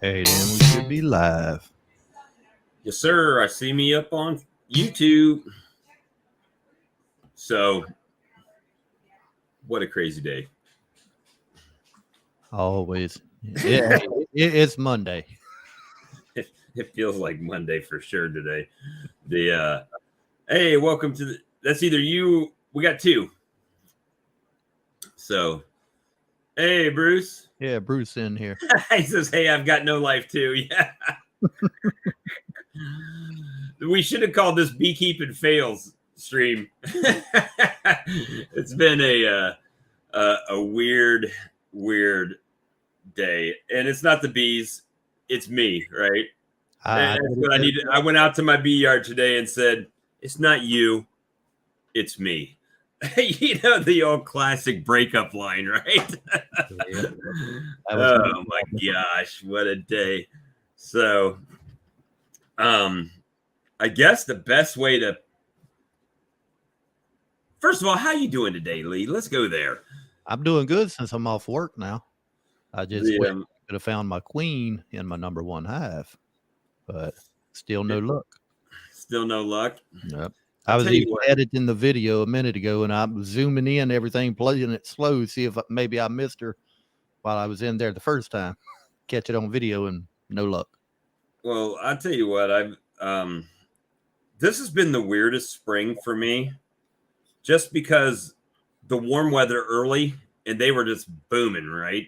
Hey, then we should be live. Yes, sir. I see me up on YouTube. So, what a crazy day. Always. It's Monday. It feels like Monday for sure today. Hey, welcome to that's either you. We got two. So, hey, Bruce. Yeah, Bruce in here. He says, "Hey, I've got no life too." Yeah. We should have called this beekeeping fails stream. It's been a weird day, and it's not the bees, it's me, right? That's what I need. I went out to my bee yard today and said, "It's not you, it's me." You know, the old classic breakup line, right? Oh my gosh, what a day. So I guess the best way to, first of all, how you doing today, Lee? Let's go there. I'm doing good since I'm off work now. I just could have found my queen in my number one hive, but still no luck. Still no luck. Yep. I was even editing the video a minute ago, and I'm zooming in everything, playing it slow, see if maybe I missed her while I was in there the first time. Catch it on video, and no luck. Well, I'll tell you what, this has been the weirdest spring for me, just because the warm weather early, and they were just booming, right?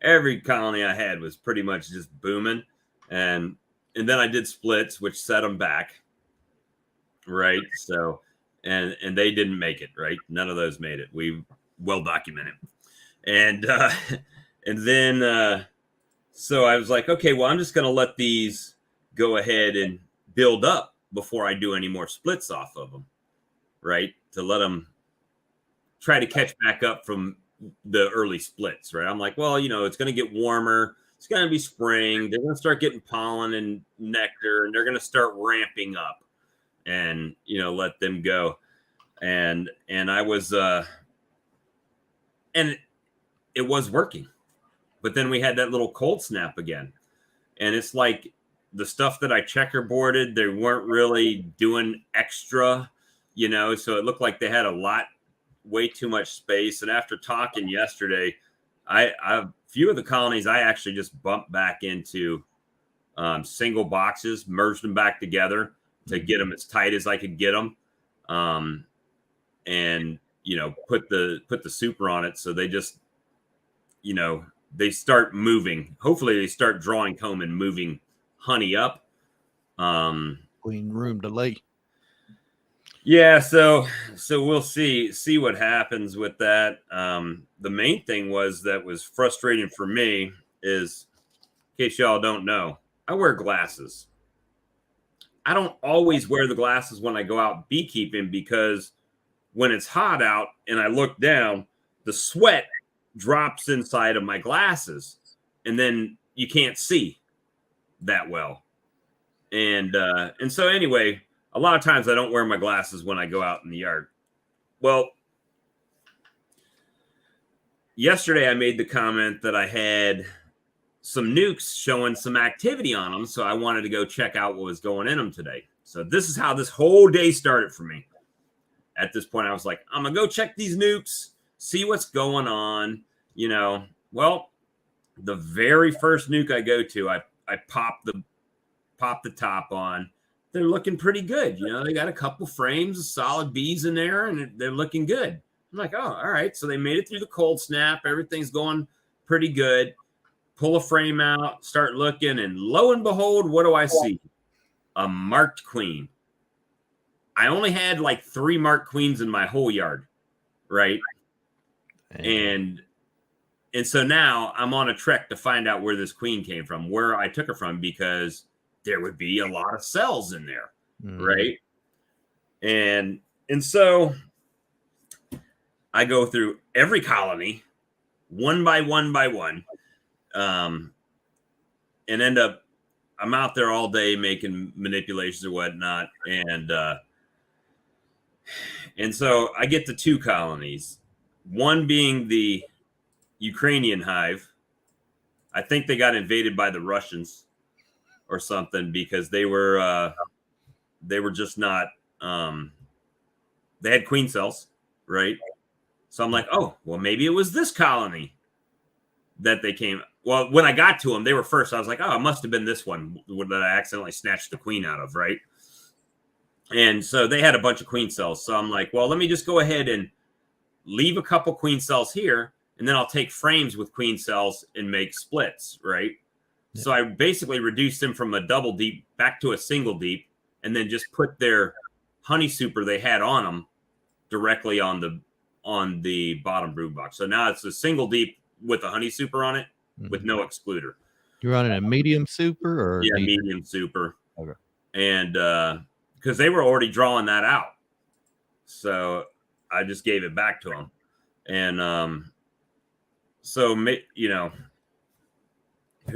Every colony I had was pretty much just booming, and then I did splits, which set them back, right? So, and they didn't make it, right? None of those made it. We well documented, and then so I was like, okay, well, I'm just going to let these go ahead and build up before I do any more splits off of them, right? To let them try to catch back up from the early splits, right? I'm like, well, you know, it's going to get warmer. It's going to be spring. They're going to start getting pollen and nectar, and they're going to start ramping up, and, you know, let them go. And I was, and it was working. But then we had that little cold snap again. And it's like the stuff that I checkerboarded, they weren't really doing extra, you know, so it looked like they had way too much space. And after talking yesterday, a few of the colonies, I actually just bumped back into single boxes, merged them back together to get them as tight as I could get them. And, you know, put the super on it. So they just, you know, they start moving. Hopefully they start drawing comb and moving honey up. Queen room to lay. Yeah, so we'll see what happens with that. The main thing that was frustrating for me is, in case y'all don't know, I wear glasses. I don't always wear the glasses when I go out beekeeping, because when it's hot out and I look down, the sweat drops inside of my glasses, and then you can't see that well. And so anyway, a lot of times I don't wear my glasses when I go out in the yard. Well, yesterday I made the comment that I had some nukes showing some activity on them, so I wanted to go check out what was going in them today. So this is how this whole day started for me. At this point, I was like, I'm gonna go check these nukes, see what's going on, you know. Well, the very first nuke I go to, I pop the top on. They're looking pretty good, you know. They got a couple frames of solid bees in there, and they're looking good. I'm like, oh, all right. So they made it through the cold snap. Everything's going pretty good. Pull a frame out, start looking, and lo and behold, what do I see? A marked queen. I only had like 3 marked queens in my whole yard, right? And so now I'm on a trek to find out where this queen came from, where I took her from, because there would be a lot of cells in there, right? And so I go through every colony one by one by one, and end up, I'm out there all day making manipulations or whatnot, and so I get to 2 colonies, one being the Ukrainian hive. I think they got invaded by the Russians or something, because they were just not, they had queen cells, right? So I'm like, oh, well, maybe it was this colony that they came. Well, when I got to them, they were first. I was like, oh, it must have been this one that I accidentally snatched the queen out of, right? And so they had a bunch of queen cells. So I'm like, well, let me just go ahead and leave a couple queen cells here, and then I'll take frames with queen cells and make splits, right? Yeah. So I basically reduced them from a double deep back to a single deep, and then just put their honey super they had on them directly on the bottom brood box. So now it's a single deep with a honey super on it, with no excluder. You're running a medium super, or medium super? Okay. And because they were already drawing that out, so I just gave it back to them. And so who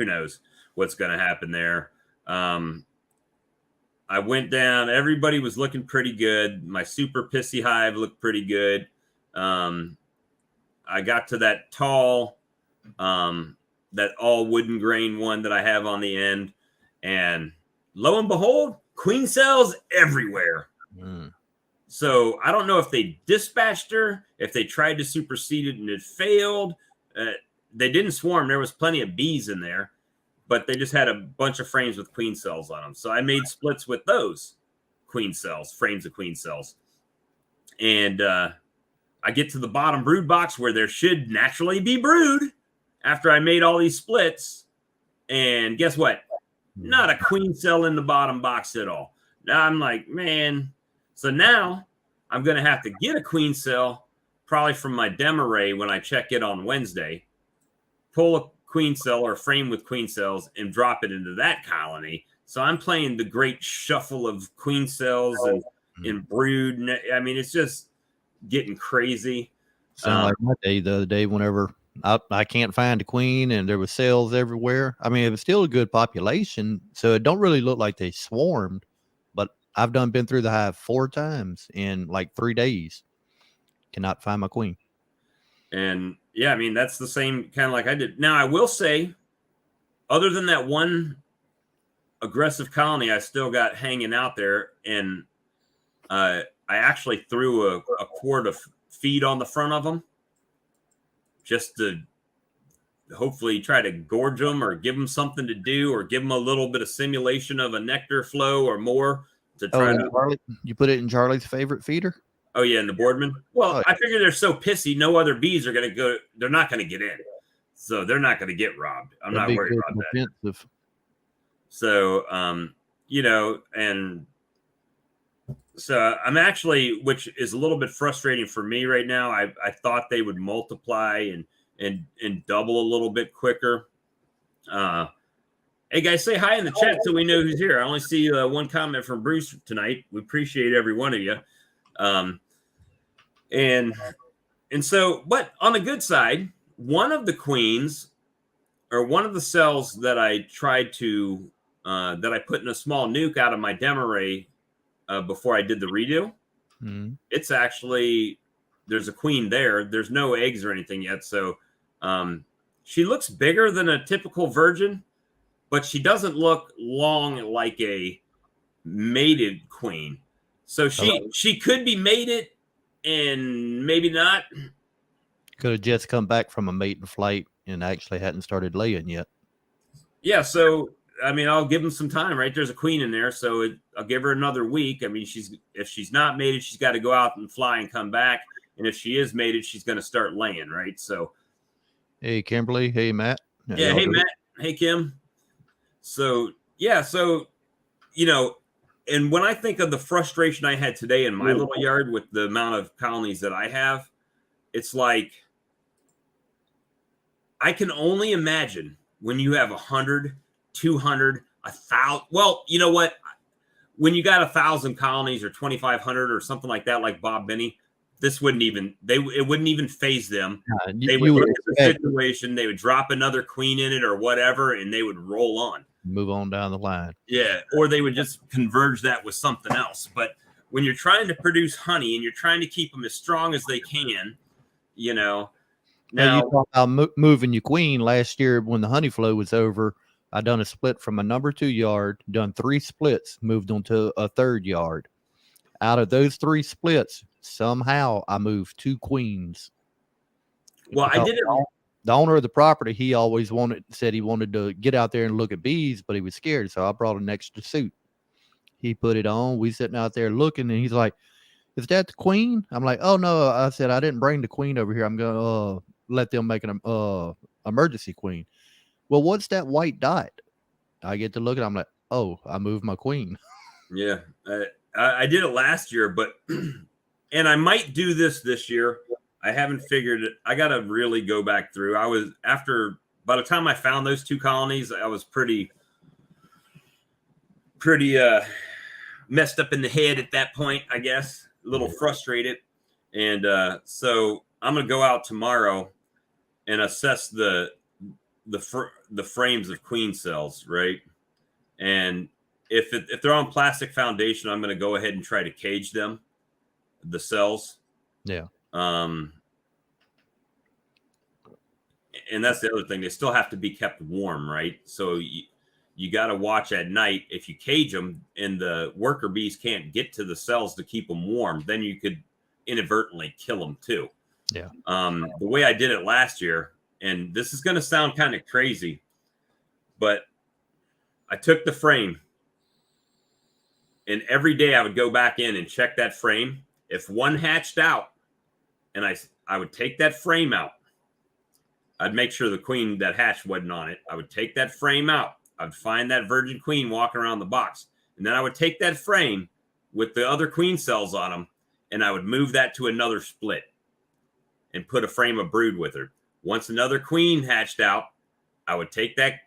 knows what's going to happen there. I went down. Everybody was looking pretty good. My super pissy hive looked pretty good. I got to that tall, that all wooden grain one that I have on the end, and lo and behold, queen cells everywhere. So I don't know if they dispatched her, if they tried to supersede it and it failed. They didn't swarm. There was plenty of bees in there, but they just had a bunch of frames with queen cells on them. So I made splits with those queen cells, frames of queen cells. And I get to the bottom brood box where there should naturally be brood after I made all these splits. And guess what? Not a queen cell in the bottom box at all. Now I'm like, man. So now I'm going to have to get a queen cell probably from my dem array when I check it on Wednesday, pull a queen cell or a frame with queen cells and drop it into that colony. So I'm playing the great shuffle of queen cells and brood. I mean, it's just getting crazy. Sound like my day the other day whenever I can't find a queen and there was cells everywhere. I mean, it was still a good population, so it don't really look like they swarmed, but I've been through the hive 4 times in like 3 days. Cannot find my queen. And yeah, I mean, that's the same kind of like I did. Now, I will say, other than that one aggressive colony I still got hanging out there, and I actually threw a quart of feed on the front of them just to hopefully try to gorge them or give them something to do, or give them a little bit of simulation of a nectar flow or more to try to. Charlie, you put it in Charlie's favorite feeder? Oh, yeah, in the Boardman. Well, I figure they're so pissy, no other bees are going to go. They're not going to get in. So they're not going to get robbed. I'm not worried about that. So, and so I'm actually, which is a little bit frustrating for me right now. I thought they would multiply and double a little bit quicker. Hey guys, say hi in the chat so we know who's here. I only see one comment from Bruce tonight. We appreciate every one of you. And so, but on the good side, one of the queens, or one of the cells that I tried to, that I put in a small nuke out of my dem array before I did the redo, it's actually, there's a queen there. There's no eggs or anything yet. So she looks bigger than a typical virgin, but she doesn't look long like a mated queen. So she could be mated and maybe not. Could have just come back from a mating flight and actually hadn't started laying yet. Yeah, so I mean, I'll give them some time, right? There's a queen in there, so I'll give her another week. I mean, if she's not mated, she's got to go out and fly and come back. And if she is mated, she's going to start laying, right? So, hey, Kimberly. Hey, Matt. Yeah, hey, Matt. Hey, Kim. So, yeah, so, and when I think of the frustration I had today in my little yard with the amount of colonies that I have, it's like I can only imagine when you have 100, 200, 1,000. Well, you know what? When you got 1,000 colonies or 2,500 or something like that, like Bob Benny, this wouldn't even it wouldn't even phase them. They would You look would at the situation, they would drop another queen in it or whatever, and they would roll on. move on down the line. Yeah, or they would just converge that with something else. But when you're trying to produce honey and you're trying to keep them as strong as they can, you know. Hey, you Now, talk about moving your queen. Last year when the honey flow was over, I done a split from a number 2 yard, done 3 splits, moved on to a 3rd yard. Out of those 3 splits, somehow I moved 2 queens. well, I did it. The owner of the property, he always said he wanted to get out there and look at bees, but he was scared. So I brought an extra suit. He put it on. We sitting out there looking, and he's like, "Is that the queen?" I'm like, "Oh no." I said, "I didn't bring the queen over here. I'm gonna let them make an emergency queen." Well, what's that white dot? I get to look at it, I'm like, "Oh, I moved my queen." Yeah, I did it last year, but and I might do this year. I haven't figured it. I got to really go back through. I was after by the time I found those 2 colonies, I was pretty messed up in the head at that point, I guess, a little frustrated. And so I'm going to go out tomorrow and assess the frames of queen cells, right? And if they're on plastic foundation, I'm going to go ahead and try to cage them, the cells. Yeah. And that's the other thing. They still have to be kept warm, right? So you got to watch at night. If you cage them and the worker bees can't get to the cells to keep them warm, then you could inadvertently kill them too. Yeah. The way I did it last year, and this is going to sound kind of crazy, but I took the frame and every day I would go back in and check that frame. If one hatched out and I would take that frame out, I'd make sure the queen that hatched wasn't on it. I would take that frame out. I'd find that virgin queen walking around the box. And then I would take that frame with the other queen cells on them and I would move that to another split and put a frame of brood with her. Once another queen hatched out, I would take that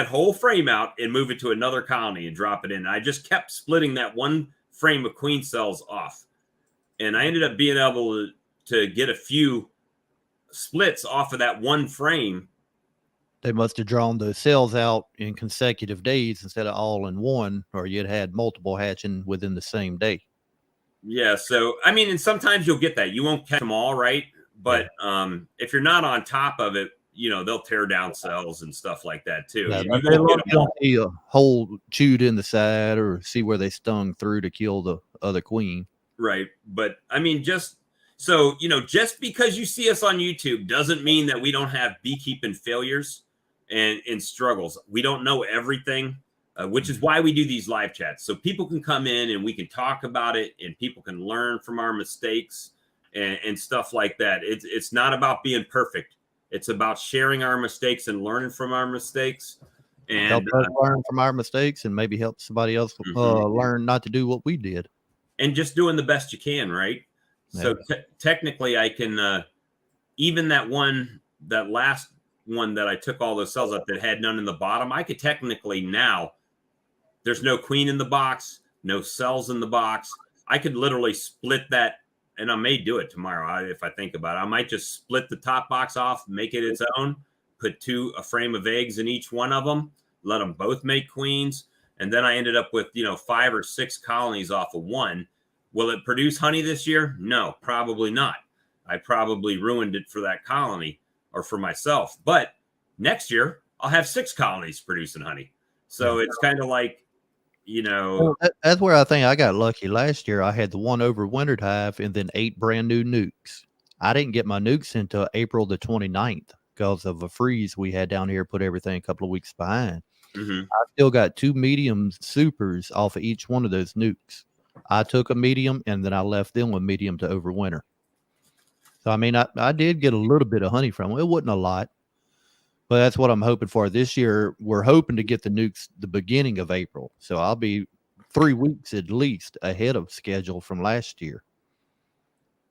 whole frame out and move it to another colony and drop it in. I just kept splitting that one frame of queen cells off. And I ended up being able to get a few splits off of that one frame. They must have drawn those cells out in consecutive days instead of all in one, or you'd had multiple hatching within the same day. Yeah. So, I mean, and sometimes you'll get that. You won't catch them all, right? But if you're not on top of it, you know, they'll tear down cells and stuff like that too. Yeah, You they won't love get them all. to see a hole chewed in the side or see where they stung through to kill the other queen. Right. But I mean, just so, you know, just because you see us on YouTube doesn't mean that we don't have beekeeping failures and struggles. We don't know everything, which is why we do these live chats. So people can come in and we can talk about it and people can learn from our mistakes and stuff like that. It's not about being perfect. It's about sharing our mistakes and learning from our mistakes. And Help us learn from our mistakes and maybe help somebody else learn not to do what we did. And just doing the best you can, right? Yeah. So technically I can, even that last one that I took all those cells up that had none in the bottom, I could technically now, there's no queen in the box, no cells in the box. I could literally split that, and I may do it tomorrow if I think about it. I might just split the top box off, make it its own, put a frame of eggs in each one of them, let them both make queens. And then I ended up with, 5 or 6 colonies off of one. Will it produce honey this year? No, probably not. I probably ruined it for that colony or for myself. But next year, I'll have 6 colonies producing honey. So it's kind of like, That's where I think I got lucky. Last year, I had the one overwintered hive and then 8 brand new nukes. I didn't get my nukes until April the 29th because of a freeze we had down here, put everything a couple of weeks behind. Mm-hmm. I still got 2 medium supers off of each one of those nukes. I took a medium and then I left them with medium to overwinter. So, I mean, I did get a little bit of honey from them. It wasn't a lot, But that's what I'm hoping for this year. We're hoping to get the nukes the beginning of April, so I'll be 3 weeks at least ahead of schedule from last year.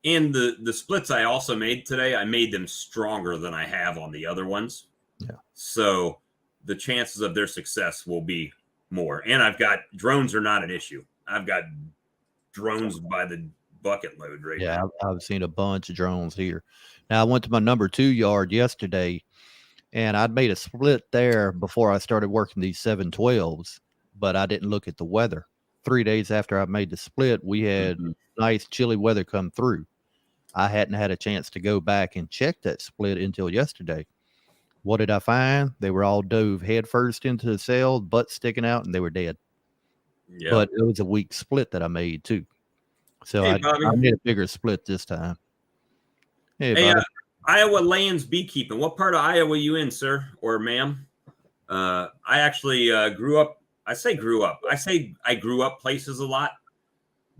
And the splits I also made today, I made them stronger than I have on the other ones. Yeah. So the chances of their success will be more. And I've got drones are not an issue. I've got drones by the bucket load right Yeah, now. I've seen a bunch of drones here. Now I went to my number 2 yard yesterday, and I'd made a split there before I started working these 712s, but I didn't look at the weather. 3 days after I made the split, we had Mm-hmm. nice chilly weather come through. I hadn't had a chance to go back and check that split until yesterday. What did I find? They were all dove head first into the cell, butt sticking out, and they were dead. Yep. But it was a weak split that I made too. So Hey, I Bobby. made a bigger split this time. Hey, Hey, Bobby. Iowa lands beekeeping. What part of Iowa are you in, sir or ma'am? I actually grew up. I say grew up. I say I grew up places a lot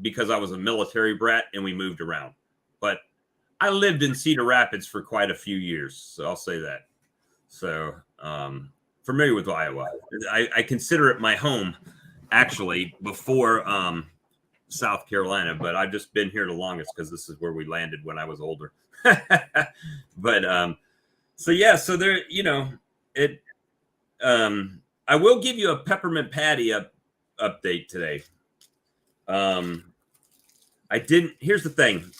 because I was a military brat and we moved around. But I lived in Cedar Rapids for quite a few years, so I'll say that. So familiar with Iowa. I consider it my home, actually, before South Carolina, but I've just been here the longest because this is where we landed when I was older. But so yeah, so there, it. I will give you a peppermint patty update today. I didn't. Here's the thing.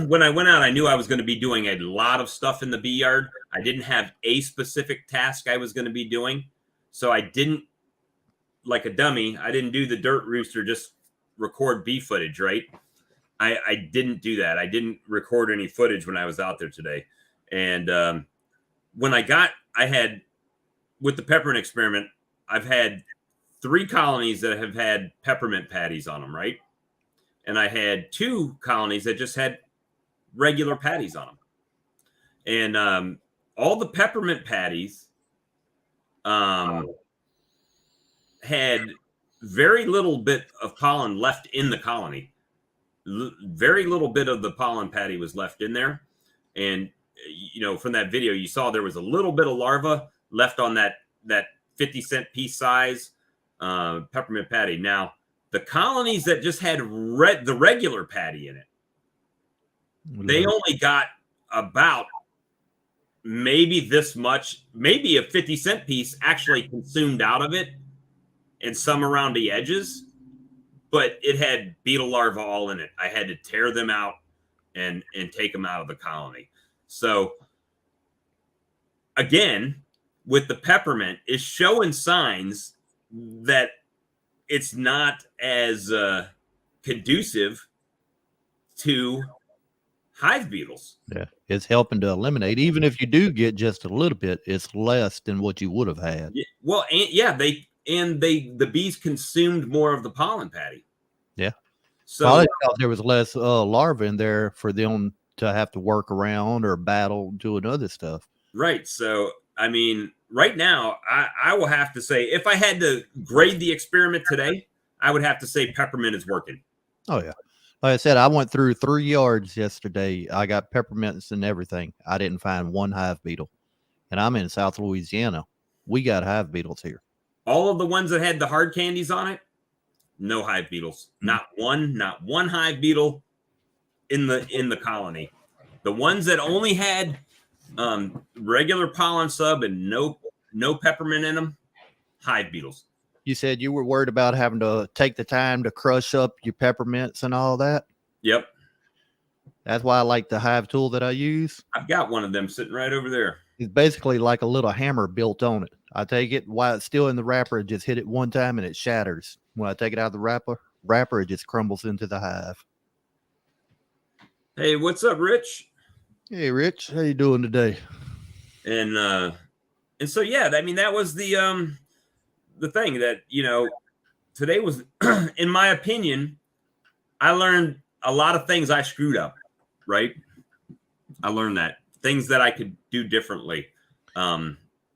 When I went out, I knew I was going to be doing a lot of stuff in the bee yard. I didn't have a specific task I was going to be doing. So I didn't, like a dummy, I didn't do the dirt rooster, just record bee footage, right? I didn't do that. I didn't record any footage when I was out there today. And when I had, with the peppermint experiment, I've had 3 colonies that have had peppermint patties on them, right? And I had 2 colonies that just had regular patties on them. And all the peppermint patties had very little bit of pollen left in the colony. Very little bit of the pollen patty was left in there. And, from that video, you saw there was a little bit of larva left on that 50-cent piece size peppermint patty. Now, the colonies that just had the regular patty in it, they only got about maybe this much, maybe a 50-cent piece actually consumed out of it, and some around the edges, but it had beetle larvae all in it. I had to tear them out and take them out of the colony. So again, with the peppermint, is showing signs that it's not as conducive to hive beetles. Yeah, it's helping to eliminate. Even if you do get just a little bit, it's less than what you would have had. Yeah, well, the bees consumed more of the pollen patty. Yeah, So probably because there was less larvae in there for them to have to work around or battle doing other stuff. right. So I mean, right now, I will have to say, if I had to grade the experiment today, I would have to say peppermint is working. Oh yeah. Like I said, I went through 3 yards yesterday. I got peppermints and everything. I didn't find one hive beetle. And I'm in South Louisiana. We got hive beetles here. All of the ones that had the hard candies on it, no hive beetles. Not one hive beetle in the colony. The ones that only had regular pollen sub and no peppermint in them, hive beetles. You said you were worried about having to take the time to crush up your peppermints and all that. Yep. That's why I like the hive tool that I use. I've got one of them sitting right over there. It's basically like a little hammer built on it. I take it while it's still in the wrapper and just hit it one time and it shatters. When I take it out of the wrapper, it just crumbles into the hive. Hey, what's up, Rich? Hey, Rich, how you doing today? And so yeah, I mean, that was the thing that today was, in my opinion, I learned a lot of things I screwed up. Right, I learned that things that I could do differently.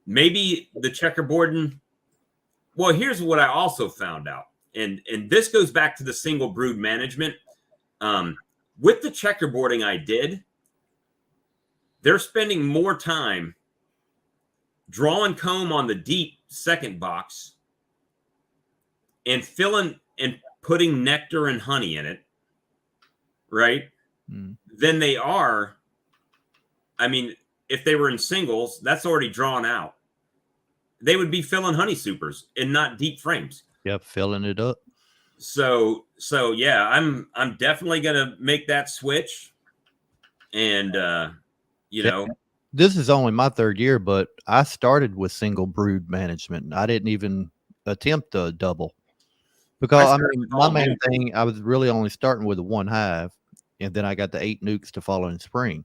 Maybe the checkerboarding. Well, here's what I also found out, and this goes back to the single brood management. With the checkerboarding I did, they're spending more time drawing comb on the deep second box and filling and putting nectar and honey in it, right? Mm. Than they are. I mean, if they were in singles, that's already drawn out. They would be filling honey supers and not deep frames. Yep, filling it up. So yeah, I'm definitely gonna make that switch. And you Yeah, know, this is only my third year, but I started with single brood management. I didn't even attempt a double I because I started mean, with my all main new. thing, I was really only starting with a one hive, and then I got the 8 nukes to follow in spring.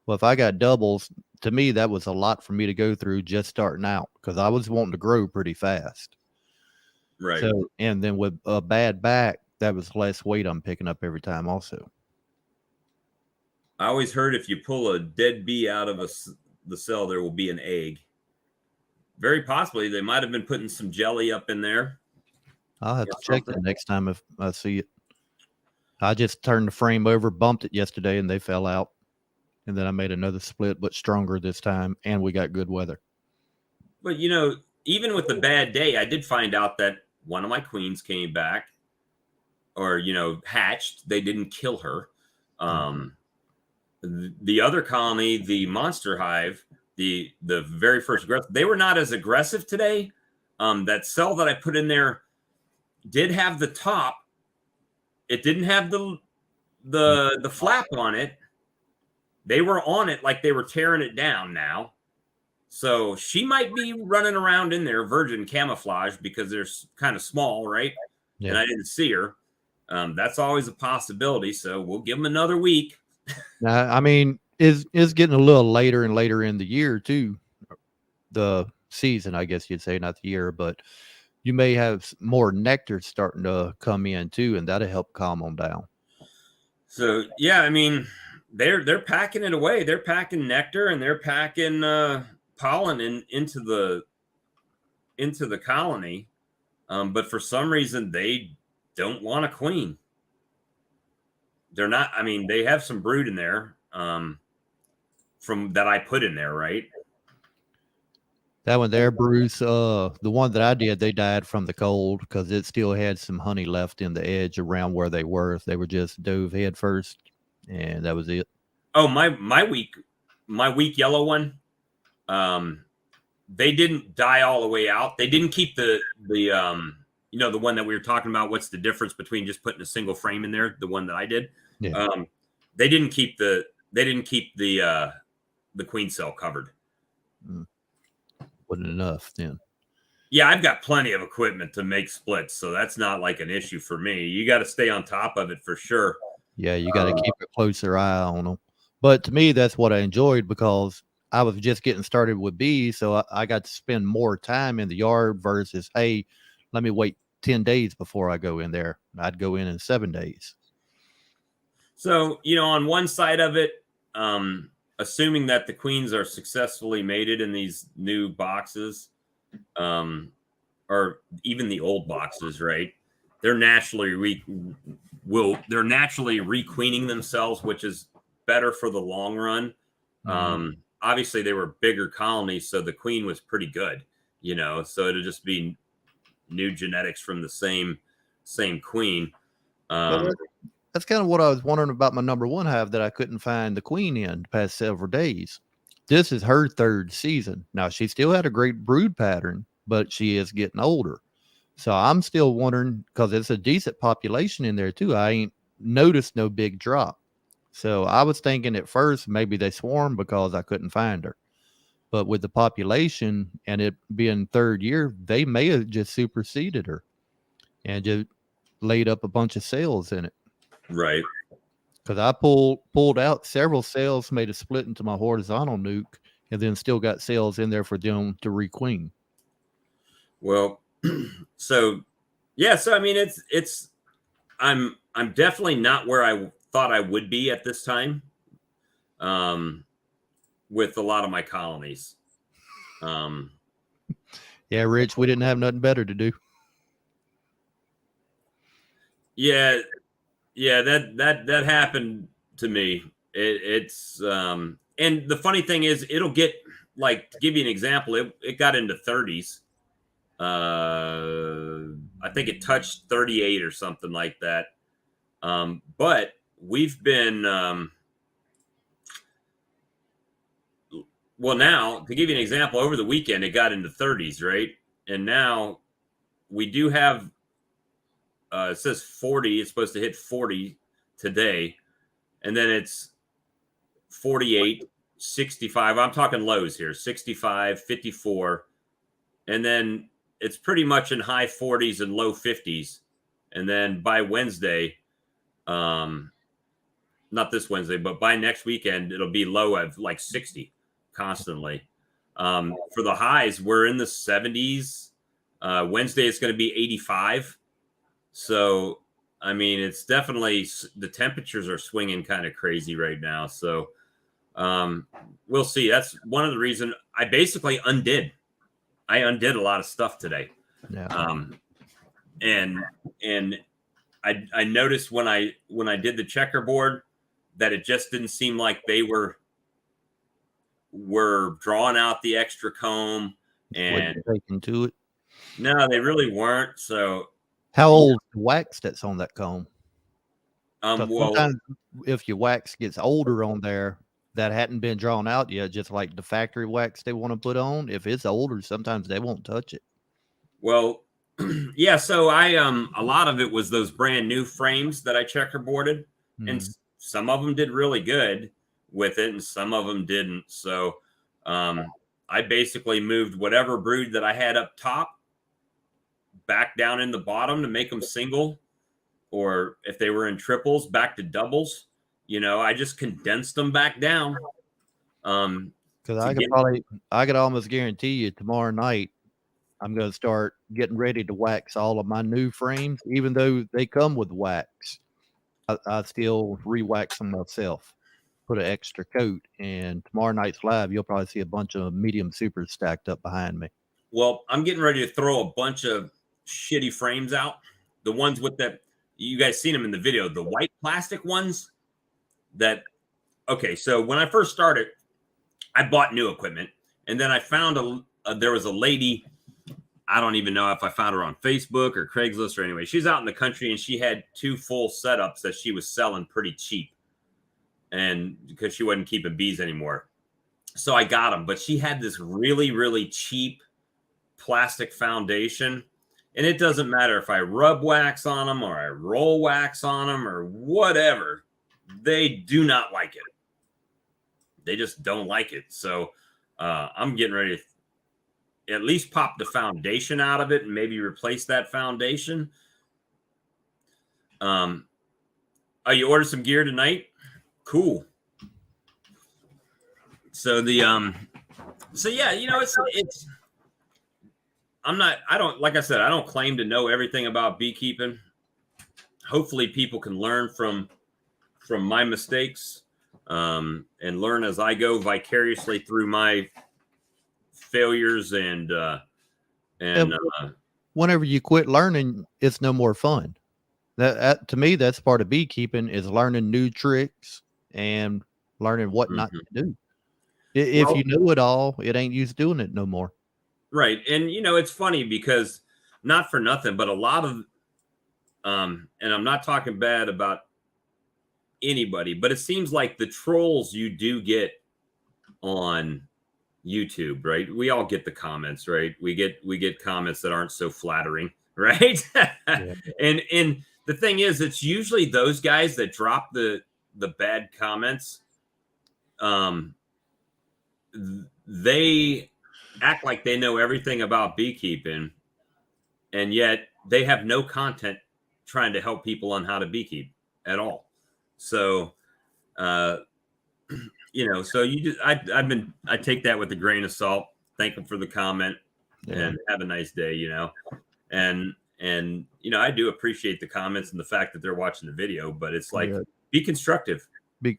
Well, if I got doubles, to me that was a lot for me to go through just starting out because I was wanting to grow pretty fast. Right. So, and then with a bad back, that was less weight I'm picking up every time. Also, I always heard if you pull a dead bee out of the cell, there will be an egg. Very possibly, they might have been putting some jelly up in there I'll have or to check something. that next time if I see it. I just turned the frame over, bumped it yesterday, and they fell out. And then I made another split, but stronger this time, and we got good weather. But even with the bad day, I did find out that one of my queens came back, or hatched. They didn't kill her. Mm. Um, the other colony, the monster hive, the very first aggressive, they were not as aggressive today. That cell that I put in there did have the top. It didn't have the flap on it. They were on it like they were tearing it down now. So she might be running around in there virgin camouflage because they're kind of small, right? And Yeah. I didn't see her. That's always a possibility. So we'll give them another week. Now, I mean, is getting a little later and later in the year too. The season, I guess you'd say, not the year, but you may have more nectar starting to come in too, and that'll help calm them down. So yeah, I mean, they're packing it away. They're packing nectar and they're packing pollen into the colony. But for some reason, they don't want a queen. They're not. I mean, they have some brood in there from that I put in there, right? That one there, Bruce, the one that I did, they died from the cold because it still had some honey left in the edge around where they were. They were just dove head first, and that was it. Oh, my weak yellow one. Um, they didn't die all the way out. They didn't keep the one that we were talking about. What's the difference between just putting a single frame in there? The one that I did. Yeah, Um, they didn't keep the queen cell covered. mm, wasn't enough then. Yeah, I've got plenty of equipment to make splits, so that's not like an issue for me. You got to stay on top of it for sure. Yeah, you got to Uh, keep a closer eye on them. But to me, that's what I enjoyed because I was just getting started with bees, so I got to spend more time in the yard versus, hey, let me wait 10 days before I go in there. I'd go in 7 days. So, on one side of it, assuming that the queens are successfully mated in these new boxes, um, or even the old boxes, right? They're naturally they're naturally requeening themselves, which is better for the long run. Mhm. Obviously, they were bigger colonies, so the queen was pretty good, So it'll just be new genetics from the same queen. Well, Um, that's kind of what I was wondering about my number one hive that I couldn't find the queen in the past several days. This is her third season. Now, she still had a great brood pattern, but she is getting older. So I'm still wondering because it's a decent population in there too. I ain't noticed no big drop. So I was thinking at first maybe they swarmed because I couldn't find her. But with the population and it being third year, they may have just superseded her and just laid up a bunch of cells in it. right. Because I pulled out several cells, made a split into my horizontal nuke, and then still got cells in there for them to requeen. Well, so yeah, so I mean, it's I'm definitely not where I thought I would be at this time. Um, with a lot of my colonies. Um, Yeah, Rich, we didn't have nothing better to do. yeah, yeah, that happened to me. It's and the funny thing is, like to give you an example, it got into 30s. I think it touched 38 or something like that. But we've been well, now to give you an example, over the weekend it got into 30s, right? And now we do have it says 40. It's supposed to hit 40 today, and then it's 48, 65. I'm talking lows here, 65, 54, and then it's pretty much in high 40s and low 50s. And then by Wednesday, not this Wednesday, but by next weekend, it'll be low of like 60 constantly. For the highs, we're in the 70s. Wednesday, it's going to be 85. So, I mean, it's definitely the temperatures are swinging kind of crazy right now. So, we'll see. That's one of the reasons I basically undid. I undid a lot of stuff today. Yeah. And I noticed when I did the checkerboard that it just didn't seem like they were drawing out the extra comb, and taken to it. No, they really weren't. So how old the wax that's on that comb? Well, sometimes if your wax gets older on there that hadn't been drawn out yet, just like the factory wax they want to put on, if it's older, sometimes they won't touch it. Well, yeah. So I a lot of it was those brand new frames that I checkerboarded, and some of them did really good with it, and some of them didn't. So I basically moved whatever brood that I had up top back down in the bottom to make them single, or if they were in triples, back to doubles. You know, I just condensed them back down. Because I could almost guarantee you tomorrow night I'm going to start getting ready to wax all of my new frames, even though they come with wax. I still re-wax them myself, put an extra coat, and tomorrow night's live, you'll probably see a bunch of medium supers stacked up behind me. Well, I'm getting ready to throw a bunch of shitty frames out. The ones with that, you guys seen them in the video, the white plastic ones that, okay, so when I first started, I bought new equipment, and then I found there was a lady, I don't even know if I found her on Facebook or Craigslist or anyway. She's out in the country, and she had 2 full setups that she was selling pretty cheap, and because she wasn't keeping bees anymore. So I got them, but she had this really, really cheap plastic foundation, and it doesn't matter if I rub wax on them or I roll wax on them or whatever, they do not like it. They just don't like it. So I'm getting ready to at least pop the foundation out of it and maybe replace that foundation. Oh, you ordered some gear tonight? Cool. So so yeah, you know, it's like I said, I don't claim to know everything about beekeeping. Hopefully people can learn from my mistakes, and learn as I go vicariously through my failures and whenever you quit learning, it's no more fun. That to me, that's part of beekeeping, is learning new tricks and learning what not to do. If you know it all, it ain't use doing it no more. Right. And you know, it's funny because not for nothing, but a lot of and I'm not talking bad about anybody, but it seems like the trolls you do get on YouTube, right? We all get the comments, right? We get comments that aren't so flattering, right? Yeah. And the thing is, it's usually those guys that drop the bad comments. They act like they know everything about beekeeping, and yet they have no content trying to help people on how to beekeep at all. So, you know, so I take that with a grain of salt. Thank them for the comment, and have a nice day, you know. And you know, I do appreciate the comments and the fact that they're watching the video, but it's like, be constructive.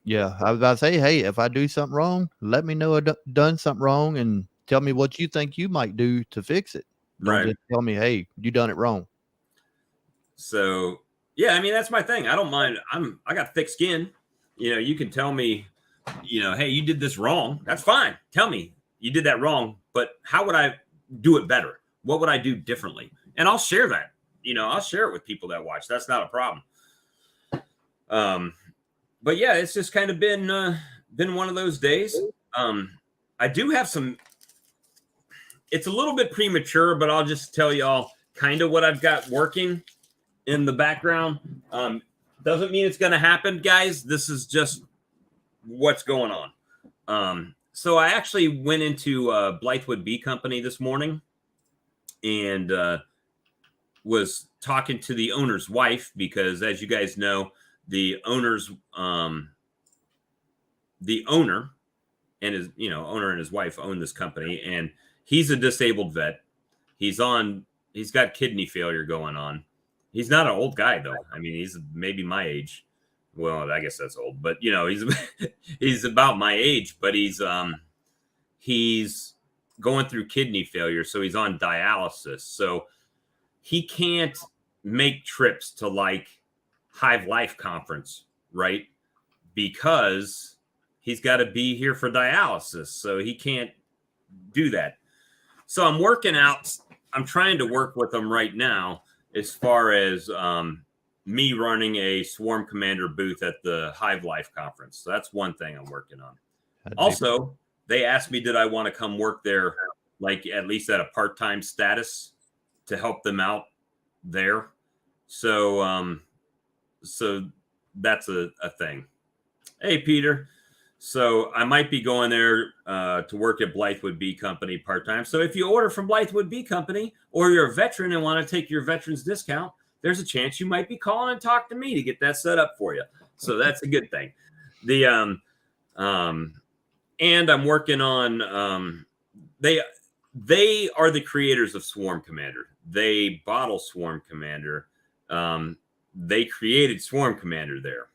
Yeah, I was about to say, hey, if I do something wrong, let me know I done something wrong and tell me what you think you might do to fix it. Don't just tell me, hey, you done it wrong. So yeah, I mean, that's my thing. I don't mind. I got thick skin. You know, you can tell me, you know, hey, you did this wrong. That's fine. Tell me. you did that wrong, but how would I do it better? What would I do differently? And I'll share that. I'll share it with people that watch. That's not a problem. But yeah, it's just kind of been one of those days. I do have some. It's a little bit premature, but I'll just tell y'all kind of what I've got working in the background. Doesn't mean it's going to happen, guys. This is just what's going on. So I actually went into Blythewood Bee Company this morning and was talking to the owner's wife because, as you guys know, the owner and his wife own this company, and he's a disabled vet. He's got kidney failure going on. He's not an old guy though. I mean, he's maybe my age. Well, I guess that's old, but he's about my age, but he's going through kidney failure, so he's on dialysis. So he can't make trips to like Hive Life conference, right? Because he's got to be here for dialysis, so he can't do that. So I'm trying to work with him right now as far as me running a Swarm Commander booth at the Hive Life conference. So that's one thing I'm working on. Also, they asked me, did I want to come work there, like at least at a part-time status to help them out there. So that's a thing. Hey, Peter. So I might be going there to work at Blythewood Bee Company part-time. So if you order from Blythewood Bee Company or you're a veteran and want to take your veteran's discount, there's a chance you might be calling and talk to me to get that set up for you. So that's a good thing. And I'm working on they are the creators of Swarm Commander. They bottle Swarm Commander. They created Swarm Commander there.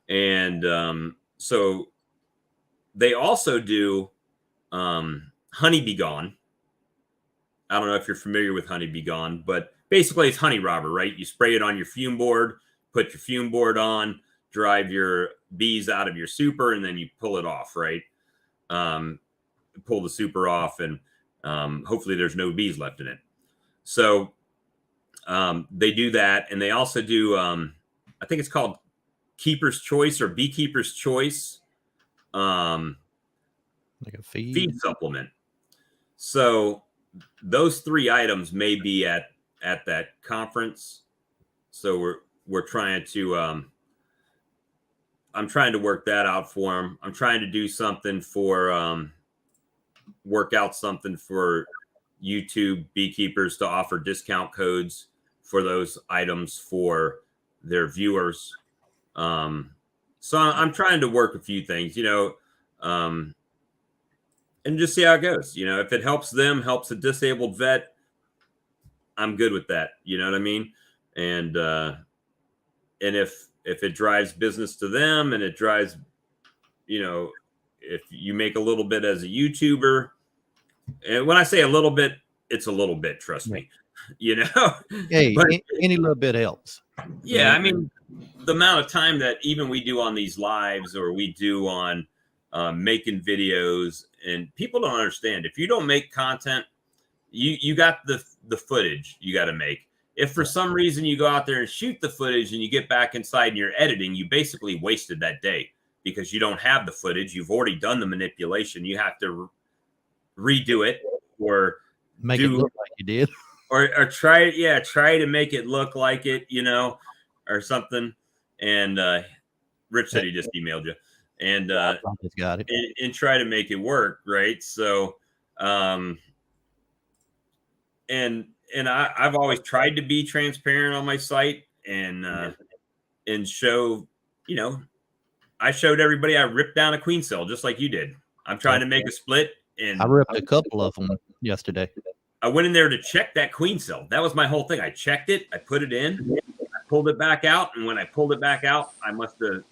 And so they also do Honey Be Gone. I don't know if you're familiar with Honey Be Gone, but basically it's honey robber, right? You spray it on your fume board, put your fume board on, drive your bees out of your super, and then you pull it off, right? Pull the super off, and hopefully there's no bees left in it. So they do that, and they also do, I think it's called Keeper's Choice or Beekeeper's Choice. Like a feed supplement. So those three items may be at that conference. So we're trying to I'm trying to work that out for them. I'm trying to do something for work out something for YouTube beekeepers to offer discount codes for those items for their viewers. So I'm trying to work a few things, and just see how it goes. If it helps them, helps a disabled vet, I'm good with that. You know what I mean? And if it drives business to them and it drives, if you make a little bit as a YouTuber, and when I say a little bit, it's a little bit, trust me, Hey, but, any little bit helps. Yeah. I mean, the amount of time that even we do on these lives or we do on making videos, and people don't understand, if you don't make content, you got the footage you got to make. If for some reason you go out there and shoot the footage and you get back inside and you're editing, you basically wasted that day because you don't have the footage. You've already done the manipulation. You have to redo it or make it look like you did, or try to make it look like it, or something. And Rich said he just emailed you, and just got it, and try to make it work, right? So, and I've always tried to be transparent on my site and show, I showed everybody I ripped down a queen cell just like you did. I'm trying to make a split, and I ripped a couple of them yesterday. I went in there to check that queen cell. That was my whole thing. I checked it, I put it in, I pulled it back out, and when I pulled it back out, I must have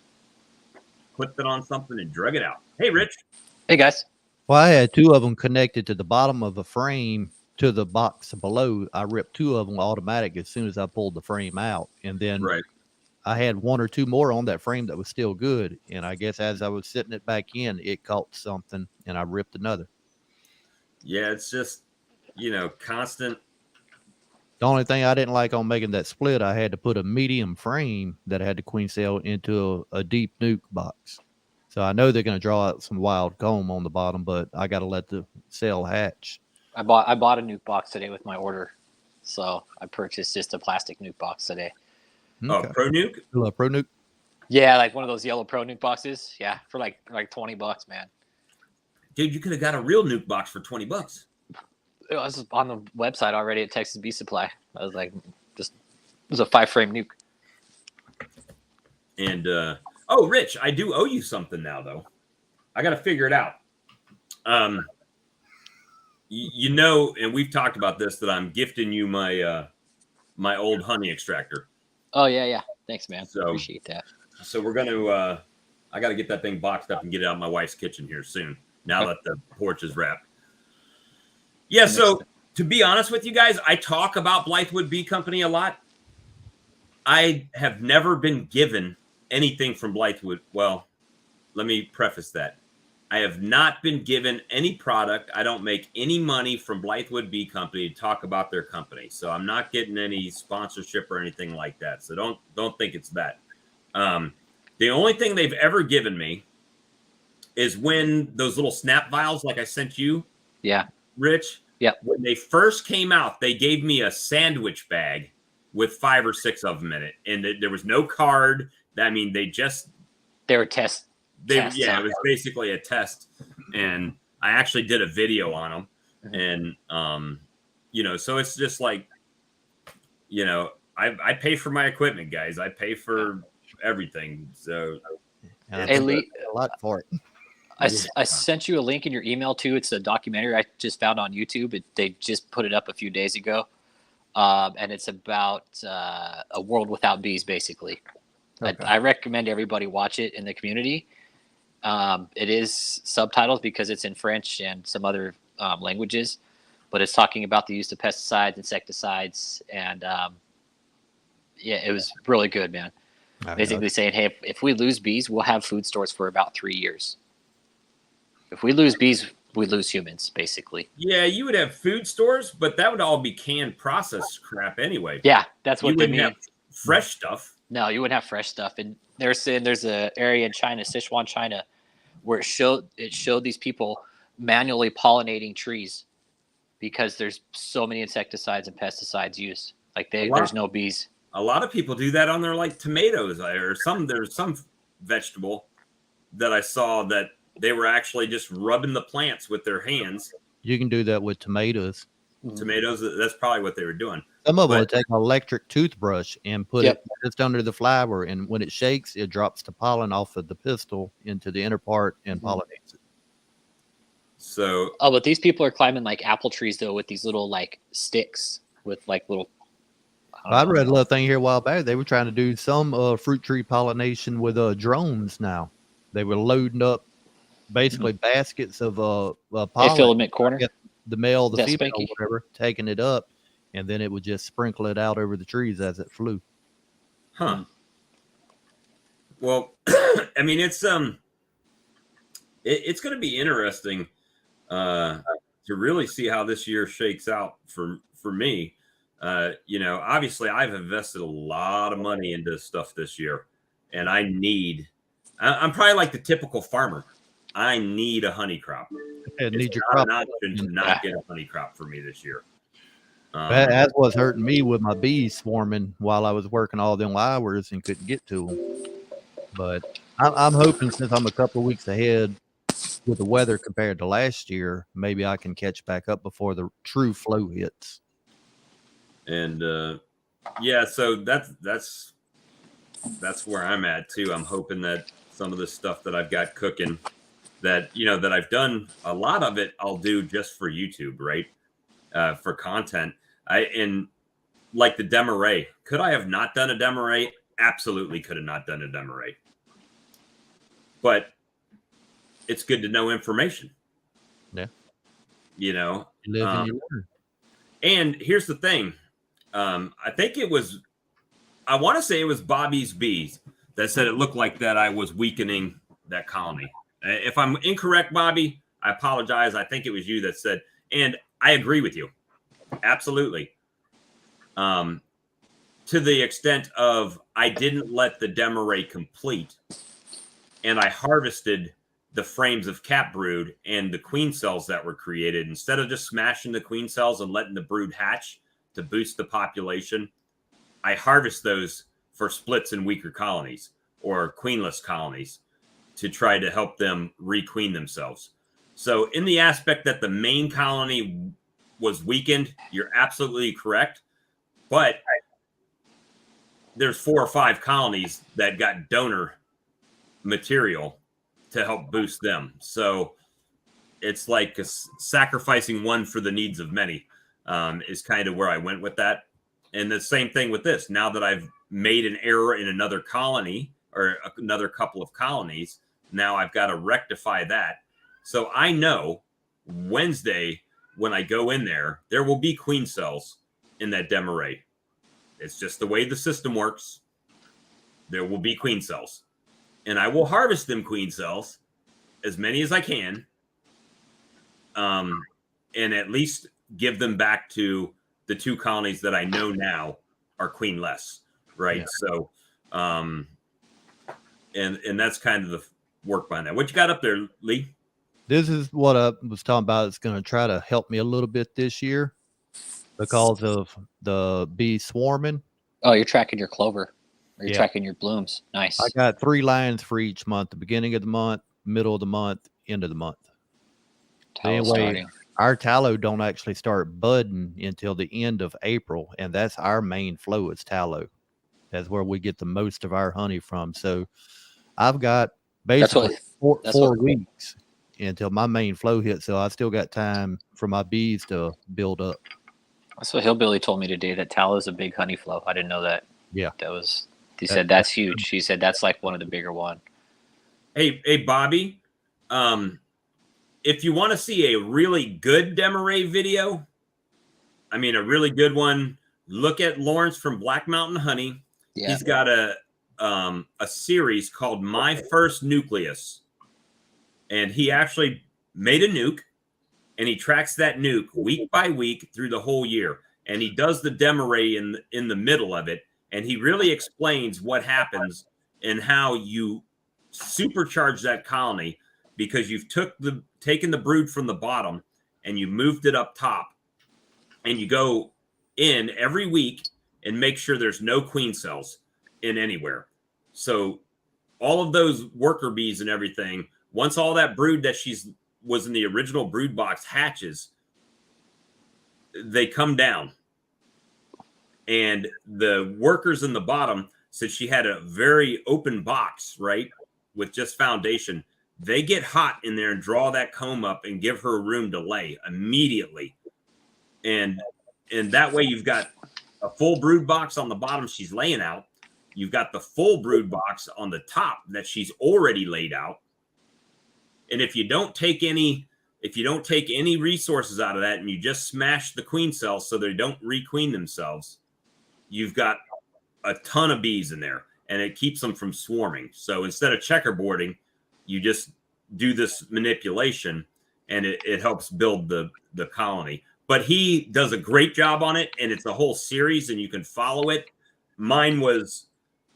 clipped it on something and drug it out. Hey, Rich. Hey, guys. Well, I had two of them connected to the bottom of a frame to the box below. I ripped two of them automatic as soon as I pulled the frame out, and then I had one or two more on that frame that was still good. And I guess as I was sitting it back in, it caught something, and I ripped another. Yeah, it's just, constant. The only thing I didn't like on making that split, I had to put a medium frame that had the queen cell into a deep nuke box. So I know they're going to draw out some wild comb on the bottom, but I got to let the cell hatch. I bought a nuke box today with my order, so I purchased just a plastic nuke box today. Okay. Oh, Pro Nuke? Pro Nuke? Yeah, like one of those yellow Pro Nuke boxes. Yeah, for like $20, man. Dude, you could have got a real nuke box for $20. It was on the website already at Texas Bee Supply. I was like, it was a 5-frame nuke. And Rich, I do owe you something now, though. I got to figure it out. And we've talked about this, that I'm gifting you my my old honey extractor. Oh yeah. Thanks, man. So, appreciate that. So we're gonna. I got to get that thing boxed up and get it out of my wife's kitchen here soon. Now that the porch is wrapped. Yeah. So to be honest with you guys, I talk about Blythewood Bee Company a lot. I have never been given anything from Blythewood. Well, let me preface that. I have not been given any product. I don't make any money from Blythewood Bee Company to talk about their company. So I'm not getting any sponsorship or anything like that. So don't think it's that. The only thing they've ever given me is when those little snap vials, like I sent you. Yeah. Rich. Yeah. When they first came out, they gave me a sandwich bag with 5 or 6 of them in it. And there was no card. I mean, they were tests. Yeah, it was basically a test. And I actually did a video on them. Mm-hmm. And, so it's just like, I pay for my equipment, guys. I pay for everything. So hey, Lee, a lot for it. I sent you a link in your email too. It's a documentary I just found on YouTube. They just put it up a few days ago. And it's about a world without bees, basically. Okay. I recommend everybody watch it in the community. It is subtitled because it's in French and some other languages, but it's talking about the use of pesticides, insecticides, and it was really good, man. Basically saying, hey, if we lose bees, we'll have food stores for about 3 years. If we lose bees, we lose humans, basically. Yeah, you would have food stores, but that would all be canned processed crap anyway. Yeah, that's what they mean. Have fresh stuff. No, you wouldn't have fresh stuff. And they're saying there's an area in China, Sichuan, China, where it showed these people manually pollinating trees because there's so many insecticides and pesticides used. Like there's no bees. A lot of people do that on their tomatoes or there's some vegetable that I saw that they were actually just rubbing the plants with their hands. You can do that with tomatoes. Tomatoes, that's probably what they were doing. Some of them will take an electric toothbrush and put it just under the flower, and when it shakes, it drops the pollen off of the pistil into the inner part and pollinates it. So, but these people are climbing apple trees though with these little sticks with little. I read a little thing here a while back. They were trying to do some fruit tree pollination with drones. Now they were loading up basically baskets of pollen. They fill them at corner. The male, the female, whatever, taking it up, and then it would just sprinkle it out over the trees as it flew. Huh. Well, I mean, it's going to be interesting to really see how this year shakes out for me. Obviously, I've invested a lot of money into stuff this year, and I'm probably like the typical farmer. I need a honey crop. It's not an option to not get a honey crop for me this year. That was hurting me with my bees swarming while I was working all them hours and couldn't get to them. But I'm hoping, since I'm a couple of weeks ahead with the weather compared to last year, maybe I can catch back up before the true flow hits. And so that's where I'm at too. I'm hoping that some of the stuff that I've got cooking, that I've done a lot of it, I'll do just for YouTube, right? For content. And like the Demarest, could I have not done a Demarest? Absolutely could have not done a Demarest. But it's good to know information. Yeah. You live and you learn. And here's the thing. I want to say it was Bobby's Bees that said it looked like that I was weakening that colony. If I'm incorrect, Bobby, I apologize. I think it was you that said, And I agree with you. Absolutely. To the extent of I didn't let the demo array complete, and I harvested the frames of cap brood and the queen cells that were created. Instead of just smashing the queen cells and letting the brood hatch to boost the population, I harvest those for splits in weaker colonies or queenless colonies to try to help them requeen themselves. So in the aspect that the main colony was weakened, you're absolutely correct. But there's 4 or 5 colonies that got donor material to help boost them. So it's like sacrificing one for the needs of many, is kind of where I went with that. And the same thing with this. Now that I've made an error in another colony or another couple of colonies, now I've got to rectify that. So I know Wednesday when I go in there, there will be queen cells in that demo array. It's just the way the system works. There will be queen cells. And I will harvest them queen cells, as many as I can, and at least give them back to the 2 colonies that I know now are queenless, right? Yeah. So, and that's kind of the work behind that. What you got up there, Lee? This is what I was talking about. It's going to try to help me a little bit this year because of the bees swarming. Oh, you're tracking your clover. Or you're tracking your blooms. Nice. I got 3 lines for each month: the beginning of the month, middle of the month, end of the month. Anyway, our tallow don't actually start budding until the end of April, and that's our main flow is tallow. That's where we get the most of our honey from. So I've got basically 4 weeks until my main flow hits. So I still got time for my bees to build up. That's what Hillbilly told me today, that tallow is a big honey flow. I didn't know that. Yeah. He said that's huge. He said that's like one of the bigger one. Hey, Bobby, if you want to see a really good demo array video, I mean, a really good one, look at Lawrence from Black Mountain Honey. Yeah. He's got a series called My First Nucleus. And he actually made a nuke, and he tracks that nuke week by week through the whole year. And he does the demo array in the middle of it. And he really explains what happens and how you supercharge that colony, because you've taken the brood from the bottom and you moved it up top, and you go in every week and make sure there's no queen cells in anywhere. So all of those worker bees and everything, once all that brood that was in the original brood box hatches, they come down. And the workers in the bottom, since she had a very open box, right, with just foundation, they get hot in there and draw that comb up and give her room to lay immediately. And that way you've got a full brood box on the bottom she's laying out. You've got the full brood box on the top that she's already laid out. And if you don't take any resources out of that, and you just smash the queen cells so they don't requeen themselves, you've got a ton of bees in there, and it keeps them from swarming. So instead of checkerboarding, you just do this manipulation, and it helps build the colony. But he does a great job on it, and it's a whole series, and you can follow it. Mine was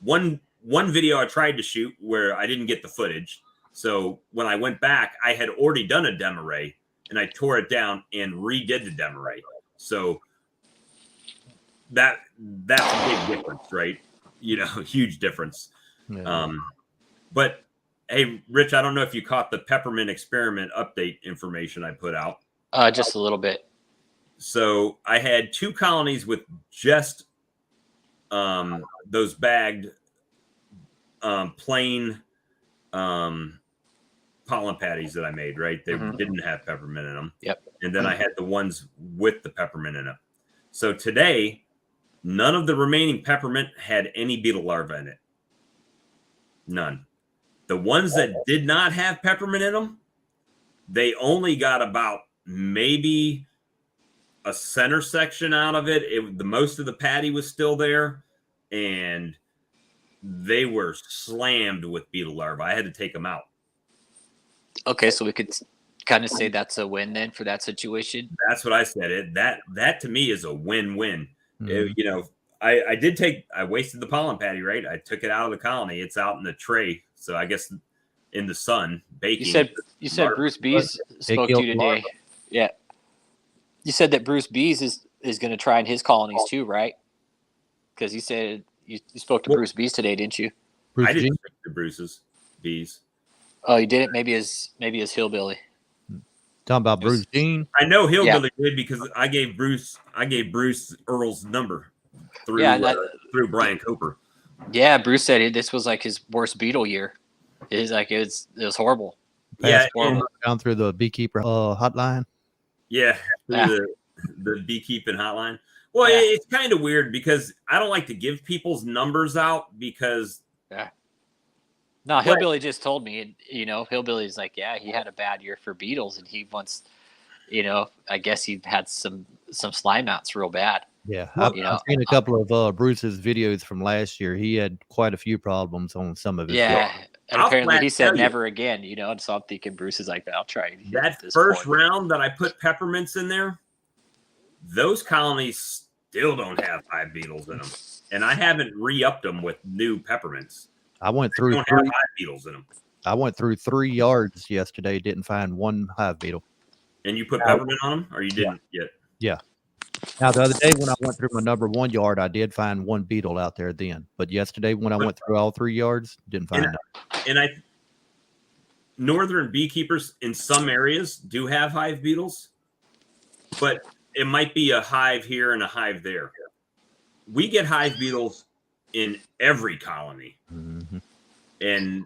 one video I tried to shoot where I didn't get the footage. So when I went back, I had already done a demo array, and I tore it down and redid the demo array. So that's a big difference, right? Huge difference. Yeah. But hey, Rich, I don't know if you caught the peppermint experiment update information I put out. Just a little bit. So I had 2 colonies with just those bagged plain pollen patties that I made, right? They didn't have peppermint in them. Yep. And then I had the ones with the peppermint in it. So today, none of the remaining peppermint had any beetle larvae in it. None. The ones that did not have peppermint in them, they only got about maybe a center section out of it. The most of the patty was still there, and they were slammed with beetle larvae. I had to take them out. Okay, so we could kind of say that's a win then for that situation. That's what I said. That to me is a win-win. Mhm. You know, I wasted the pollen patty, right? I took it out of the colony. It's out in the tray, so I guess in the sun baking. You said Bruce Bees It spoke to killed you the today. larva. Yeah, you said that Bruce Bees is going to try in his colonies too, right? Because you said you spoke to Well, Bruce Bees today, didn't you? Bruce I G? didn't speak to Bruce's bees. Oh, you didn't. Maybe his hillbilly. Talking about It was- Bruce Jean. I know Yeah. Hillbilly did because I gave Bruce Earl's number through Yeah, that- through Brian Coper. Yeah, Bruce said this was like his worst beetle year. It was horrible. Yeah, Passed and, down through the beekeeper through yeah, through Yeah. the beekeeping hotline. Well, Yeah. it's kind of weird because I don't like to give people's numbers out because No, Hillbilly just told me, and Hillbilly's like, yeah, he had a bad year for beetles, and he wants, I guess he had some slime outs real bad. Yeah, Well, I've seen a couple of Bruce's videos from last year. He had quite a few problems on some of his. Yeah, and I'll apparently flat he said tell you. never again. And so I'm thinking Bruce is like, I'll try it that at this first point. round that I put peppermints in there, those colonies still don't have hive beetles in them, and I haven't re-upped them with new peppermints. I went They through don't have three. hive beetles in them. I went through 3 yards yesterday. Didn't find one hive beetle. And you put peppermint on them, or you didn't yet? Yeah. Now the other day when I went through my number 1 yard, I did find one beetle out there then. But yesterday when I went through all 3 yards, didn't find none. And northern beekeepers in some areas do have hive beetles, but it might be a hive here and a hive there. We get hive beetles in every colony. Mhm. And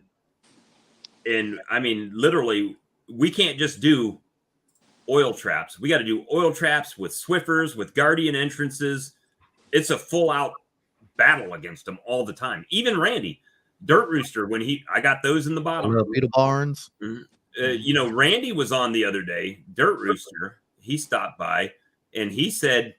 I mean, literally, we can't just do oil traps. We got to do oil traps with Swiffers, with guardian entrances. It's a full out battle against them all the time. Even Randy, Dirt Rooster, I got those in the bottom. Beetle barns. Randy was on the other day, Dirt Rooster. He stopped by and he said,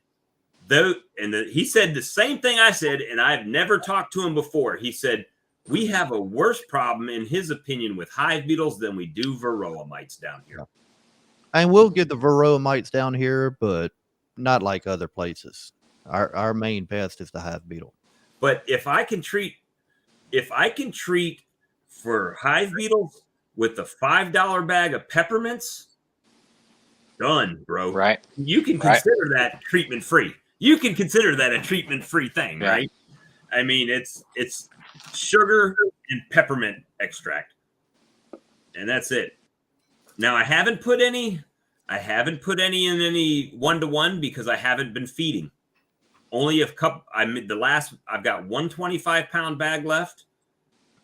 he said the same thing I said, and I've never talked to him before. He said, we have a worse problem, in his opinion, with hive beetles than we do varroa mites down here. And we'll get the varroa mites down here, but not like other places. Our main pest is the hive beetle. But if I can treat for hive beetles with the $5 bag of peppermints, done, bro. Right. You can consider that treatment free. You can consider that a treatment free thing, right? I mean, it's sugar and peppermint extract, and that's it. Now I haven't put any in any 1-to-1 because I haven't been feeding. Only a cup. I've got 125-pound bag left.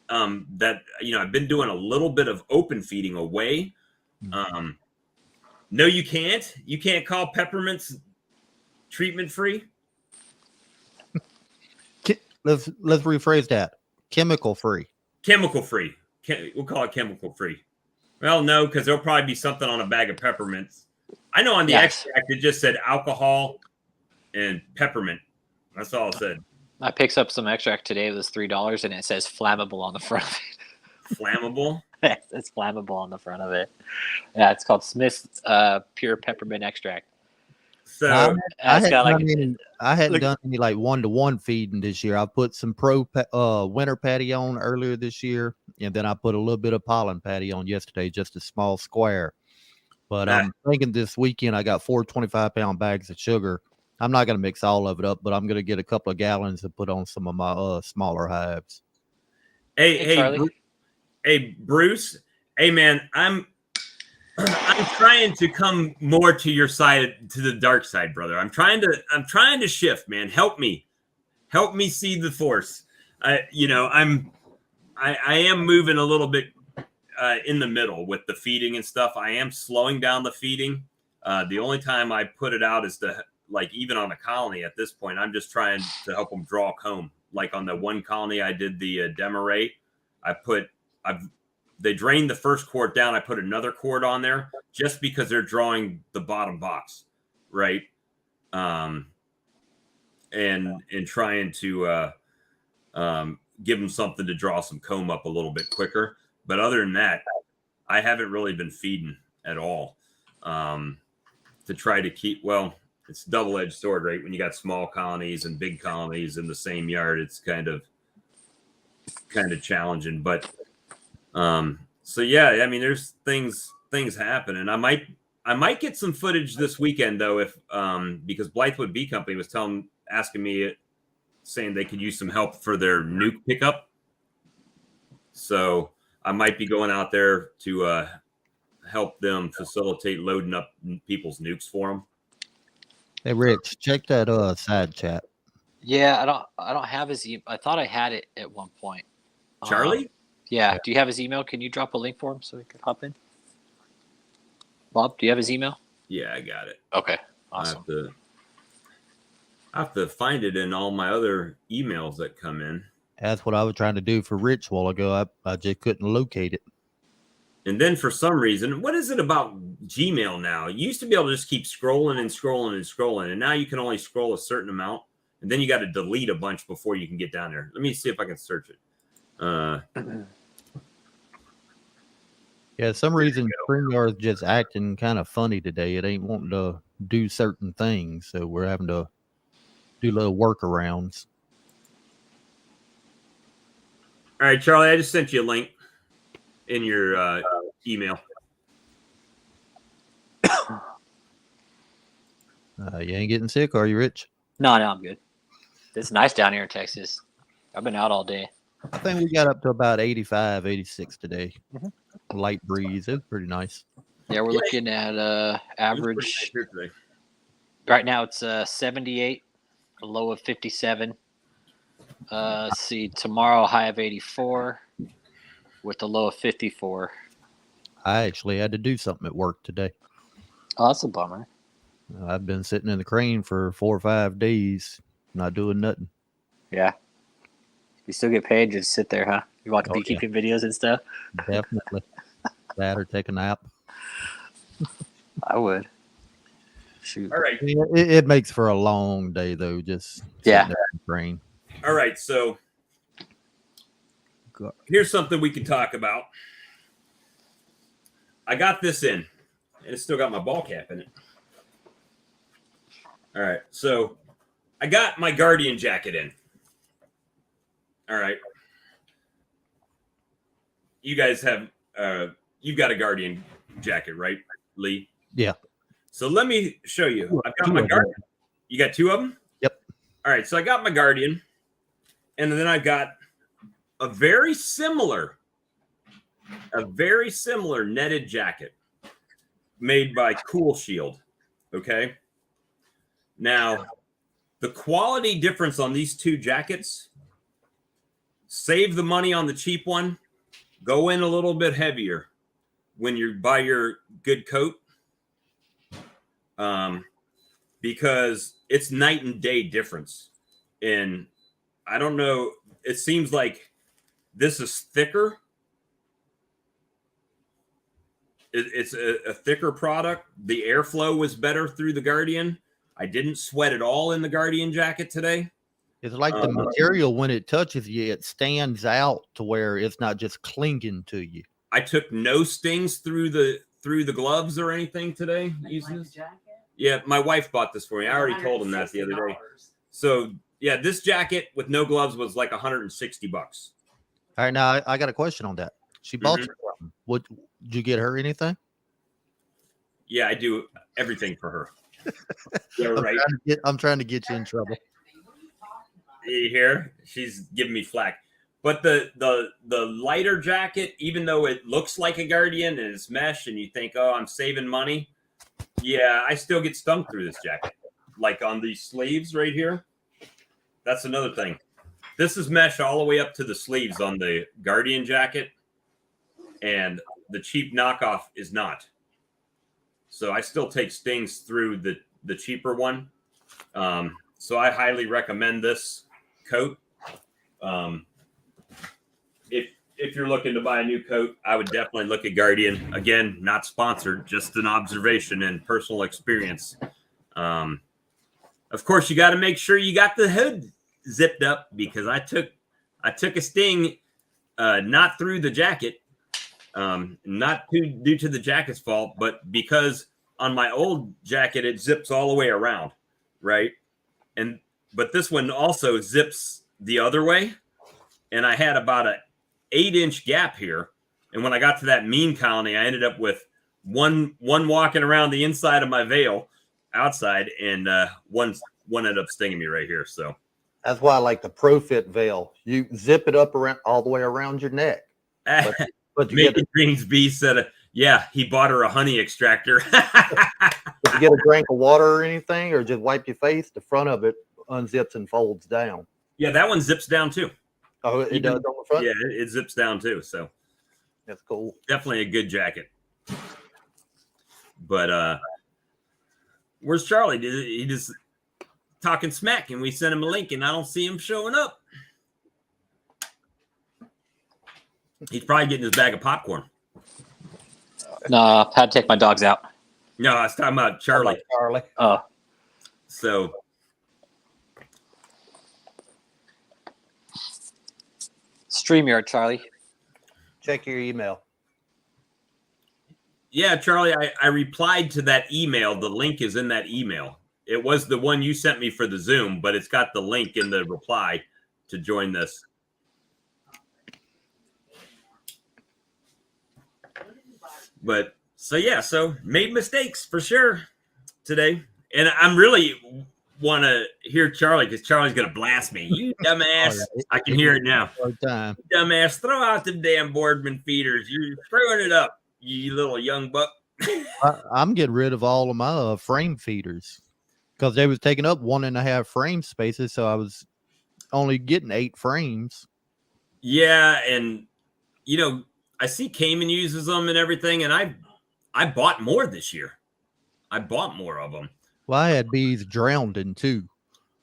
That I've been doing a little bit of open feeding away. No, you can't. You can't call peppermints treatment free. Let's rephrase that. Chemical free. Chemical free. We'll call it chemical free. Well, no, because there'll probably be something on a bag of peppermints. I know on the extract it just said alcohol and peppermint. That's all it said. I picked up some extract today. It was $3, and it says flammable on the front of it. Flammable? It's flammable on the front of it. Yeah, it's called Smith's Pure Peppermint Extract. So I hadn't done any like 1-to-1 feeding this year. I put some winter patty on earlier this year, and then I put a little bit of pollen patty on yesterday, just a small square. But I'm thinking this weekend I got 4 25-pound bags of sugar. I'm not going to mix all of it up, but I'm going to get a couple of gallons and put on some of my smaller hives. Hey, Bruce. Hey, man, I'm trying to come more to your side, to the dark side, brother. I'm trying to shift, man. Help me see the force. I am moving a little bit in the middle with the feeding and stuff. I am slowing down the feeding. The only time I put it out is even on a colony at this point, I'm just trying to help them draw comb. Like on the one colony I did the demerate, they drained the first quart down. I put another quart on there just because they're drawing the bottom box, right? And trying to give them something to draw some comb up a little bit quicker. But other than that, I haven't really been feeding at all. To try to keep, well, it's a double-edged sword, right? When you got small colonies and big colonies in the same yard, it's kind of challenging. But so yeah, I mean, there's things happen, and I might get some footage this weekend though, if because Blythewood Bee Company was asking me, saying they could use some help for their nuke pickup. So I might be going out there to help them facilitate loading up people's nukes for them. Hey, Rich, check that side chat. Yeah, I don't have his email. I thought I had it at one point. Charlie? Yeah. Do you have his email? Can you drop a link for him so he can hop in? Bob, do you have his email? Yeah, I got it. Okay, awesome. I have to find it in all my other emails that come in. That's what I was trying to do for Rich a while ago. I just couldn't locate it. And then for some reason, what is it about Gmail now? You used to be able to just keep scrolling and scrolling and scrolling, and now you can only scroll a certain amount, and then you got to delete a bunch before you can get down there. Let me see if I can search it. Yeah, some reason StreamYard's just acting kind of funny today. It ain't wanting to do certain things, so we're having to do little workarounds. All right, Charlie, I just sent you a link in your email. You ain't getting sick, are you, Rich? No, I'm good. It's nice down here in Texas. I've been out all day. I think we got up to about 85, 86 today. Light breeze. It's pretty nice. Yeah, we're looking at average. Right now it's 78, a low of 57. Let's see, tomorrow high of 84 with a low of 54. I actually had to do something at work today. Oh, that's a bummer. I've been sitting in the crane for 4 or 5 days, not doing nothing. Yeah. You still get paid, just sit there, huh? You watch beekeeping videos and stuff? Definitely. That or take a nap. I would. Shoot. All right. It makes for a long day, though, just yeah. sitting there in the crane. All right, so here's something we can talk about. I got this in, and it's still got my ball cap in it. All right, so I got my Guardian jacket in. All right. You guys have, you've got a Guardian jacket, right, Lee? Yeah. So let me show you. I've got my Guardian. You got 2 of them? Yep. All right, so I got my Guardian, and then I got a very similar netted jacket made by Cool Shield. Okay. Now, the quality difference on these 2 jackets, save the money on the cheap one, go in a little bit heavier when you buy your good coat, because it's night and day difference. And I don't know, it seems like this is thicker. It's a thicker product. The airflow was better through the Guardian. I didn't sweat at all in the Guardian jacket today. It's like the material, when it touches you, it stands out to where it's not just clinging to you. I took no stings through the gloves or anything today. Using this. Yeah, my wife bought this for me. I already told him that the other day. So yeah, this jacket with no gloves was like $160. All right, now I got a question on that. She bought you something. Did you get her anything? Yeah, I do everything for her. Yeah, right. I'm trying to get you in trouble. You hear? She's giving me flack. But the lighter jacket, even though it looks like a Guardian and it's mesh, and you think, oh, I'm saving money. Yeah, I still get stung through this jacket. Like on these sleeves right here. That's another thing. This is mesh all the way up to the sleeves on the Guardian jacket. And the cheap knockoff is not. So I still take stings through the cheaper one. So I highly recommend this coat. If you're looking to buy a new coat, I would definitely look at Guardian. Again, not sponsored, just an observation and personal experience. Of course, you got to make sure you got the hood zipped up, because I took a sting not through the jacket, Not due to the jacket's fault, but because on my old jacket it zips all the way around, right? But this one also zips the other way, and I had about a 8-inch gap here. And when I got to that mean colony, I ended up with one walking around the inside of my veil outside, and one ended up stinging me right here. So That's why I like the ProFit veil. You zip it up around all the way around your neck. But you Making Dreams B said, yeah, he bought her a honey extractor. If you get a drink of water or anything, or just wipe your face, the front of it unzips and folds down. Yeah, that one zips down too. Oh, it does on the front? Yeah, it zips down too. So that's cool. Definitely a good jacket. But where's Charlie? He just talking smack, and we sent him a link, and I don't see him showing up. He's probably getting his bag of popcorn. No, I had to take my dogs out. No, I was talking about Charlie. Charlie. Oh. So StreamYard, Charlie. Check your email. Yeah, Charlie, I replied to that email. The link is in that email. It was the one you sent me for the Zoom, but it's got the link in the reply to join this. But so made mistakes for sure today. And I'm really want to hear Charlie, because Charlie's going to blast me. You dumbass. Oh, yeah. I can hear it now. Dumbass, throw out the damn Boardman feeders. You're screwing it up, you little young buck. I'm getting rid of all of my frame feeders because they was taking up 1.5 frame spaces. So I was only getting 8 frames. Yeah. And, I see Cayman uses them and everything. And I bought more this year. I bought more of them. Well, I had bees drowned in too.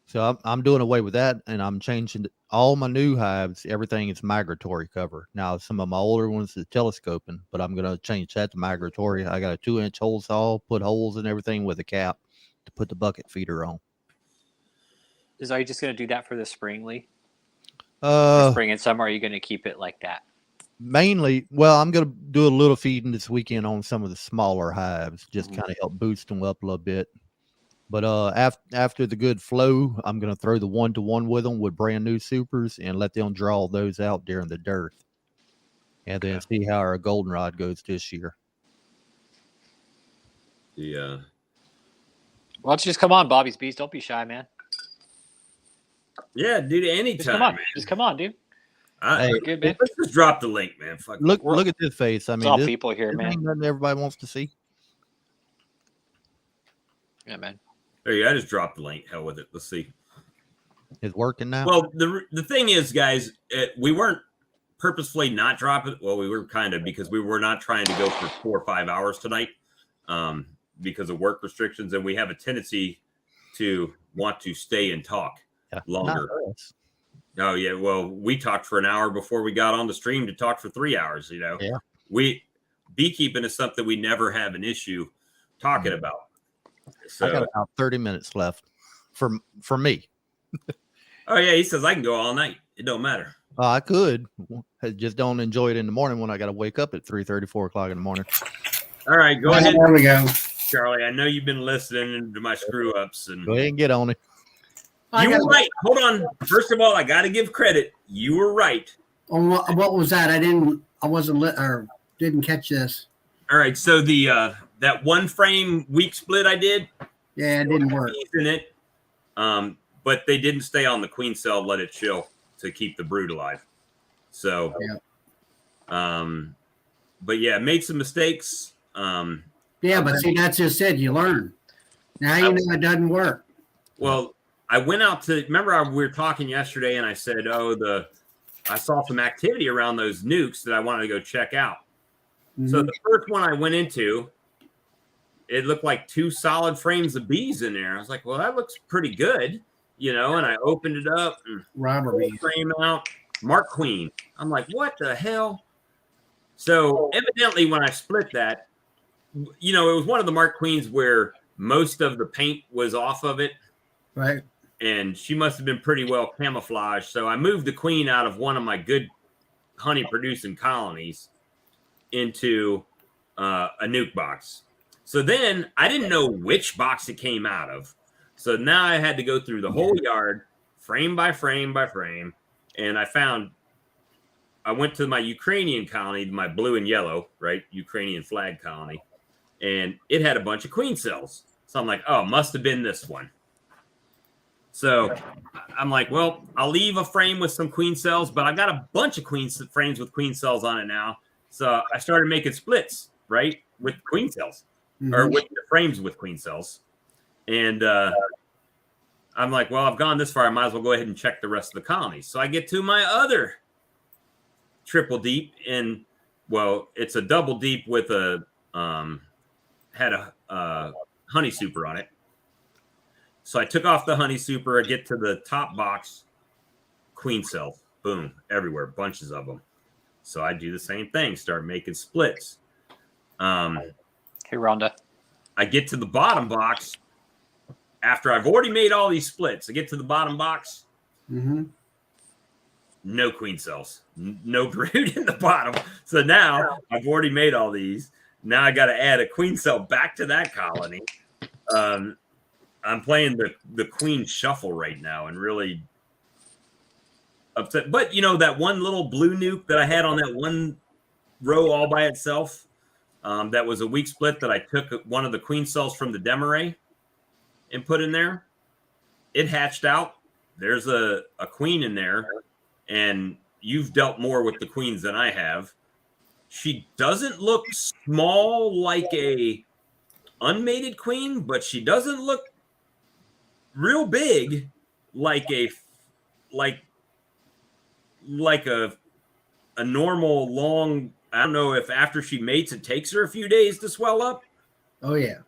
So I'm doing away with that, and I'm changing all my new hives. Everything is migratory cover. Now, some of my older ones is telescoping, but I'm going to change that to migratory. I got a 2-inch hole saw, put holes in everything with a cap to put the bucket feeder on. Are you just going to do that for the spring, Lee? Spring and summer, are you going to keep it like that? Mainly, well, I'm going to do a little feeding this weekend on some of the smaller hives, just kind of help boost them up a little bit. But after the good flow, I'm going to throw the 1-to-1 with them with brand new supers and let them draw those out during the dearth. And then see how our goldenrod goes this year. Yeah. Why don't you just come on, Bobby's Bees? Don't be shy, man. Yeah, dude, anytime. Just come on, Just come on, dude. Hey, good, man. Let's just drop the link, man. Fuck look at this face. I mean, all people here, man. Ain't nothing everybody wants to see. Yeah, man. There you go. I just dropped the link. Hell with it. Let's see. It's working now. Well, the thing is, guys, we weren't purposefully not dropping. Well, we were kind of, because we were not trying to go for 4 or 5 hours tonight because of work restrictions, and we have a tendency to want to stay and talk longer. Oh yeah, well, we talked for an hour before we got on the stream to talk for 3 hours. Beekeeping is something we never have an issue talking about. So, I got about 30 minutes left for me. Oh yeah, he says I can go all night. It don't matter. I could. I just don't enjoy it in the morning when I got to wake up at 3:30, 4 o'clock in the morning. All right, go ahead. There we go. Charlie, I know you've been listening to my screw ups, and go ahead and get on it. You were right. Hold on. First of all, I got to give credit. You were right. What was that? I wasn't didn't catch this. All right. So that 1 frame week split I did. Yeah, it didn't work. In it, but they didn't stay on the queen cell. Let it chill to keep the brood alive. So, but yeah, made some mistakes. But see, that's just it. You learn. Now you know it doesn't work. Well, I went out to remember we were talking yesterday, and I said, I saw some activity around those nukes that I wanted to go check out. Mm-hmm. So the first one I went into, it looked like 2 solid frames of bees in there. I was like, well, that looks pretty good, and I opened it up and frame out, Mark Queen. I'm like, what the hell? So evidently when I split that, it was one of the Mark Queens where most of the paint was off of it. Right. And she must have been pretty well camouflaged. So I moved the queen out of one of my good honey producing colonies into a nuke box. So then I didn't know which box it came out of. So now I had to go through the whole yard, frame by frame by frame. And I went to my Ukrainian colony, my blue and yellow, right? Ukrainian flag colony. And it had a bunch of queen cells. So I'm like, oh, must have been this one. So I'm like, well, I'll leave a frame with some queen cells, but I've got a bunch of frames with queen cells on it now. So I started making splits, right, with queen cells, or with the frames with queen cells. And I'm like, well, I've gone this far. I might as well go ahead and check the rest of the colony. So I get to my other triple deep, and well, it's a double deep with a had a honey super on it. So I took off the honey super. I get to the top box, queen cells, boom, everywhere, bunches of them. So I do the same thing, start making splits. Hey, Rhonda. I get to the bottom box after I've already made all these splits. I get to the bottom box, no queen cells, no brood in the bottom. So now I've already made all these. Now I got to add a queen cell back to that colony. I'm playing the queen shuffle right now and really upset. But, you know, that one little blue nuke that I had on that one row all by itself, that was a weak split that I took one of the queen cells from the Demaray and put in there. It hatched out. There's a queen in there, and you've dealt more with the queens than I have. She doesn't look small like a unmated queen, but she doesn't look real big like a normal long. I don't know if after she mates it takes her a few days to swell up. Oh yeah,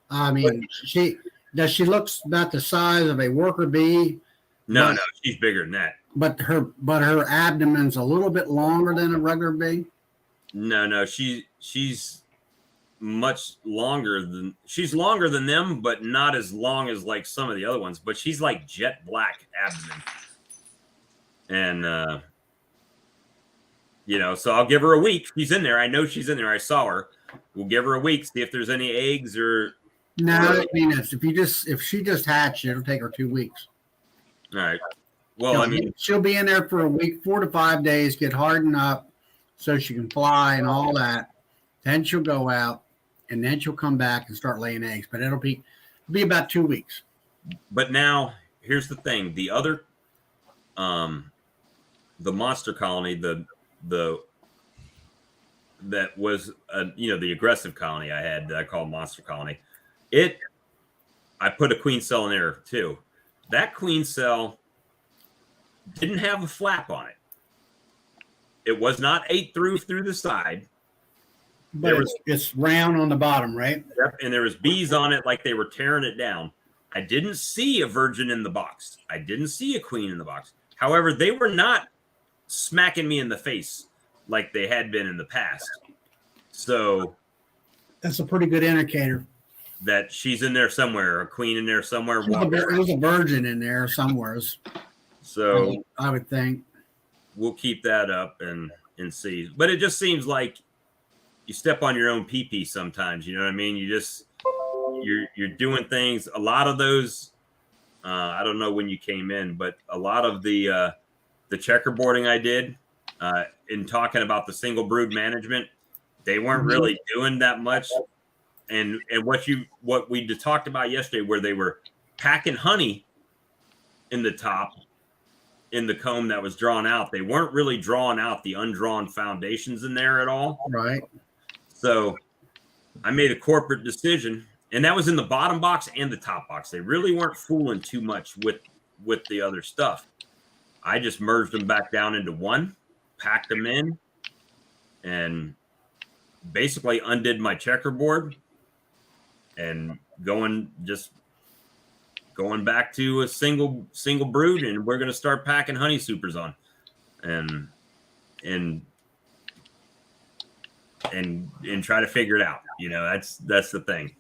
I mean, she looks about the size of a worker bee. No, she's bigger than that. But her abdomen's a little bit longer than a regular bee. No, she's much longer than them, but not as long as like some of the other ones. But she's like jet black abdomen, and you know, so I'll give her a week. She's in there. I know she's in there. I saw her. We'll give her a week, see if there's any eggs or. No, I mean, if she just hatched, it'll take her 2 weeks. All right. Well, I mean, she'll be in there for a week, 4 to 5 days, get hardened up so she can fly and all that. Then she'll go out, and then she'll come back and start laying eggs. But it'll be about 2 weeks. But now here's the thing: the other, the monster colony, that was the aggressive colony I had that I called monster colony. I put a queen cell in there too. That queen cell didn't have a flap on it. It was not ate through the side. But it's round on the bottom, right? Yep, and there was bees on it like they were tearing it down. I didn't see a virgin in the box. I didn't see a queen in the box. However, they were not smacking me in the face like they had been in the past. So that's a pretty good indicator that she's in there somewhere, a queen in there somewhere. There's a virgin in there somewhere. So I would think we'll keep that up and see. But it just seems like you step on your own pee-pee sometimes. You know what I mean? You're doing things. A lot of those. I don't know when you came in, but a lot of the checkerboarding I did in talking about the single brood management, they weren't really doing that much. And what we talked about yesterday, where they were packing honey in the top, in the comb that was drawn out, they weren't really drawing out the undrawn foundations in there at all. Right. So I made a corporate decision, and that was in the bottom box and the top box. They really weren't fooling too much with the other stuff. I just merged them back down into one, packed them in, and basically undid my checkerboard and going back to a single brood, and we're going to start packing honey supers on and try to figure it out. You know, that's the thing.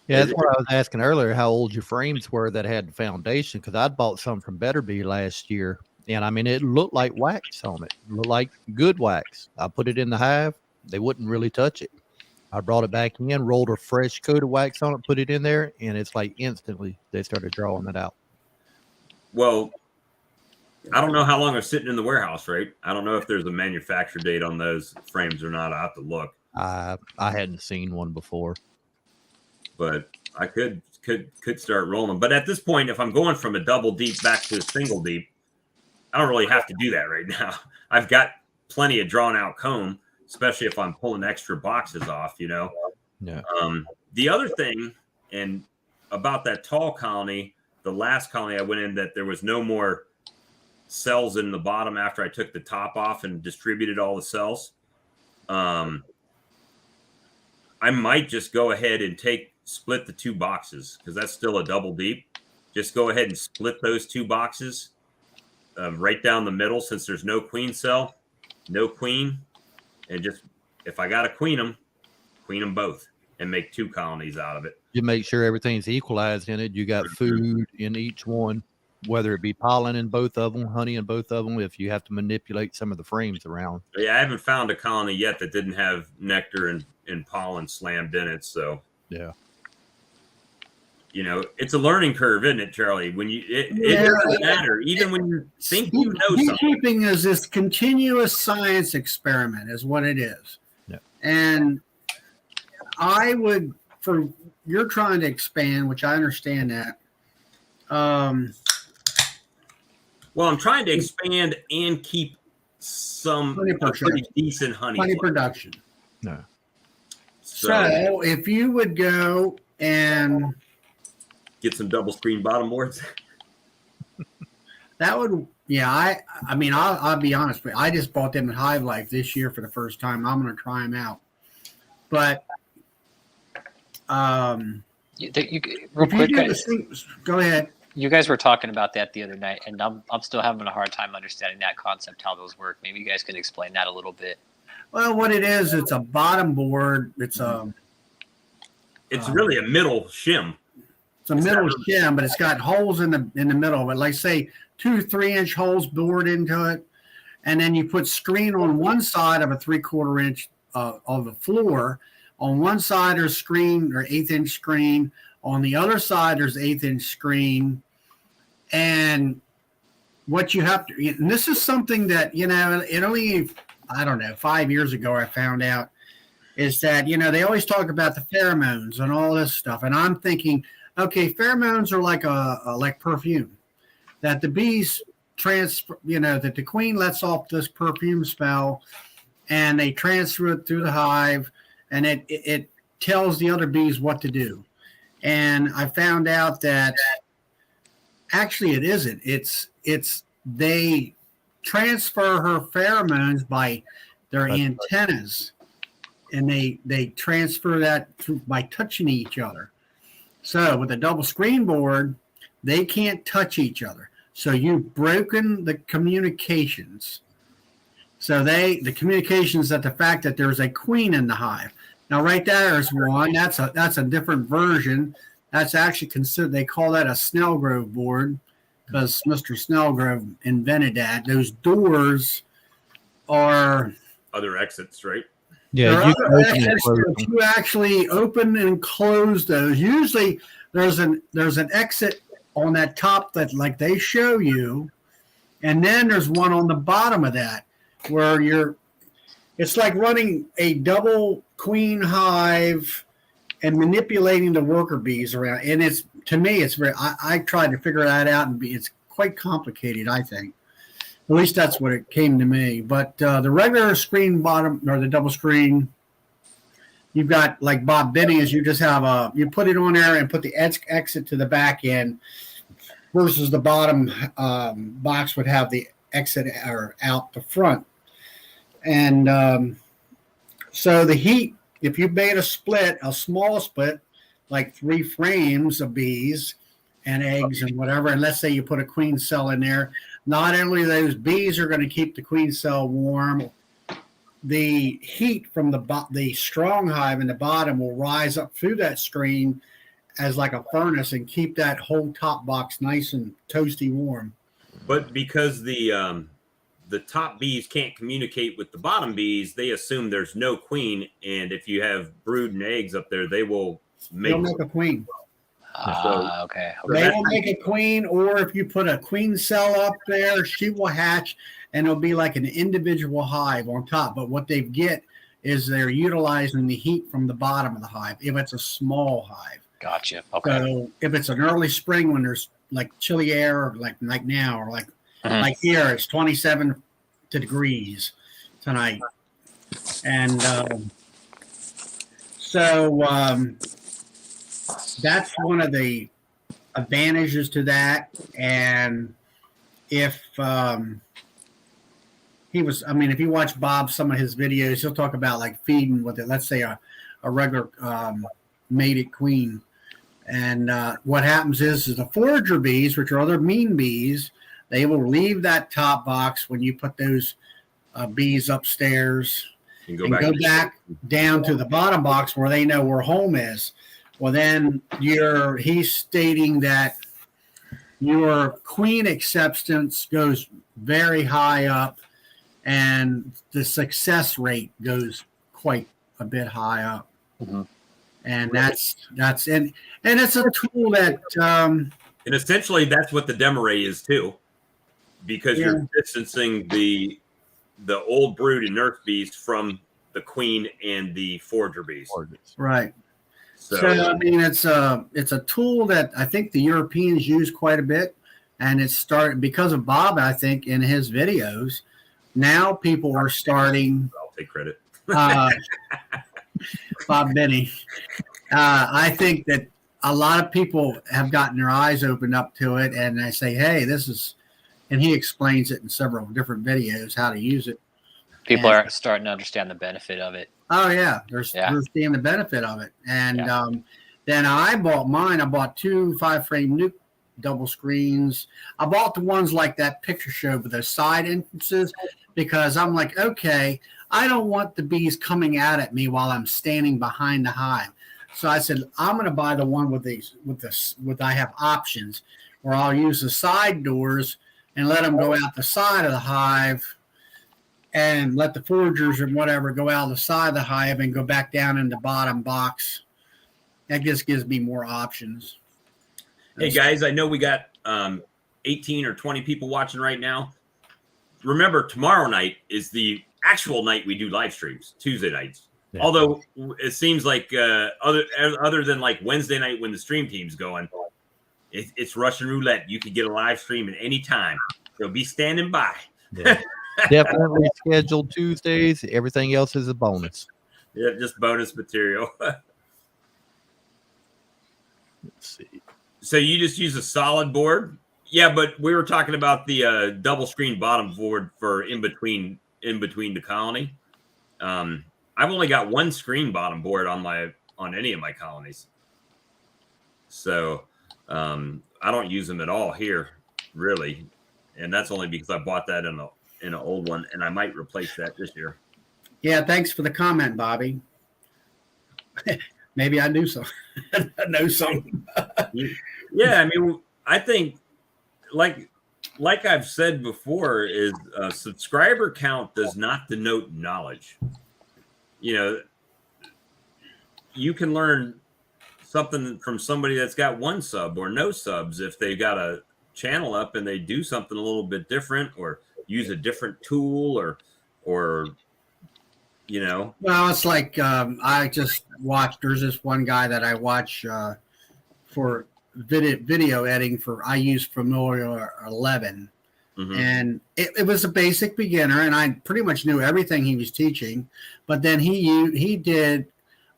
Yeah, that's what I was asking earlier, how old your frames were that had the foundation, because I'd bought some from Better Bee last year, and I mean, it looked like wax on it. It looked like good wax. I put it in the hive, they wouldn't really touch it. I brought it back in, rolled a fresh coat of wax on it, put it in there, and it's like instantly they started drawing it out. Well, I don't know how long they're sitting in the warehouse, right? I don't know if there's a manufacture date on those frames or not. I have to look. I hadn't seen one before. But I could start rolling. But at this point, if I'm going from a double deep back to a single deep, I don't really have to do that right now. I've got plenty of drawn out comb, especially if I'm pulling extra boxes off, you know. Yeah. The other thing, and about that tall colony, the last colony I went in, that there was no more cells in the bottom after I took the top off and distributed all the cells. I might just go ahead and split the 2 boxes, because that's still a double deep. Just go ahead and split those 2 boxes right down the middle, since there's no queen cell, no queen, and just, if I got to queen them both and make 2 colonies out of it. You make sure everything's equalized in it. You got food in each one, whether it be pollen in both of them, honey in both of them, if you have to manipulate some of the frames around. Yeah, I haven't found a colony yet that didn't have nectar and pollen slammed in it. So, yeah. You know, it's a learning curve, isn't it, Charlie? When it doesn't matter. Even when you think you know something. Beekeeping is this continuous science experiment is what it is. Yeah. And I would, you're trying to expand, which I understand that. Well, I'm trying to expand and keep some pretty decent honey production. No. So if you would go and get some double screen bottom boards, that would, yeah. I mean, I'll be honest with you. I just bought them at Hive Life this year for the first time. I'm going to try them out, but real quick, go ahead. You guys were talking about that the other night, and I'm still having a hard time understanding that concept, how those work. Maybe you guys can explain that a little bit. Well, what it is, it's a bottom board. It's really a middle shim. It's a middle shim, but it's got holes in the middle of it, like say 2 3-inch holes bored into it, and then you put screen on one side of a 3/4 inch of the floor. On one side there's screen or 1/8-inch screen. On the other side there's 1/8-inch screen. And what you have to, and this is something that, you know, it only, I don't know, 5 years ago I found out, is that, you know, they always talk about the pheromones and all this stuff. And I'm thinking, okay, pheromones are like like perfume, that the bees transfer, you know, that the queen lets off this perfume smell and they transfer it through the hive, and it tells the other bees what to do. And I found out that actually it isn't. It's they transfer her pheromones by their antennas, and they transfer that by touching each other. So with a double screen board, they can't touch each other. So you've broken the communications. So the communications that the fact that there's a queen in the hive. Now right there is one. That's a different version. That's actually considered, they call that a Snellgrove board, because Mr. Snellgrove invented that. Those doors are other exits, right? Yeah, you actually open and close those. Usually there's an exit on that top that like they show you, and then there's one on the bottom of that where it's like running a double queen hive and manipulating the worker bees around. And it's, to me, it's very, I tried to figure that out, and it's quite complicated, I think. At least that's what it came to me. But the regular screen bottom, or the double screen, you've got, like Bob Benny's, you just have you put it on there and put the exit to the back end, versus the bottom box would have the exit or out the front. And so the heat, if you made a small split, like 3 frames of bees and eggs and whatever, and let's say you put a queen cell in there, not only those bees are going to keep the queen cell warm, the heat from the strong hive in the bottom will rise up through that screen as like a furnace and keep that whole top box nice and toasty warm. But because the the top bees can't communicate with the bottom bees, they assume there's no queen, and if you have brood and eggs up there, they will They'll make a queen. Okay. They will make a queen, or if you put a queen cell up there, she will hatch, and it'll be like an individual hive on top. But what they get is they're utilizing the heat from the bottom of the hive if it's a small hive. Gotcha. Okay. So if it's an early spring when there's like chilly air, or like now, or like here, it's 27 degrees tonight, and that's one of the advantages to that. And if if you watch Bob, some of his videos, he'll talk about like feeding with it. Let's say a regular mated queen. And what happens is the forager bees, which are other mean bees, they will leave that top box when you put those bees upstairs and go back down to the bottom box where they know where home is. Well, then he's stating that your queen acceptance goes very high up, and the success rate goes quite a bit high up. And that's and it's a tool that and essentially that's what the demoray is too, because you're distancing the old brood and nurse bees from the queen and the forager bees. Right. So I mean, it's a tool that I think the Europeans use quite a bit, and it's started because of Bob. I think in his videos, now people are starting. I'll take credit. Bob Benny. I think that a lot of people have gotten their eyes opened up to it, and they say, "Hey, this is," and he explains it in several different videos how to use it. People are starting to understand the benefit of it. Oh yeah, they're seeing the benefit of it. And then I bought mine. I bought 2 5-frame nuke double screens. I bought the ones like that picture showed with those side entrances, because I'm like, okay, I don't want the bees coming out at me while I'm standing behind the hive. So I said, I'm going to buy the one with I have options where I'll use the side doors and let them go out the side of the hive, and let the foragers or whatever go out the side of the hive and go back down in the bottom box. That just gives me more options. Hey guys, I know we got 18 or 20 people watching right now. Remember, tomorrow night is the actual night we do live streams, Tuesday nights. Yeah. Although it seems like other than like Wednesday night when the stream team's going, it's Russian roulette. You can get a live stream at any time. So be standing by. Yeah. Definitely scheduled Tuesdays. Everything else is a bonus. Yeah, just bonus material. Let's see. So you just use a solid board? Yeah, but we were talking about the double screen bottom board for in between the colony. I've only got one screen bottom board on any of my colonies. So I don't use them at all here, really. And that's only because I bought that in an old one, and I might replace that this year. Yeah, thanks for the comment, Bobby. Maybe I do something. I know something. Yeah, I mean, I think like I've said before, is subscriber count does not denote knowledge. You know, you can learn something from somebody that's got 1 sub or no subs if they got a channel up and they do something a little bit different or use a different tool or you know. Well, it's like I just watched. There's this one guy that I watch for video editing for. I use Familiar 11, and it was a basic beginner, and I pretty much knew everything he was teaching. But then he did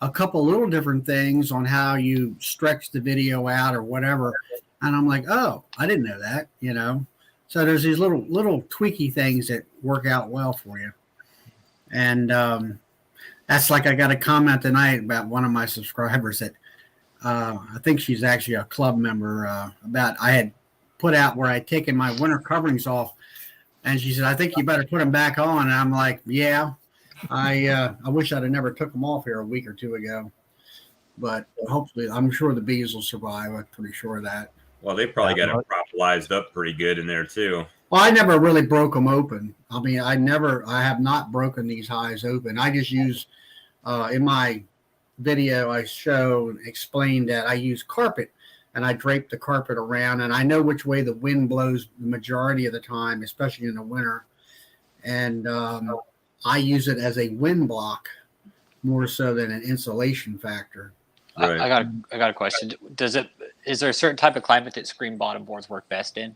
a couple little different things on how you stretch the video out or whatever, and I'm like, oh, I didn't know that, you know. So there's these little tweaky things that work out well for you. And that's like I got a comment tonight about one of my subscribers that I think she's actually a club member about I had put out where I'd taken my winter coverings off. And she said, I think you better put them back on. And I'm like, yeah, I wish I'd have never took them off here a week or 2 ago. But hopefully, I'm sure the bees will survive. I'm pretty sure of that. Well, they probably got it propolized up pretty good in there too. Well, I never really broke them open. I mean, I have not broken these hives open. I just use, in my video, I show and explain that I use carpet and I drape the carpet around, and I know which way the wind blows the majority of the time, especially in the winter. And I use it as a wind block more so than an insulation factor. Right. I got a question. Is there a certain type of climate that screen bottom boards work best in?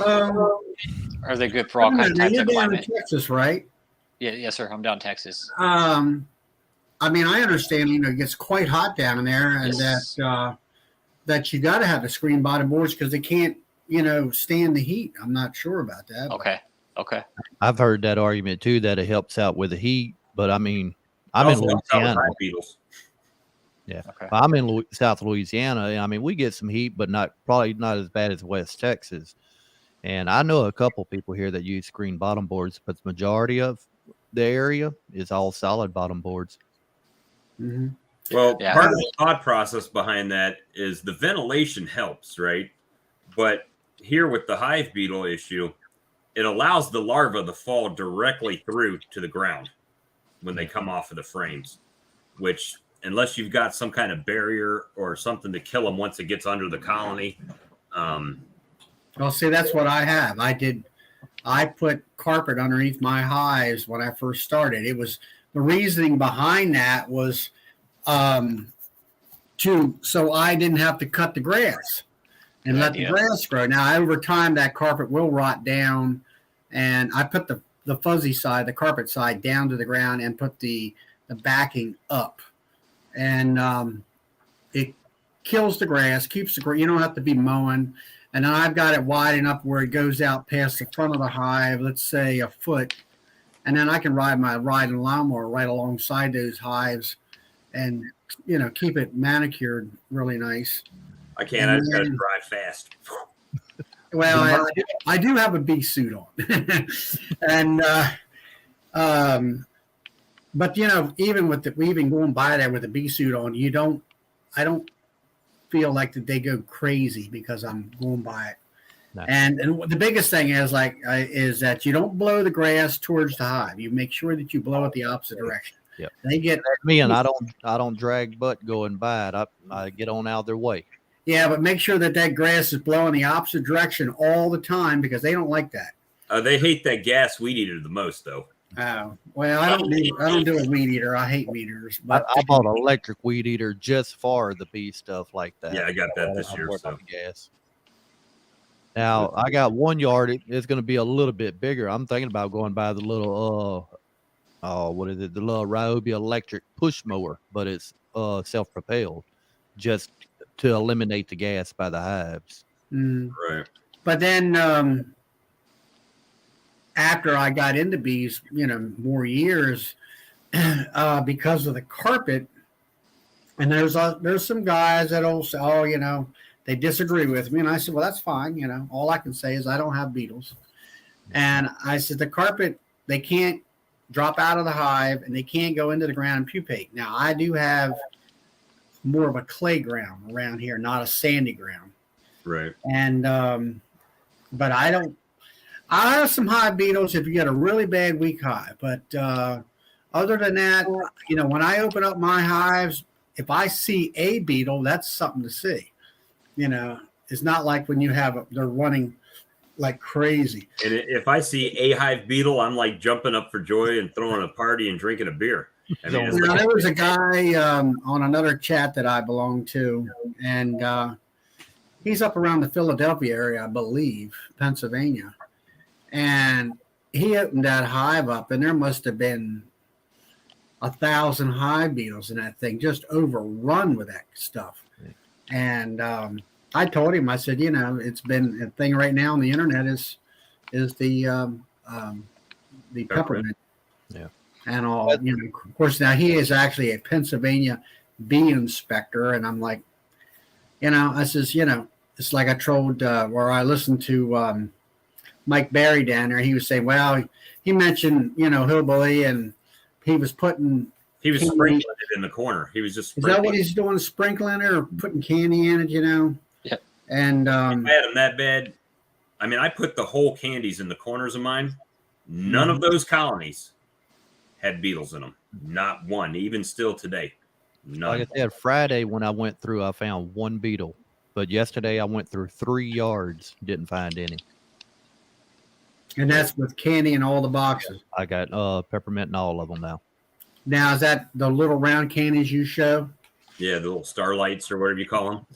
Are they good for all kinds of types you're of down in climate? Texas, right? Yeah, yes, sir. I'm down in Texas. I mean, I understand, it gets quite hot down there, and Yes. that you got to have the screen bottom boards because they can't, stand the heat. I'm not sure about that. Okay. I've heard that argument too, that it helps out with the heat. But I mean, I'm It in also helps out with Louisiana. hive beetles. Yeah, Okay. I'm in South Louisiana. And I mean, we get some heat, but probably not as bad as West Texas. And I know a couple people here that use screen bottom boards, but the majority of the area is all solid bottom boards. Mm-hmm. Well, Yeah. part of the thought process behind that is the ventilation helps, right? But here with the hive beetle issue, it allows the larva to fall directly through to the ground when they come off of the frames, which, unless you've got some kind of barrier or something to kill them once it gets under the colony. Well, see, that's what I have. I put carpet underneath my hives when I first started. It was the reasoning behind that was so I didn't have to cut the grass and Good let idea. the grass grow. Now, over time, that carpet will rot down, and I put the fuzzy side, the carpet side, down to the ground and put the backing up, and it kills the grass, keeps the grass. You don't have to be mowing. And then I've got it wide enough where it goes out past the front of the hive, let's say a foot. And then I can ride my riding lawnmower right alongside those hives and, keep it manicured really nice. I can't. I just got to drive fast. Well, I do have a bee suit on. And, but, even going by there with a bee suit on, I don't feel like that they go crazy because I'm going by it. No. And the biggest thing is is that you don't blow the grass towards the hive. You make sure that you blow it the opposite direction. Yep. They get Me, and I don't drag butt going by it. I get on out of their way. Yeah, but make sure that grass is blowing the opposite direction all the time because they don't like that. They hate that gas weed eater the most, though. Oh, well, I don't do a weed eater. I hate weed eaters. But I bought an electric weed eater just for the bee stuff like that. Yeah, I got that this year. Work So on gas. Now I got one yard. It's going to be a little bit bigger. I'm thinking about going by the little what is it? The little Ryobi electric push mower, but it's self-propelled, just to eliminate the gas by the hives. right. But then after I got into bees, more years, because of the carpet, and there's some guys that'll say, oh, they disagree with me, and I said, well, that's fine. All I can say is I don't have beetles, and I said the carpet, they can't drop out of the hive and they can't go into the ground and pupate. Now I do have more of a clay ground around here, not a sandy ground. Right. And but I have some hive beetles if you get a really bad weak hive. But other than that, when I open up my hives, if I see a beetle, that's something to see. It's not like when they're running like crazy. And if I see a hive beetle, I'm like jumping up for joy and throwing a party and drinking a beer. I mean, it's like, There was a guy on another chat that I belong to, and he's up around the Philadelphia area, I believe, Pennsylvania. And he opened that hive up, and there must have been 1,000 hive beetles in that thing, just overrun with that stuff. And I told him, I said, it's been a thing right now on the internet is the peppermint. Yeah. And all, of course, now he is actually a Pennsylvania bee inspector. And I'm like, I says, it's like I told where I listened to Mike Barry down there. He was saying, well, he mentioned, hillbilly, and he was sprinkling it in the corner. He was just sprinkling. Is that what he's doing, sprinkling it or putting candy in it, Yep. And I had him that bad. I mean, I put the whole candies in the corners of mine. None of those colonies had beetles in them. Not one, even still today. None. Like I said, Friday when I went through, I found one beetle. But yesterday I went through 3 yards, didn't find any. And that's with candy in all the boxes. I got peppermint in all of them now. Now, is that the little round candies you show? Yeah, the little starlights or whatever you call them.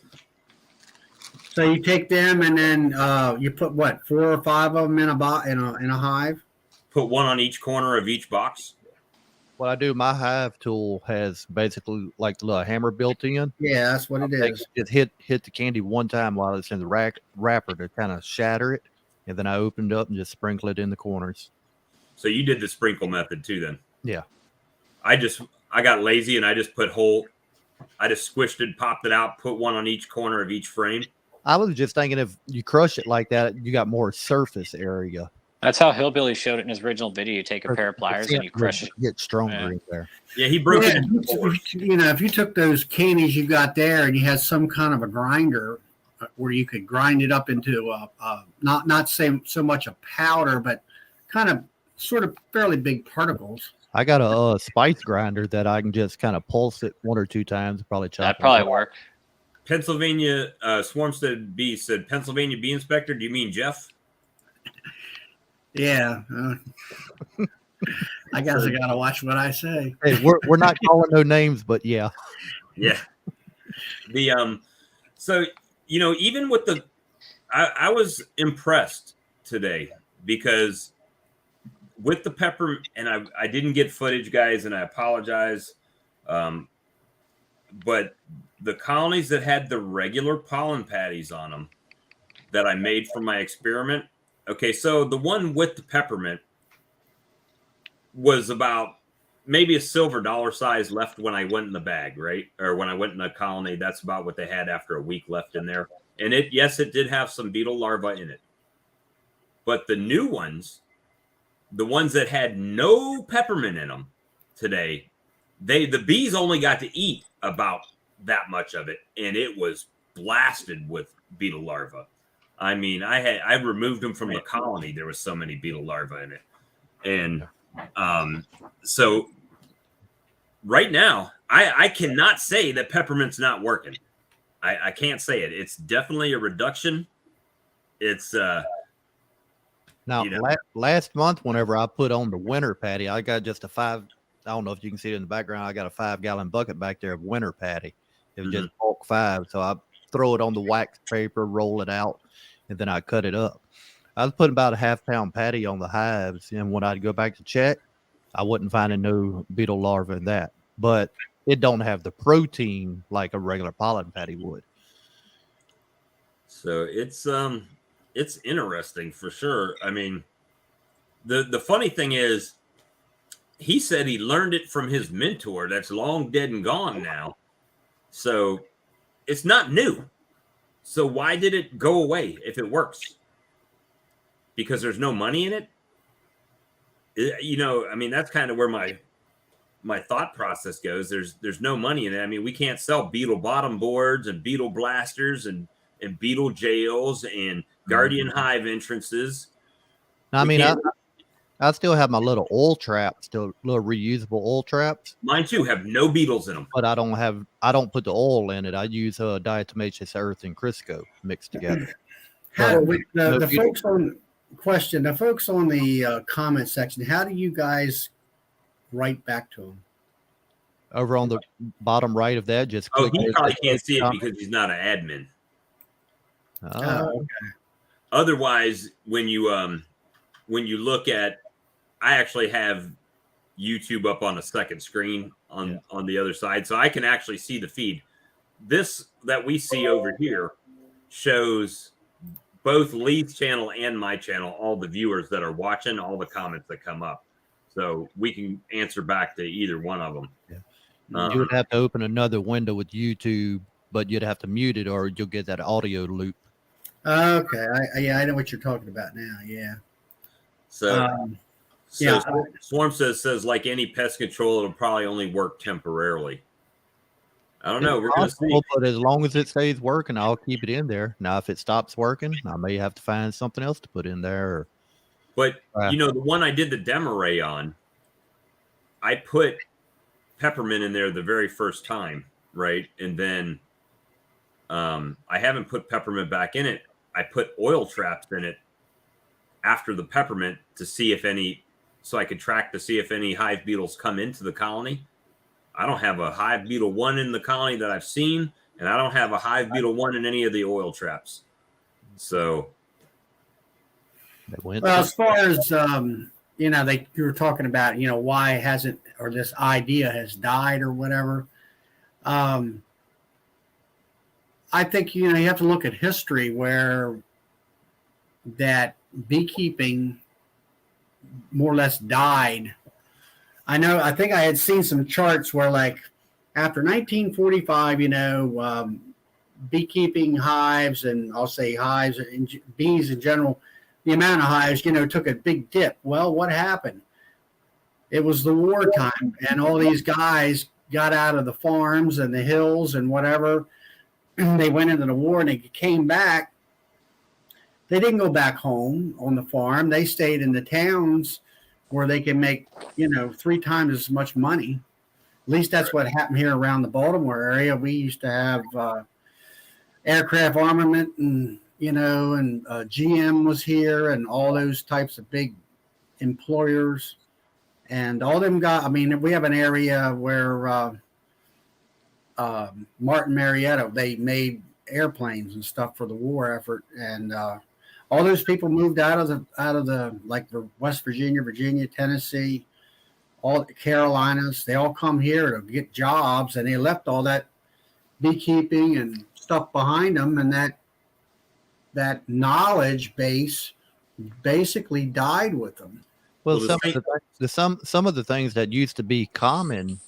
So you take them and then you put what, 4 or 5 of them in a hive? Put one on each corner of each box. What I do, my hive tool has basically like the little hammer built in. Yeah, that's what it is. Just hit the candy one time while it's in the wrapper to kind of shatter it, and then I opened it up and just sprinkle it in the corners. So you did the sprinkle method too, then? Yeah. I got lazy and I just squished it, popped it out, put one on each corner of each frame. I was just thinking if you crush it like that, you got more surface area. That's how Hillbilly showed it in his original video. You take a pair of pliers and you crush it. Get stronger in there. Yeah, he broke it into if you took those candies you got there and you had some kind of a grinder where you could grind it up into not so much a powder, but kind of sort of fairly big particles. I got a spice grinder that I can just kind of pulse it 1 or 2 times. Probably chop. That'd probably work. Pennsylvania Swarmstead B said, Pennsylvania bee inspector. Do you mean Jeff? Yeah. I guess I gotta watch what I say. Hey, we're not calling no names, but yeah. Yeah. So even with I was impressed today because with the pepper, and I didn't get footage, guys, and I apologize. But the colonies that had the regular pollen patties on them that I made for my experiment. Okay, so the one with the peppermint was about maybe a silver dollar size left when I went in the bag, right? Or when I went in the colony, that's about what they had after a week left in there. And it did have some beetle larvae in it. But the new ones, the ones that had no peppermint in them today, the bees only got to eat about that much of it, and it was blasted with beetle larvae. I mean, I removed them from the colony. There was so many beetle larvae in it. And so right now, I cannot say that peppermint's not working. I can't say it. It's definitely a reduction. It's now last month, whenever I put on the winter patty, I got just a 5. I don't know if you can see it in the background. I got a 5-gallon bucket back there of winter patty. It was just bulk 5. So I throw it on the wax paper, roll it out, and then I cut it up. I was putting about a half-pound patty on the hives, and when I'd go back to check, I wasn't finding no beetle larvae in that. But it don't have the protein like a regular pollen patty would. So it's interesting for sure. I mean, the funny thing is, he said he learned it from his mentor that's long dead and gone now. So it's not new. So why did it go away if it works? Because there's no money in it? I mean, that's kind of where my thought process goes. There's no money in it. I mean, we can't sell beetle bottom boards and beetle blasters and beetle jails and guardian hive entrances. I mean, I still have my little oil traps, still little reusable oil traps. Mine too have no beetles in them. But I don't put the oil in it. I use diatomaceous earth and Crisco mixed together. The folks on the comment section, how do you guys write back to them? Over on the bottom right of that, just click. He probably can't see it because he's not an admin. Okay. Otherwise, when you look at, I actually have YouTube up on a second screen on the other side, so I can actually see the feed. This that we see over here shows both Lee's channel and my channel, all the viewers that are watching, all the comments that come up. So we can answer back to either one of them. Yeah. You would have to open another window with YouTube, but you'd have to mute it or you'll get that audio loop. Okay. I know what you're talking about now. Yeah. Swarm says like any pest control, it'll probably only work temporarily. I don't It's know. We're gonna see. possible, but as long as it stays working, I'll keep it in there. Now, if it stops working, I may have to find something else to put in there. But Or, the one I did the demo ray on, I put peppermint in there the very first time, right? And then I haven't put peppermint back in it. I put oil traps in it after the peppermint to see if any, so I could track to see if any hive beetles come into the colony. I don't have a hive beetle one in the colony that I've seen, and I don't have a hive beetle one in any of the oil traps. So, they went Well, to- as far as you were talking about, why hasn't or this idea has died or whatever. I think you have to look at history where that beekeeping more or less died. I think I had seen some charts where, like, after 1945, beekeeping hives, and I'll say hives and bees in general, the amount of hives, took a big dip. Well, what happened? It was the wartime, and all these guys got out of the farms and the hills and whatever. They went into the war and they came back. They didn't go back home on the farm. They stayed in the towns where they can make, 3 times as much money. At least that's what happened here around the Baltimore area. We used to have aircraft armament, and GM was here, and all those types of big employers, and all them got. I mean, we have an area where Martin Marietta, they made airplanes and stuff for the war effort, and all those people moved out of the like the West Virginia, Tennessee, all the Carolinas. They all come here to get jobs, and they left all that beekeeping and stuff behind them, and that knowledge base basically died with them. Well, some of the things that used to be common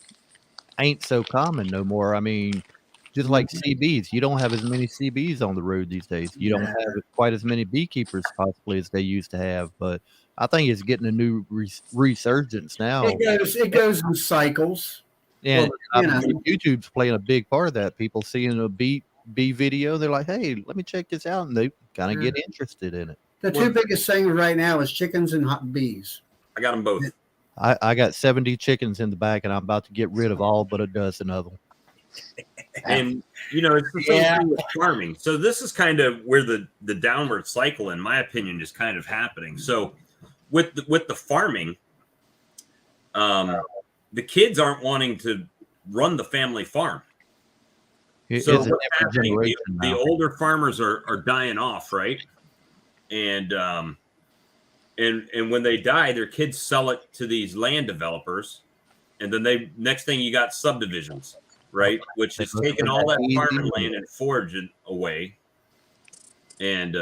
ain't so common no more. I mean, just like CBs, you don't have as many CBs on the road these days. You don't have quite as many beekeepers possibly as they used to have. But I think it's getting a new resurgence now. It goes in cycles. And YouTube's playing a big part of that. People seeing a bee video, they're like, "Hey, let me check this out," and they kind of get interested in it. The two biggest things right now is chickens and bees. I got them both. I got 70 chickens in the back, and I'm about to get rid of all but a dozen of them. And it's the same thing with farming. So this is kind of where the downward cycle, in my opinion, is kind of happening. So with the farming, the kids aren't wanting to run the family farm. So what's happening? The older farmers are dying off, right? And when they die, their kids sell it to these land developers, and then next thing you got subdivisions, right? Which is taking all that farming land and foraging away. And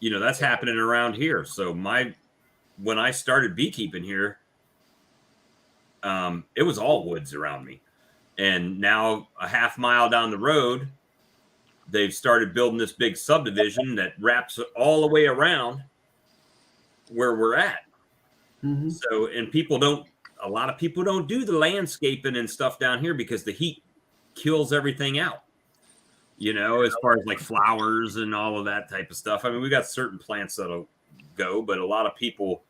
that's happening around here. So when I started beekeeping here, it was all woods around me. And now a half mile down the road, they've started building this big subdivision that wraps all the way around where we're at. Mm-hmm. So, and a lot of people don't do the landscaping and stuff down here because the heat kills everything out, as far as like flowers and all of that type of stuff. I mean, we got certain plants that'll go, but a lot of people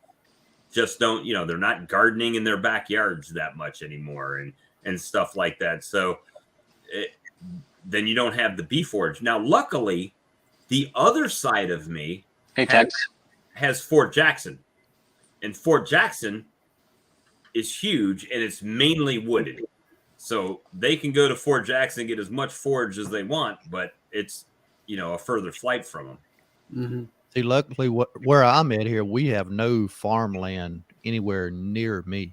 just don't, they're not gardening in their backyards that much anymore and stuff like that. So then you don't have the bee forage. Now, luckily, the other side of me has Fort Jackson. And Fort Jackson is huge, and it's mainly wooded. So they can go to Fort Jackson and get as much forage as they want, but it's, a further flight from them. Mm-hmm. See, luckily, where I'm at here, we have no farmland anywhere near me.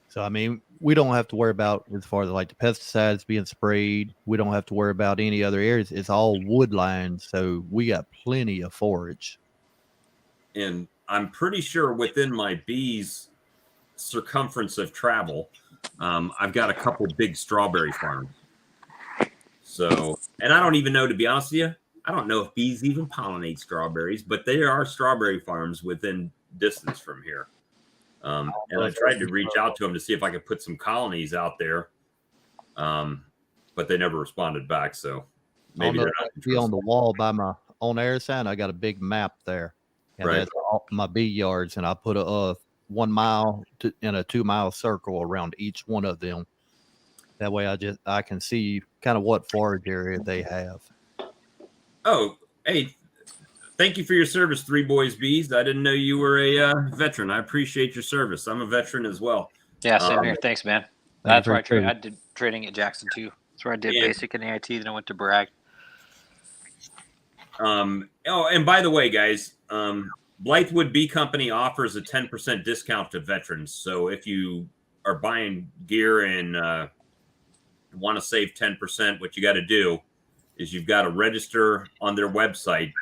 So, I mean, we don't have to worry about, as far as like the pesticides being sprayed, we don't have to worry about any other areas. It's all wood lines, so we got plenty of forage. And I'm pretty sure within my bees' circumference of travel, I've got a couple big strawberry farms. So, and I don't even know, to be honest with you, I don't know if bees even pollinate strawberries, but there are strawberry farms within distance from here. And I tried to reach out to them to see if I could put some colonies out there But they never responded back. So maybe On they're the not see on interested. the wall by my on air sign, I got a big map there, and Right. that's all my bee yards, and I put a 1 mile in a 2 mile circle around each one of them. That way, I can see kind of what forage area they have. Oh, hey, thank you for your service, Three Boys Bees. I didn't know you were a veteran. I appreciate your service. I'm a veteran as well. Yeah, same here. Thanks, man. Thank you That's for where your I service. did training at Jackson too. That's where I did And basic in AIT. Then I went to Bragg. oh, and by the way, guys, Blythewood Bee Company offers a 10% discount to veterans. So if you are buying gear and want to save 10%, what you got to do is you've got to register on their website,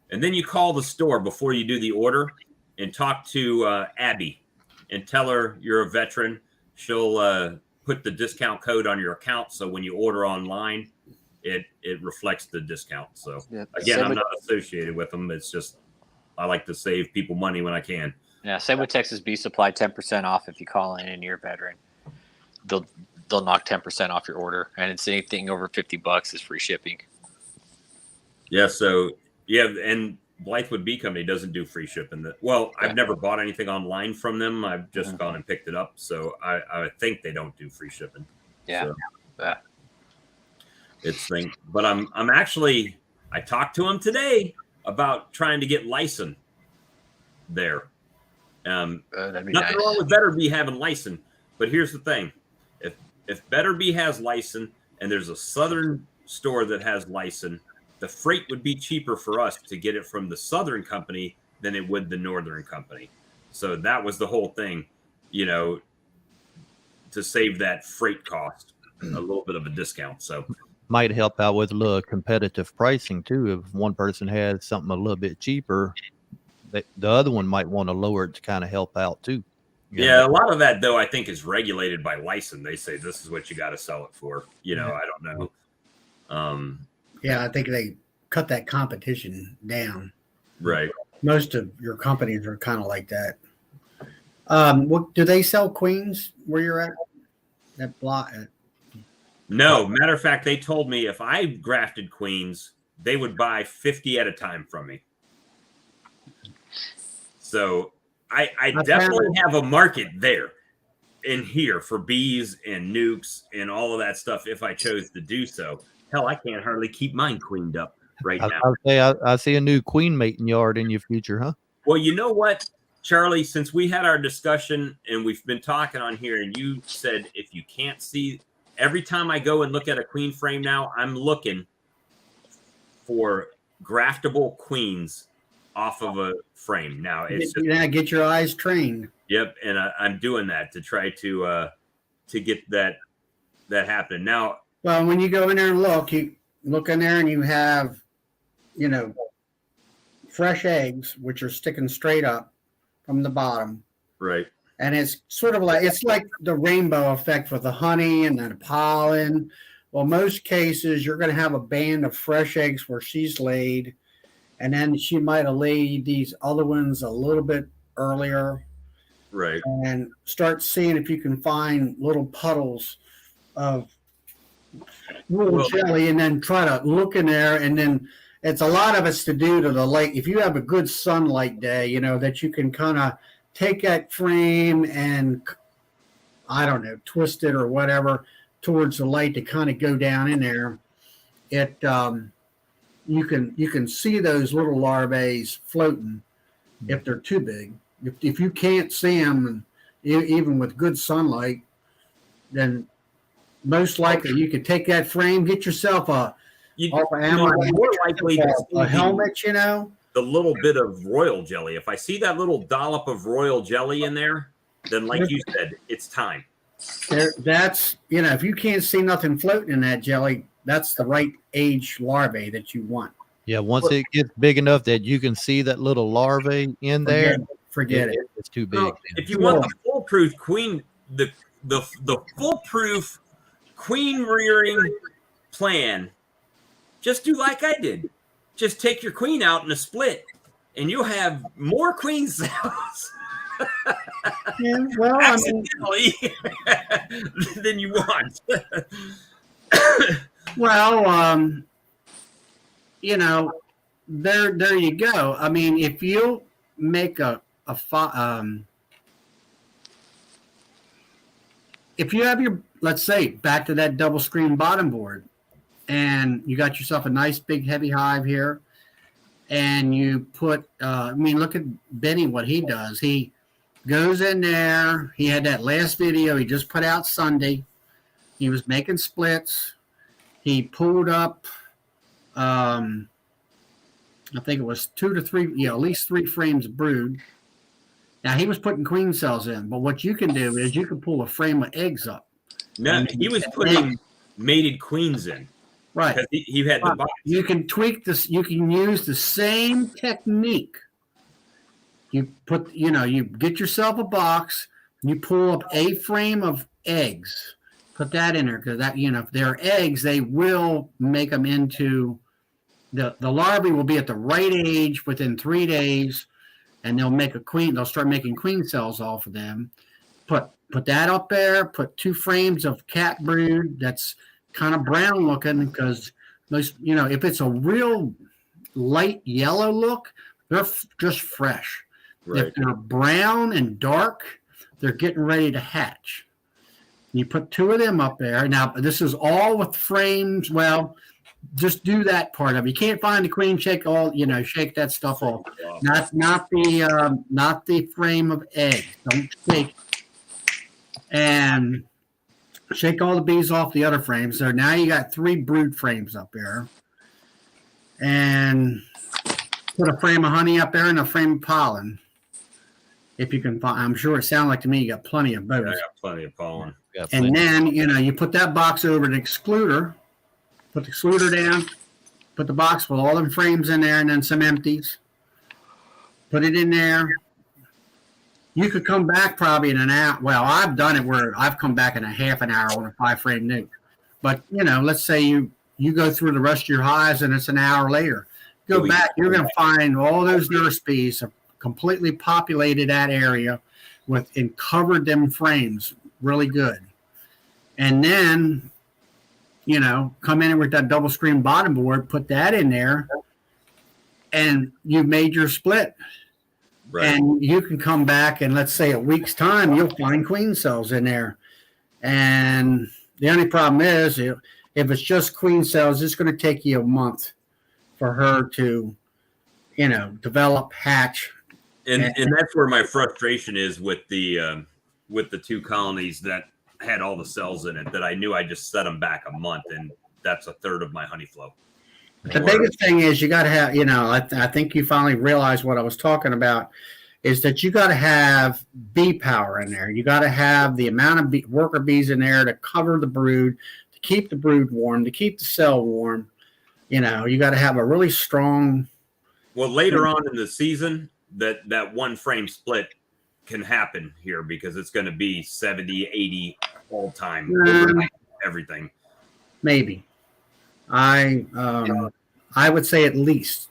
and then you call the store before you do the order and talk to Abby and tell her you're a veteran. She'll put the discount code on your account, so when you order online, it reflects the discount. So Yeah, again, I'm not associated with them. It's just I like to save people money when I can. Yeah, same with Texas Bee Supply. 10% off if you call in and you're a veteran. They'll knock 10% off your order, and it's anything over $50 is free shipping. Yeah. So yeah, and Blythewood Bee Company doesn't do free shipping. Well, I've never bought anything online from them. I've just gone and picked it up. So I think they don't do free shipping. Yeah. So Yeah. it's thing, but I'm actually I talked to him today about trying to get license there. That'd be Nothing nice. wrong with Better Bee having license, but here's the thing: if Better Bee has license and there's a southern store that has license, the freight would be cheaper for us to get it from the southern company than it would the northern company. So that was the whole thing, to save that freight cost, a little bit of a discount. So Might help out with a little competitive pricing too. If one person has something a little bit cheaper, the other one might want to lower it to kind of help out too. Yeah, a lot of that though I think is regulated by license. They say this is what you got to sell it for. I don't know. Yeah, I think they cut that competition down. Right. Most of your companies are kind of like that. What do they sell queens where you're at? That block. No, matter of fact, they told me if I grafted queens, they would buy 50 at a time from me. So I definitely have a market there in here for bees and nukes and all of that stuff if I chose to do so. Hell, I can't hardly keep mine queened up right now. I see a new queen mating yard in your future, huh? Well, you know what, Charlie, since we had our discussion and we've been talking on here, and you said if you can't see, every time I go and look at a queen frame now, I'm looking for graftable queens off of a frame. Now it's just, get your eyes trained. Yep, and I'm doing that to try to get that happening. Now, well, when you go in there and look, you look in there and you have, fresh eggs which are sticking straight up from the bottom. Right. And it's sort of like the rainbow effect with the honey and the pollen. Well, most cases you're going to have a band of fresh eggs where she's laid, and then she might have laid these other ones a little bit earlier. Right. And start seeing if you can find little puddles of wool jelly, and then try to look in there. And then it's a lot of it's to do to the light. If you have a good sunlight day, that you can kind of take that frame and, I don't know, twist it or whatever towards the light to kind of go down in there. It you can see those little larvae floating if they're too big. If you can't see them, even with good sunlight, then most likely you could take that frame, get yourself a more likely a helmet, the little bit of royal jelly. If I see that little dollop of royal jelly in there, then like you said, it's time. That's, if you can't see nothing floating in that jelly, that's the right age larvae that you want. Yeah, once it gets big enough that you can see that little larvae in there, forget it. It's too big. Well, if you want the foolproof queen, the foolproof queen rearing plan, just do like I did. Just take your queen out in a split, and you'll have more queen cells Yeah, well, I mean, accidentally than you want. well, you know, there you go. I mean, if you make if you have your, let's say, back to that double screen bottom board, and you got yourself a nice big heavy hive here, and you put, I mean, look at Benny, what he does. He goes in there. He had that last video he just put out Sunday. He was making splits. He pulled up, I think it was 2 to 3, at least 3 frames of brood. Now, he was putting queen cells in, but what you can do is you can pull a frame of eggs up. No, he was putting mated queens in. Right. Because he had the box. You can tweak this. You can use the same technique. You put, you get yourself a box, you pull up a frame of eggs, put that in there, because that, if they're eggs, they will make them into, the larvae will be at the right age within 3 days, and they'll make a queen. They'll start making queen cells off of them. Put that up there. Put 2 frames of cat brood that's kind of brown looking, because most, if it's a real light yellow look, they're just fresh. Right. If they're brown and dark, they're getting ready to hatch. You put 2 of them up there. Now, this is all with frames. Well, just do that part of it. You can't find the queen, shake that stuff off. Not the frame of eggs. Don't shake. And shake all the bees off the other frames. So now you got 3 brood frames up there. And put a frame of honey up there and a frame of pollen. If you can find, I'm sure it sounds like to me you got plenty of both. I got plenty of pollen. And then, you put that box over the excluder, put the excluder down, put the box with all them frames in there and then some empties. Put it in there. You could come back probably in an hour. Well, I've done it where I've come back in a half an hour on a 5-frame nuke. But, let's say you go through the rest of your hives and it's an hour later. Go back, you're going to find all those nurse bees have completely populated that area and covered them frames really good. And then, come in with that double screen bottom board, put that in there, and you've made your split. Right. And you can come back and let's say a week's time, you'll find queen cells in there. And the only problem is if it's just queen cells, it's going to take you a month for her to, develop, hatch. And that's where my frustration is with the 2 colonies that had all the cells in it, that I knew I just set them back a month, and that's a third of my honey flow. The biggest thing is you got to have, I think you finally realized what I was talking about, is that you got to have bee power in there. You got to have the amount of worker bees in there to cover the brood, to keep the brood warm, to keep the cell warm. You got to have a really strong. Well, later on in the season, that 1 frame split can happen here because it's going to be 70, 80 all time, everything. Maybe. I would say at least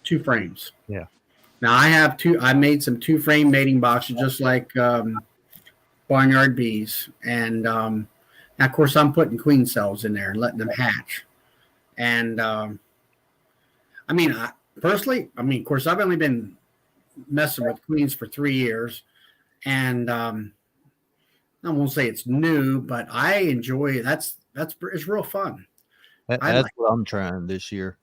2 frames. Yeah. Now I made some 2-frame mating boxes just like barnyard bees, and now of course I'm putting queen cells in there and letting them hatch. And personally, of course I've only been messing with queens for 3 years, and I won't say it's new, but I enjoy it. It's real fun. That's what I'm trying this year.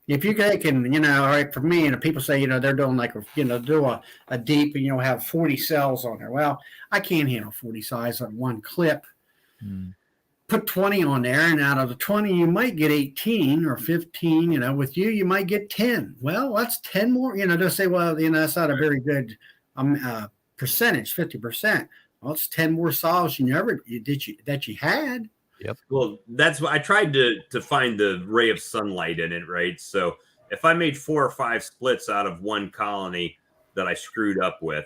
If you can, all right, for me, people say, they're doing like, do a deep and, have 40 cells on there. Well, I can't handle 40 size on one clip. Put 20 on there, and out of the 20, you might get 18 or 15, with you might get 10. Well, that's 10 more, they'll say, well, that's not a very good percentage, 50%. Well, it's 10 more cells that you had. Yep. Well, that's what I tried to find the ray of sunlight in it, right? So if I made 4 or 5 splits out of 1 colony that I screwed up with,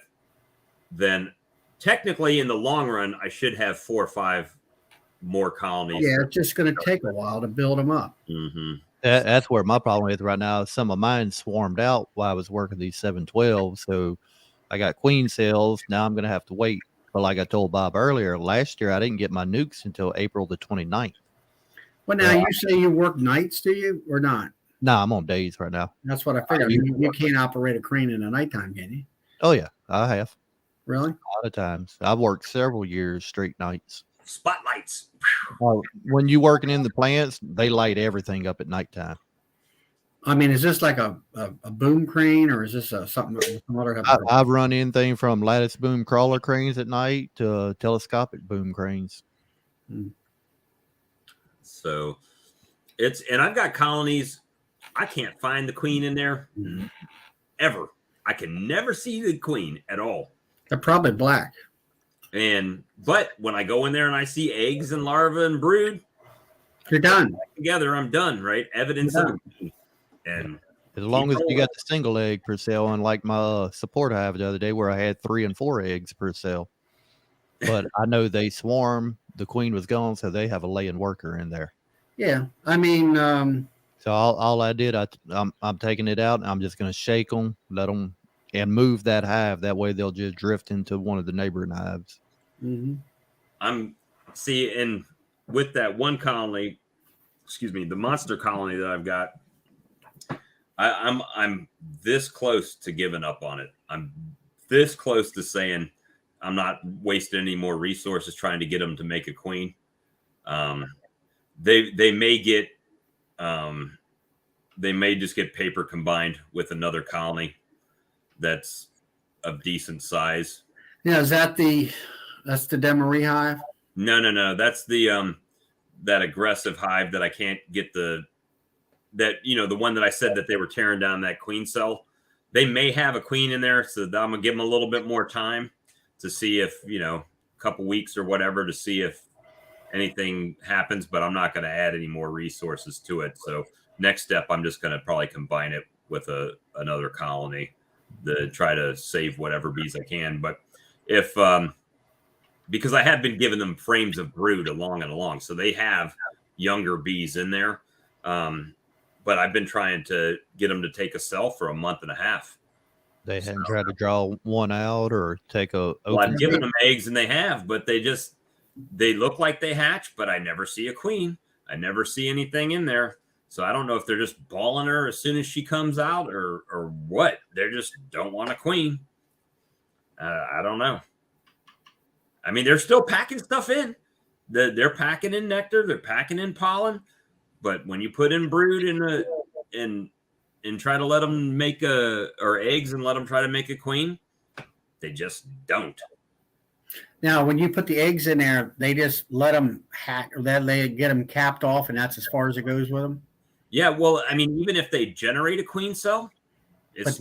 then technically in the long run, I should have 4 or 5 more colonies. Yeah, it's just going to take a while to build them up. Mm-hmm. That's where my problem is right now. Some of mine swarmed out while I was working these 712. So I got queen cells. Now I'm going to have to wait. But like I told Bob earlier, last year I didn't get my nukes until April the 29th. Well, now you say you work nights, do you, or not? No, I'm on days right now. That's what I figured. You can't operate a crane in the nighttime, can you? Oh, yeah, I have. Really? A lot of times. I've worked several years straight nights. Spotlights. When you working in the plants, they light everything up at nighttime. I mean, is this like a boom crane, or is this something? Some other type of I've run anything from lattice boom crawler cranes at night to telescopic boom cranes. So and I've got colonies. I can't find the queen in there ever. I can never see the queen at all. They're probably black. But when I go in there and I see eggs and larvae and brood, you're done. Together, I'm done, right? Evidence of the queen. And as long as you got the single egg per cell, unlike my support hive the other day where I had 3 and 4 eggs per cell. But I know they swarm. The queen was gone, so they have a laying worker in there. Yeah, I mean, so all I did, I'm taking it out. And I'm just going to shake them, let them, and move that hive. That way, they'll just drift into one of the neighboring hives. Mm-hmm. And with that one colony, the monster colony that I've got, I'm this close to giving up on it. I'm this close to saying I'm not wasting any more resources trying to get them to make a queen. They may just get paper combined with another colony that's of decent size. Yeah, that's the Demery hive? No. That's the that aggressive hive that I can't get the one that I said that they were tearing down that queen cell. They may have a queen in there, so I'm gonna give them a little bit more time to see if, a couple weeks or whatever, to see if anything happens, but I'm not going to add any more resources to it. So next step, I'm just going to probably combine it with another colony to try to save whatever bees I can. But if, because I have been giving them frames of brood along, so they have younger bees in there. But I've been trying to get them to take a cell for a month and a half. They hadn't tried to draw one out or take a. Well, I've given them eggs and they have, but they look like they hatch, but I never see a queen. I never see anything in there. So I don't know if they're just balling her as soon as she comes out or what. They just don't want a queen. I don't know. I mean, they're still packing stuff in. They're packing in nectar. They're packing in pollen. But when you put in brood and try to let them make or eggs and let them try to make a queen, they just don't. Now, when you put the eggs in there, they just let them hatch, or they get them capped off, and that's as far as it goes with them. Yeah, well, I mean, even if they generate a queen cell, But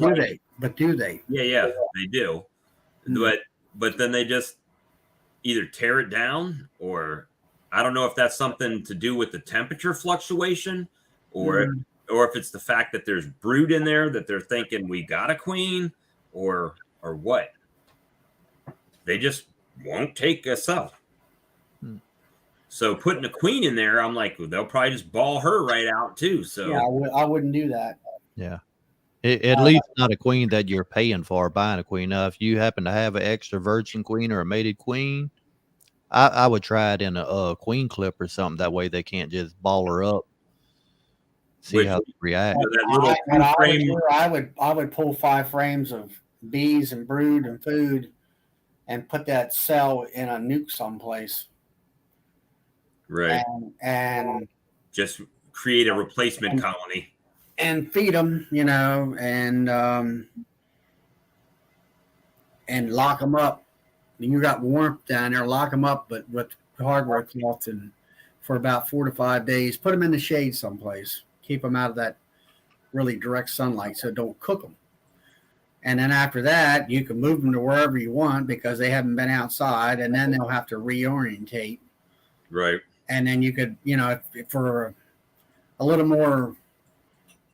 do they? Yeah, they do. Mm-hmm. But then they just either tear it down, or I don't know if that's something to do with the temperature fluctuation, or if it's the fact that there's brood in there that they're thinking we got a queen, or what. They just won't take a cell. So putting a queen in there, I'm like, well, they'll probably just ball her right out too. So yeah, I wouldn't do that. Yeah. At least not a queen that you're paying for, buying a queen. Now, if you happen to have an extra virgin queen or a mated queen, I would try it in a queen clip or something. That way they can't just ball her up. See how they react. I would pull 5 frames of bees and brood and food and put that cell in a nuke someplace. Right. And just create a replacement colony. And feed them, and lock them up. You got warmth down there, lock them up, but with hardware cloth, and for about 4 to 5 days, put them in the shade someplace. Keep them out of that really direct sunlight, so don't cook them. And then after that, you can move them to wherever you want because they haven't been outside, and then they'll have to reorientate. Right. And then you could, for a little more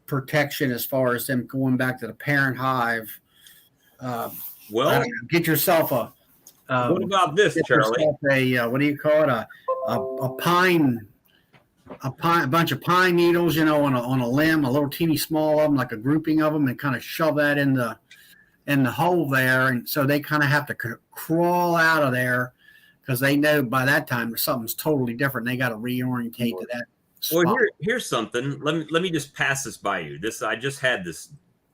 protection as far as them going back to the parent hive, get yourself a. What about this, Charlie? What do you call it? A pine. A bunch of pine needles, on a limb, a little teeny small of them, like a grouping of them, and kind of shove that in in the hole there, and so they kind of have to crawl out of there because they know by that time something's totally different. They got to reorientate to that spot. Well, here's something. Let me just pass this by you. I just had this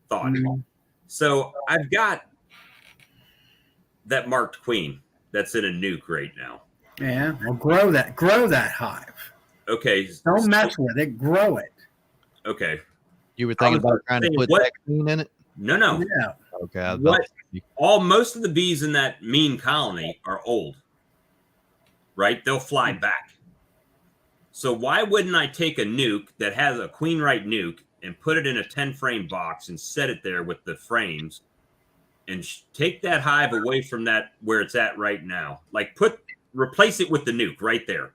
thought. Mm-hmm. So I've got that marked queen that's in a nuke right now. Yeah, well, grow that hive. Okay. Don't mess with it. Grow it. Okay. You were thinking about trying to put that queen in it? No. Yeah. Okay. Most of the bees in that mean colony are old, right? They'll fly back. So why wouldn't I take a nuke that has a queen right nuke and put it in a 10 frame box and set it there with the frames and take that hive away from that where it's at right now? Like replace it with the nuke right there.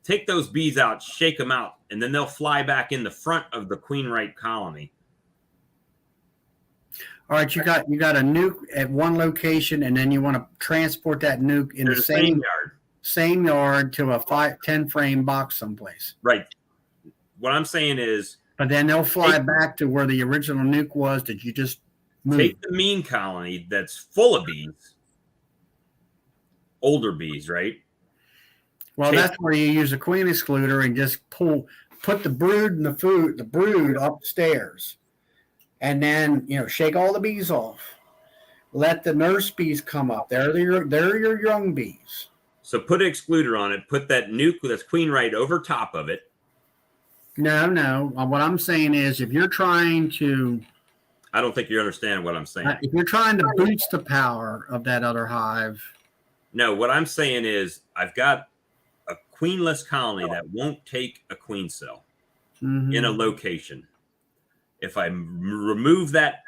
Take those bees out, shake them out, and then they'll fly back in the front of the queen right colony. All right, you got a nuke at one location, and then you want to transport that nuke in the same yard to a 10 frame box someplace. Right. What I'm saying is, but then they'll fly back to where the original nuke was that you just moved. Take the mean colony that's full of bees, older bees, right? Well, that's where you use a queen excluder and just put the brood and the brood upstairs, and then shake all the bees off. Let the nurse bees come up. They're your young bees. So put an excluder on it. Put that nuke that's queen right over top of it. No. What I'm saying is, if you're trying to, I don't think you understand what I'm saying. If you're trying to boost the power of that other hive. No, what I'm saying is, I've got a queenless colony that won't take a queen cell in a location. If I remove that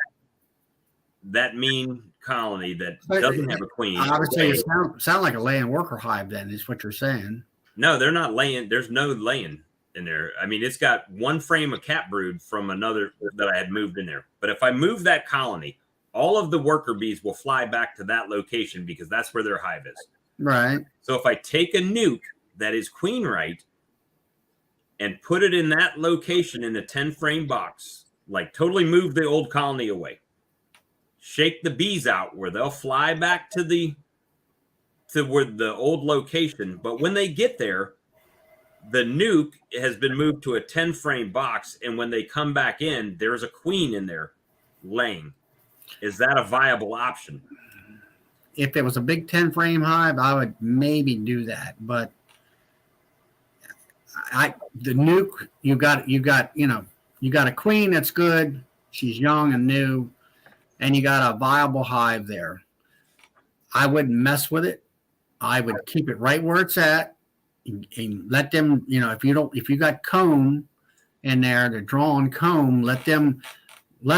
mean colony that doesn't have a queen, obviously it sound like a laying worker hive. Then is what you're saying. No, they're not laying. There's no laying in there. I mean, it's got one frame of cat brood from another that I had moved in there. But if I move that colony, all of the worker bees will fly back to that location because that's where their hive is. Right. So if I take a nuke that is queen right and put it in that location in a 10 frame box, like totally move the old colony away, shake the bees out where they'll fly back to where the old location. But when they get there, the nuke has been moved to a 10 frame box. And when they come back in, there's a queen in there laying. Is that a viable option? If it was a big 10 frame hive, I would maybe do that. But the nuke, you got a queen that's good. She's young and new, and you got a viable hive there. I wouldn't mess with it. I would keep it right where it's at and let them, if you got comb in there, the drawn comb, let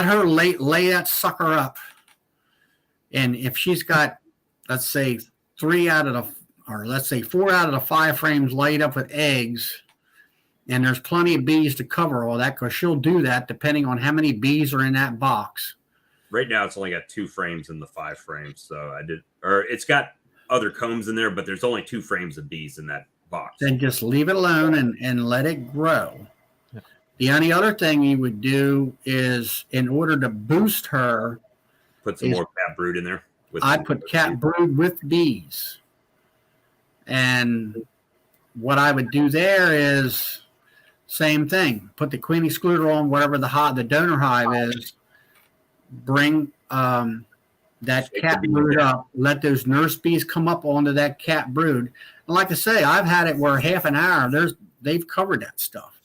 her lay that sucker up. And if she's got, let's say 4 out of the 5 frames laid up with eggs, and there's plenty of bees to cover all that, because she'll do that depending on how many bees are in that box. Right now, it's only got 2 frames in the 5 frames. So it's got other combs in there, but there's only 2 frames of bees in that box. Then just leave it alone and let it grow. Yeah. The only other thing you would do is, in order to boost her, put some more cat brood in there. I'd put cat brood with bees. And what I would do there is same thing. Put the queen excluder on whatever the donor hive is. Bring that cat brood up. Let those nurse bees come up onto that cat brood. And like I say, I've had it where half an hour they've covered that stuff.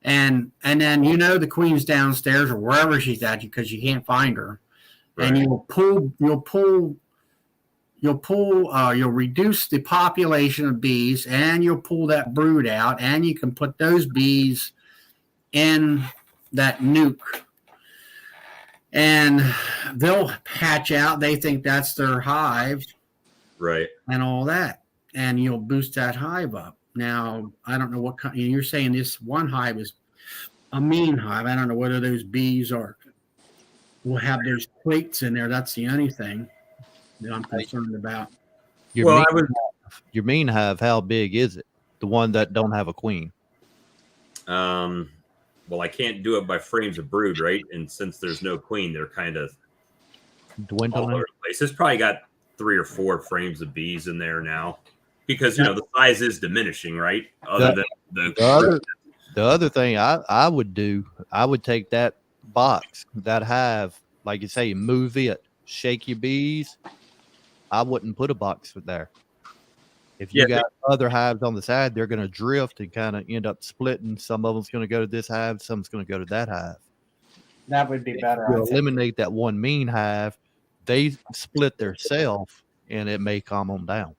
And then the queen's downstairs or wherever she's at because you can't find her. Right. And you'll reduce the population of bees, and you'll pull that brood out, and you can put those bees in that nuke, and they'll hatch out. They think that's their hive, right? And all that, and you'll boost that hive up. Now, I don't know what kind. You're saying this one hive is a mean hive. I don't know whether those bees will have those plates in there. That's the only thing that I'm concerned about. Your mean hive, how big is it? The one that don't have a queen? Well, I can't do it by frames of brood, right? And since there's no queen, they're kind of all Dwindling. over the place. It's probably got 3 or 4 frames of bees in there now, because the size is diminishing, right? Other than The other thing I would do, I would take that box, that hive, like you say, move it, shake your bees. I wouldn't put a box there. If you got other hives on the side, they're going to drift and kind of end up splitting. Some of them's going to go to this hive, some's going to go to that hive. That would be better. You eliminate that one mean hive, they split their self, and it may calm them down.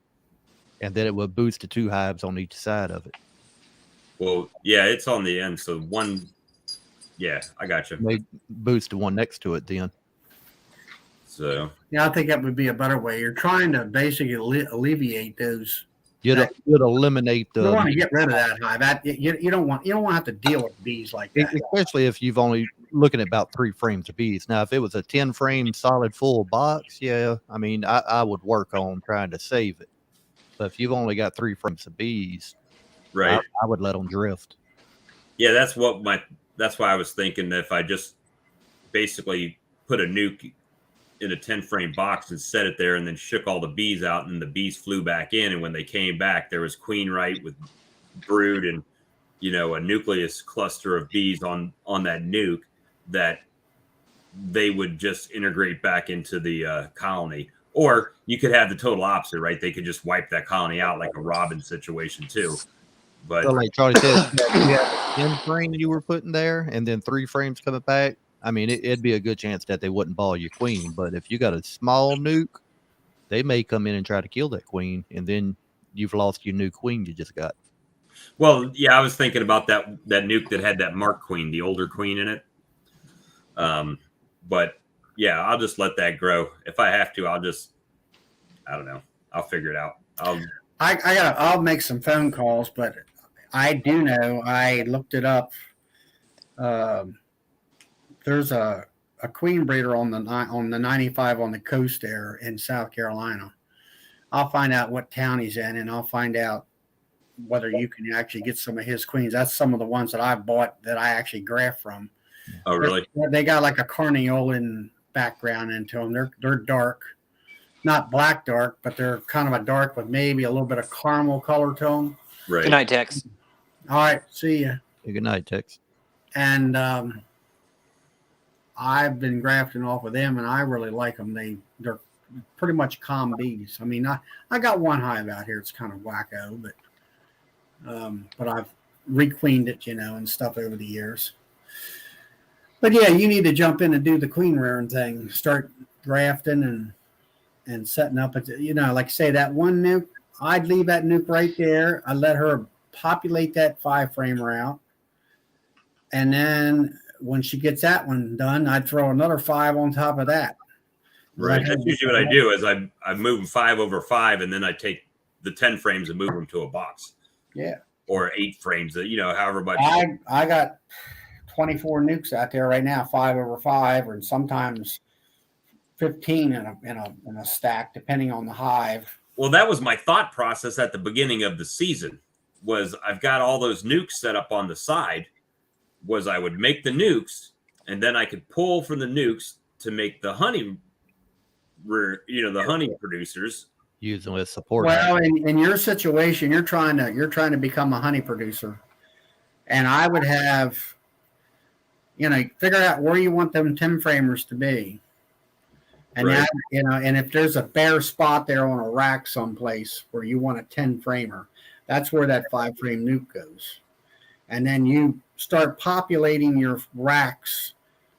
And then it will boost the 2 hives on each side of it. Well, yeah, it's on the end. So one, I got you. They boost the one next to it then. So yeah, I think that would be a better way. You're trying to basically alleviate those. You'd eliminate the. You want to get rid of that hive. You don't want to have to deal with bees like that. Especially if you've only looking at about 3 frames of bees. Now, if it was a 10 frame solid full box, I mean, I would work on trying to save it. But if you've only got 3 frames of bees, right, I would let them drift. Yeah, that's why I was thinking that if I just basically put a nuke in a 10 frame box and set it there and then shook all the bees out, and the bees flew back in, and when they came back there was queen right with brood and a nucleus cluster of bees on that nuke, that they would just integrate back into the colony. Or you could have the total opposite, right? They could just wipe that colony out like a robin situation too. But so like Charlie said, you had 10 frame you were putting there and then 3 frames coming back. I mean, it'd be a good chance that they wouldn't ball your queen. But if you got a small nuke, they may come in and try to kill that queen, and then you've lost your new queen you just got. Well, yeah, I was thinking about that nuke that had that mark queen, the older queen in it. But yeah, I'll just let that grow. If I have to, I don't know. I'll figure it out. I'll make some phone calls, but I do know, I looked it up. There's a queen breeder on the 95 on the coast there in South Carolina. I'll find out what town he's in, and I'll find out whether you can actually get some of his queens. That's some of the ones that I bought that I actually graft from. Oh, really? They got like a carniolan background into them. They're dark, not black dark, but they're kind of a dark with maybe a little bit of caramel color to them. Right. Good night, Tex. All right, see ya. Good night, Tex. And I've been grafting off of them, and I really like them. They're pretty much calm bees. I mean, I got one hive out here. It's kind of wacko, but I've requeened it, and stuff over the years. But yeah, you need to jump in and do the queen rearing thing. Start grafting and setting up. Like I say, that one nuke, I'd leave that nuke right there. I'd let her populate that 5 framer out. And then when she gets that one done, I'd throw another 5 on top of that. Right. That's usually what I do is I move them 5 over 5, and then I take the 10 frames and move them to a box. Yeah. Or 8 frames, however much. I got 24 nukes out there right now, 5 over 5, and sometimes 15 in a stack, depending on the hive. Well, that was my thought process at the beginning of the season. Was I've got all those nukes set up on the side. Was I would make the nukes, and then I could pull from the nukes to make the honey, the honey producers. Use them as support. Well, in your situation, you're trying to become a honey producer, and I would have, figure out where you want them 10 framers to be, and right. and if there's a bare spot there on a rack someplace where you want a 10 framer, that's where that 5 frame nuke goes, and then you start populating your racks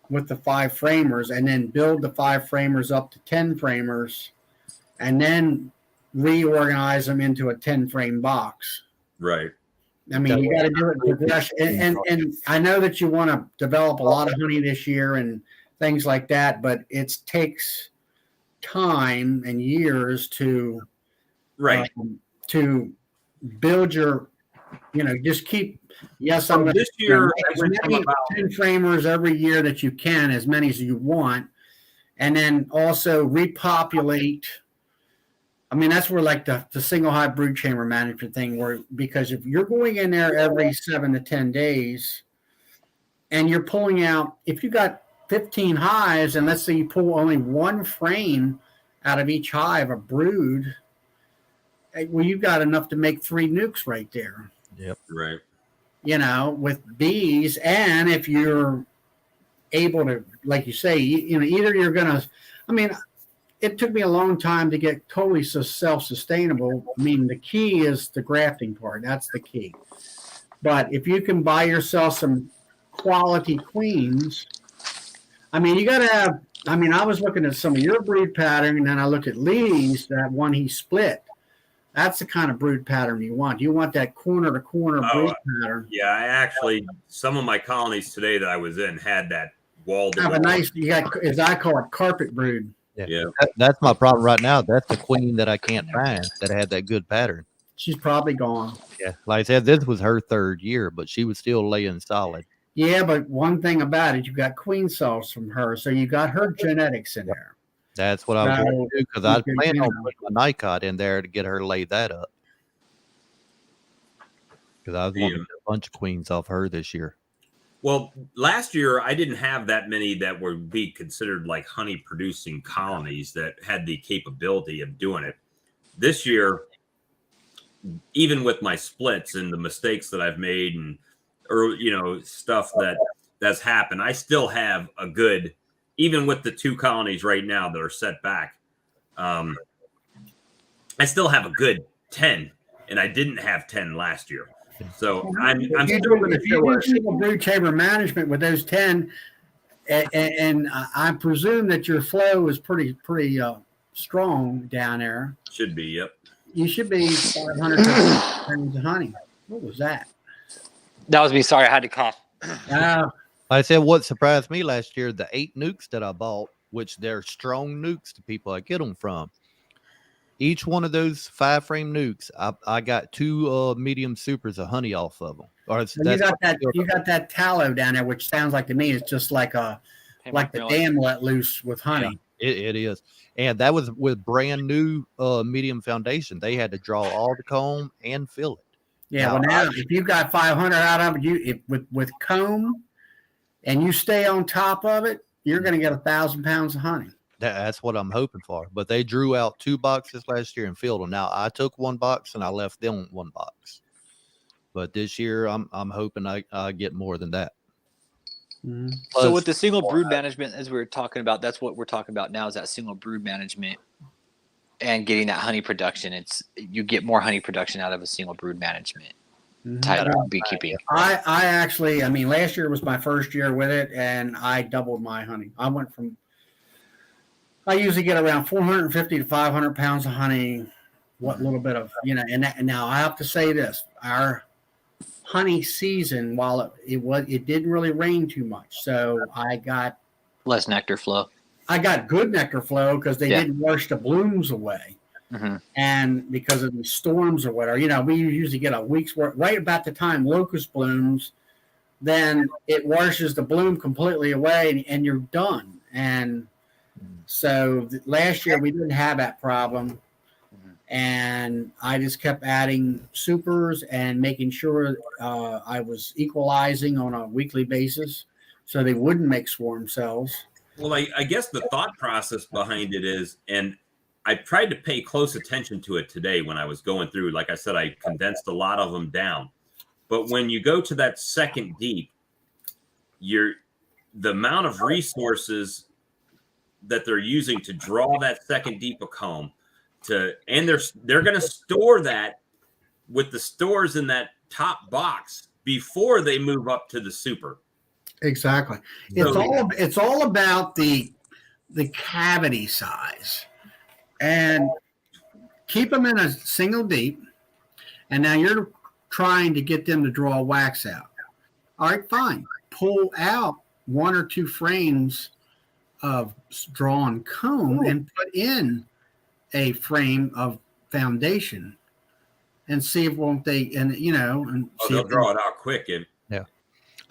with the 5 framers, and then build the 5 framers up to 10 framers, and then reorganize them into a 10 frame box. Right. I mean, you got to do it in progression. And I know that you want to develop a lot of honey this year and things like that, but it takes time and years to to build your, just keep. Yes, I'm going this year as many 10 framers every year that you can, as many as you want, and then also repopulate. I mean, that's where like the single hive brood chamber management thing, because if you're going in there every 7 to 10 days and you're pulling out, if you got 15 hives, and let's say you pull only one frame out of each hive, a brood, well, you've got enough to make 3 nukes right there. Yep. Right. You know, with bees, and if you're able to, like you say, you know, either you're going to, I mean, it took me a long time to get totally self-sustainable. I mean, the key is the grafting part. That's the key. But if you can buy yourself some quality queens, I mean, you got to have, I mean, I was looking at some of your brood pattern, and then I looked at Lee's, that one he split. That's the kind of brood pattern you want. You want that corner-to-corner brood pattern. Yeah, I actually, some of my colonies today that I was in had that wall. Have a nice, you got, as I call it, carpet brood. Yeah. That's my problem right now. That's the queen that I can't find that had that good pattern. She's probably gone. Yeah. Like I said, this was her 3rd year, but she was still laying solid. Yeah, but one thing about it, you got queen cells from her, so you got her genetics in there. That's what I was going to do, because I planned on know. putting a Nicot in there to get her to lay that up. Because I was wanting to get a bunch of queens off her this year. Well, last year I didn't have that many that would be considered like honey producing colonies that had the capability of doing it. This year, even with my splits and the mistakes that I've made and, or, you know, stuff that's happened, I still have a good, even with the 2 colonies right now that are set back, I still have a good 10, and I didn't have 10 last year. So I'm still going to if you do single brood chamber management with those 10, and I presume that your flow is pretty strong down there. Should be, yep. You should be 500 pounds of honey. What was that? That was me. Sorry, I had to cough. I said what surprised me last year, the 8 nukes that I bought, which they're strong nukes to people I get them from. Each one of those 5-frame nukes, I got 2 medium supers of honey off of them. Or you got that tallow down there, which sounds like to me it's just like the dam let loose with honey. Yeah, it is. And that was with brand new medium foundation. They had to draw all the comb and fill it. Yeah, now if you've got 500 out of it, with comb, and you stay on top of it, you're going to get 1,000 pounds of honey. That's what I'm hoping for. But they drew out 2 boxes last year and filled them. Now I took 1 box and I left them 1 box. But this year I'm hoping I get more than that. Mm-hmm. So with the single brood management, as we were talking about, that's what we're talking about now, is that single brood management and getting that honey production. You get more honey production out of a single brood management type of beekeeping. I actually, I mean, last year was my first year with it, and I doubled my honey. I usually get around 450 to 500 pounds of honey. What little bit of, you know, and now I have to say this: our honey season, while it didn't really rain too much, so I got less nectar flow. I got good nectar flow because they didn't wash the blooms away. Mm-hmm. And because of the storms or whatever, you know, we usually get a week's worth right about the time locust blooms, then it washes the bloom completely away and you're done. And so last year we didn't have that problem. And I just kept adding supers and making sure I was equalizing on a weekly basis so they wouldn't make swarm cells. Well, I guess the thought process behind it is, and I tried to pay close attention to it today when I was going through. Like I said, I condensed a lot of them down. But when you go to that second deep, the amount of resources that they're using to draw that second deep of comb, and they're going to store that with the stores in that top box before they move up to the super. Exactly. It's all about the cavity size. And keep them in a single deep. And now you're trying to get them to draw wax out. All right, fine. Pull out 1 or 2 frames of drawn comb and put in a frame of foundation and see if they'll draw it out quick.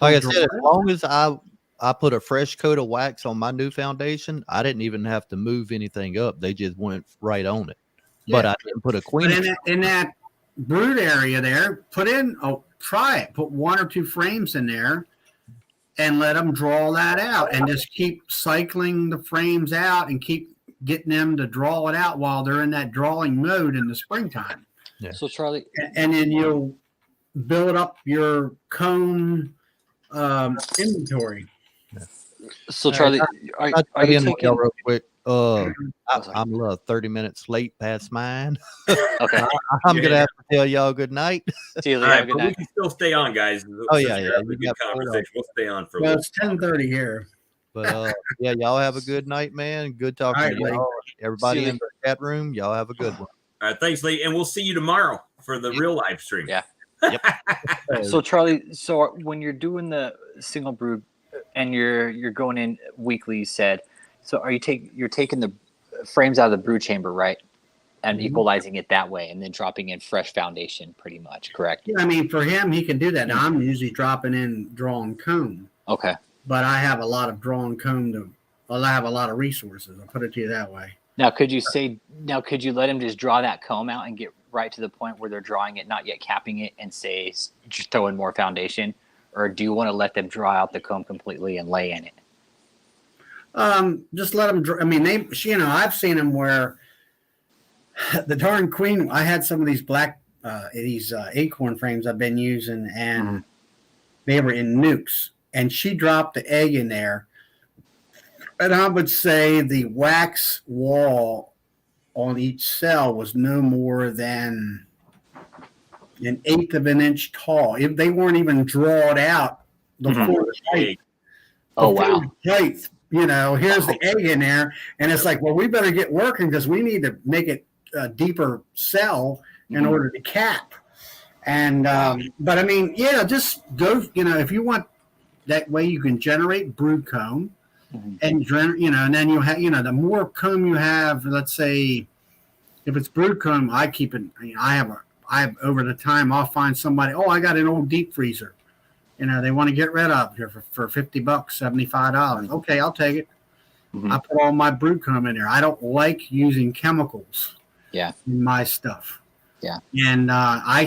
Like I said, as long as I put a fresh coat of wax on my new foundation, I didn't even have to move anything up. They just went right on it. Yeah. But I didn't put a queen. In that brood area there, try it. Put 1 or 2 frames in there and let them draw that out and just keep cycling the frames out and keep getting them to draw it out while they're in that drawing mode in the springtime. Yeah. So Charlie, And then you'll build up your comb inventory. so Charlie, are I'll you get in taking? real quick. sorry. I'm 30 minutes late past mine. Okay. I'm gonna have to tell y'all good night. See you All later. right, Have a good but we night. can still stay on, guys. Oh, Since yeah, you're yeah, having a you good got full conversation. We'll stay on for a Well, little. it's 10:30 here. But yeah, y'all have a good night, man. Good talking All to right, y'all. Everybody See you in the chat room, y'all have a good one. All right, thanks, Lee, and we'll see you tomorrow for the real live stream. Yeah. Yep. So Charlie, so when you're doing the single brood and you're going in weekly, you said, so are you're taking the frames out of the brood chamber, right? And equalizing it that way and then dropping in fresh foundation pretty much, correct? Yeah, I mean, for him, he can do that. Now, I'm usually dropping in drawn comb, Okay. but I have a lot of drawn comb I have a lot of resources. I'll put it to you that way. Now could you let him just draw that comb out and get right to the point where they're drawing it, not yet capping it, and say just throw in more foundation? Or do you want to let them draw out the comb completely and lay in it? Just let them. I mean, I've seen them where the darn queen. I had some of these acorn frames I've been using, and they were in nukes, and she dropped the egg in there, and I would say the wax wall on each cell was no more than an eighth of an inch tall. If they weren't even drawn out, the full height. Oh wow! Height. Here's the egg in there, and it's like, well, we better get working because we need to make it a deeper cell in order to cap. And but I mean, yeah, just go. If you want that way, you can generate brood comb, and and then you have, the more comb you have. Let's say, if it's brood comb, I keep it. I have over the time, I'll find somebody. Oh, I got an old deep freezer. They want to get rid of here for $50, $75. Okay, I'll take it. I put all my brood comb in there. I don't like using chemicals in my stuff. Yeah. And I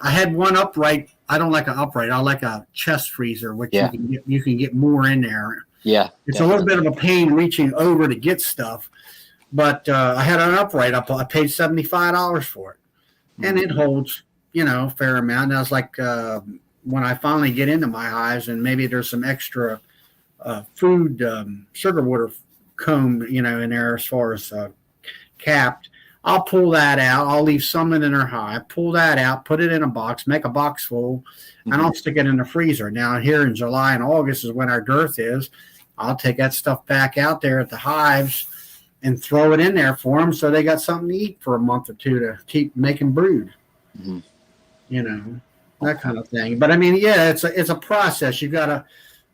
had one upright. I don't like an upright. I like a chest freezer, which you can get more in there. Yeah. It's a little bit of a pain reaching over to get stuff. But I had an upright. I paid $75 for it. And it holds a fair amount. And I was like, when I finally get into my hives and maybe there's some extra food, sugar water comb, in there as far as capped, I'll pull that out. I'll leave some in her hive, pull that out, put it in a box, make a box full, and I'll stick it in the freezer. Now, here in July and August is when our dearth is. I'll take that stuff back out there at the hives and throw it in there for them so they got something to eat for a month or two to keep making brood. That kind of thing. But I mean, yeah, it's a process. You gotta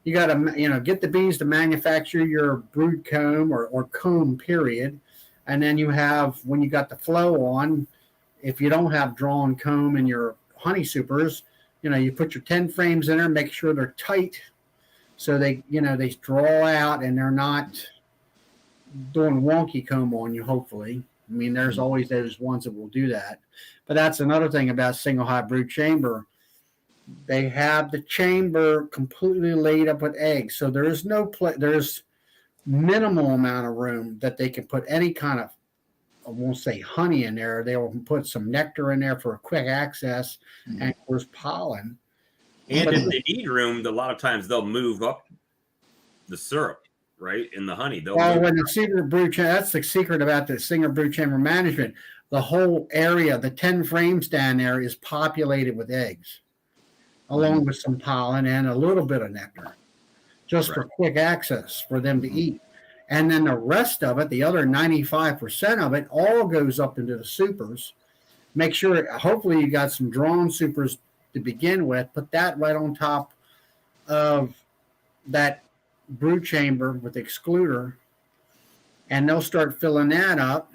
get the bees to manufacture your brood comb or comb period, and then you have, when you got the flow on, if you don't have drawn comb in your honey supers, you put your 10 frames in there, make sure they're tight, so they draw out and they're not doing wonky comb on you. Hopefully, I mean, there's always those ones that will do that. But that's another thing about single hive brood chamber. They have the chamber completely laid up with eggs. So there is there's minimal amount of room that they can put any kind of, I won't say honey in there. They will put some nectar in there for a quick access, and of course pollen. And if they need room, a lot of times they'll move up the syrup, right? In the honey. When the secret brood chamber, that's the secret about the single brood chamber management. The whole area, the 10 frames down there, is populated with eggs, along with some pollen and a little bit of nectar, just for quick access for them to eat. And then the rest of it, the other 95% of it, all goes up into the supers. Make sure, hopefully you got some drawn supers to begin with. Put that right on top of that brood chamber with the excluder, and they'll start filling that up.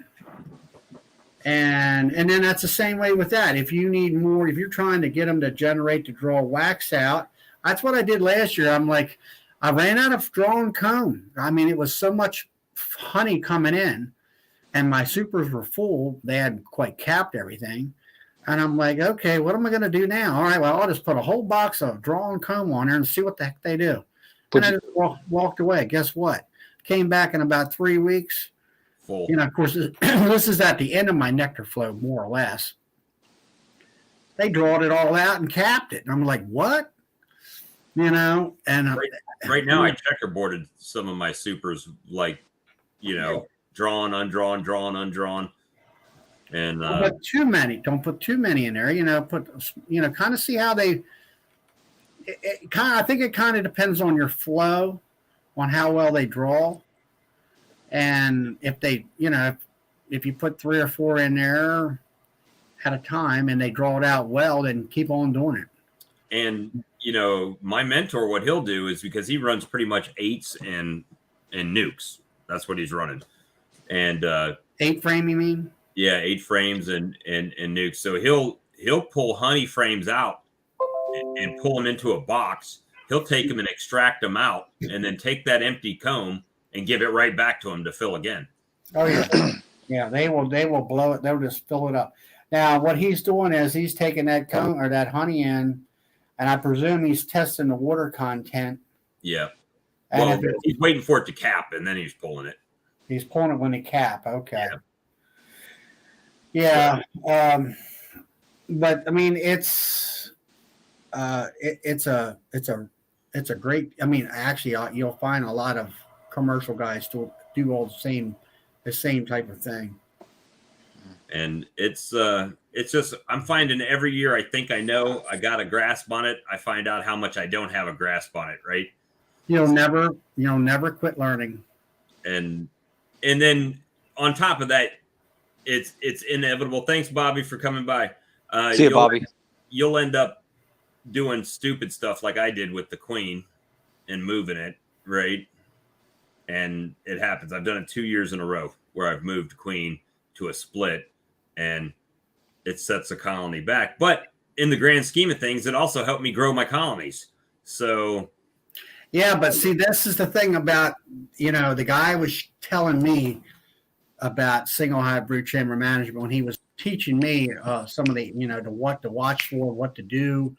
And then that's the same way with that. If you need more, if you're trying to get them to draw wax out, that's what I did last year. I'm like, I ran out of drawn comb. I mean, it was so much honey coming in, and my supers were full. They hadn't quite capped everything. And I'm like, okay, what am I going to do now? All right, well, I'll just put a whole box of drawn comb on there and see what the heck they do. And I just walked away. Guess what? Came back in about 3 weeks. Full. Of course, this is at the end of my nectar flow, more or less. They drawed it all out and capped it. And I'm like, what? And right now I checkerboarded some of my supers, like, drawn, undrawn, drawn, undrawn. And don't put too many. Don't put too many in there. Kind of see how they. I think it kind of depends on your flow, on how well they draw, and if they, if you put 3 or 4 in there at a time and they draw it out well, then keep on doing it. And my mentor, what he'll do is, because he runs pretty much 8s and nukes. That's what he's running. And 8 frame, you mean? Yeah, 8 frames and nukes. So he'll pull honey frames out and pull them into a box. He'll take them and extract them out, and then take that empty comb and give it right back to him to fill again. Oh yeah, yeah. They will blow it. They'll just fill it up. Now what he's doing is he's taking that comb or that honey in, and I presume he's testing the water content. Yeah. And well, he's waiting for it to cap, and then he's pulling it. He's pulling it when he cap. Okay. Yeah. But I mean, it's a great. I mean, actually, you'll find a lot of commercial guys to do all the same type of thing. And it's just, I'm finding every year I think I know I got a grasp on it. I find out how much I don't have a grasp on it. Right. You'll never quit learning. And then on top of that, it's inevitable. Thanks, Bobby, for coming by. See you, Bobby. You'll end up doing stupid stuff like I did with the queen and moving it, right? And it happens. I've done it 2 years in a row where I've moved queen to a split, and it sets the colony back. But in the grand scheme of things, it also helped me grow my colonies. So yeah, but see, this is the thing about, the guy was telling me about single hive brood chamber management when he was teaching me some of the, to what to watch for, what to do,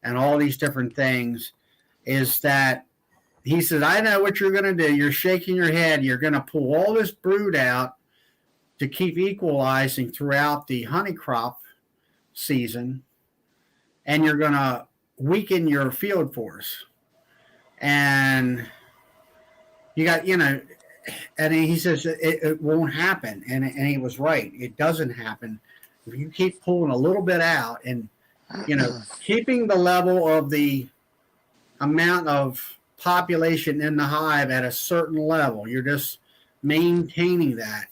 and all these different things, is that he said, I know what you're going to do. You're shaking your head. You're going to pull all this brood out to keep equalizing throughout the honey crop season, and you're going to weaken your field force. And you got, and he says it won't happen. And he was right. It doesn't happen. If you keep pulling a little bit out and, keeping the level of the amount of population in the hive at a certain level, you're just maintaining that.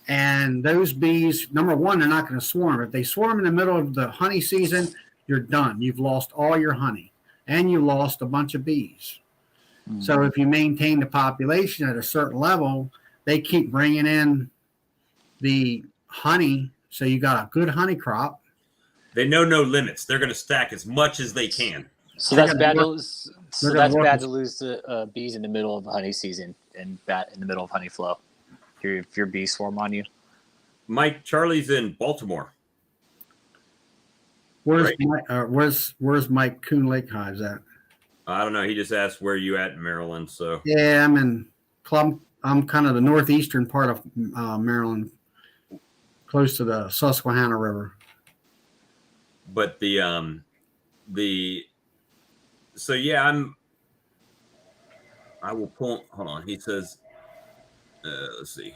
And those bees, number one, they're not going to swarm. If they swarm in the middle of the honey season, you're done. You've lost all your honey, and you lost a bunch of bees. Mm-hmm. So if you maintain the population at a certain level, they keep bringing in the honey. So you got a good honey crop. They know no limits. They're going to stack as much as they can. So that's bad. Bad to lose the bees in the middle of honey season and in the middle of honey flow. If your bees swarm on you. Mike, Charlie's in Baltimore. Where's Mike Coon Lake Hives at? I don't know. He just asked where you at in Maryland. So yeah, I'm in I'm kind of the northeastern part of Maryland, close to the Susquehanna River. But so yeah, I will pull. Hold on. He says, let's see.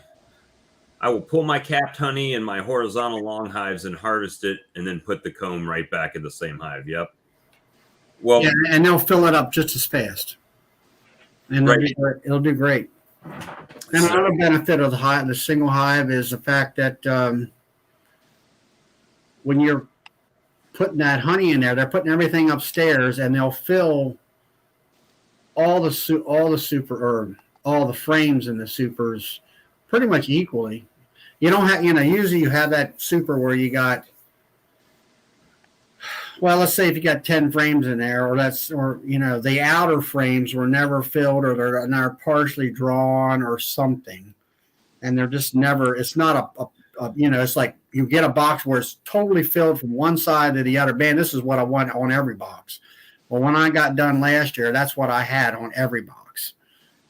I will pull my capped honey in my horizontal long hives and harvest it, and then put the comb right back in the same hive. Yep. Well, yeah, and they'll fill it up just as fast, and it'll do great. And another benefit of the single hive is the fact that when you're putting that honey in there, they're putting everything upstairs, and they'll fill all the frames in the supers pretty much equally. You don't have, usually you have that super where you got, well, let's say if you got 10 frames in there, or the outer frames were never filled, or they're partially drawn or something. And they're just never, it's not it's like you get a box where it's totally filled from one side to the other. Man, this is what I want on every box. Well, when I got done last year, that's what I had on every box.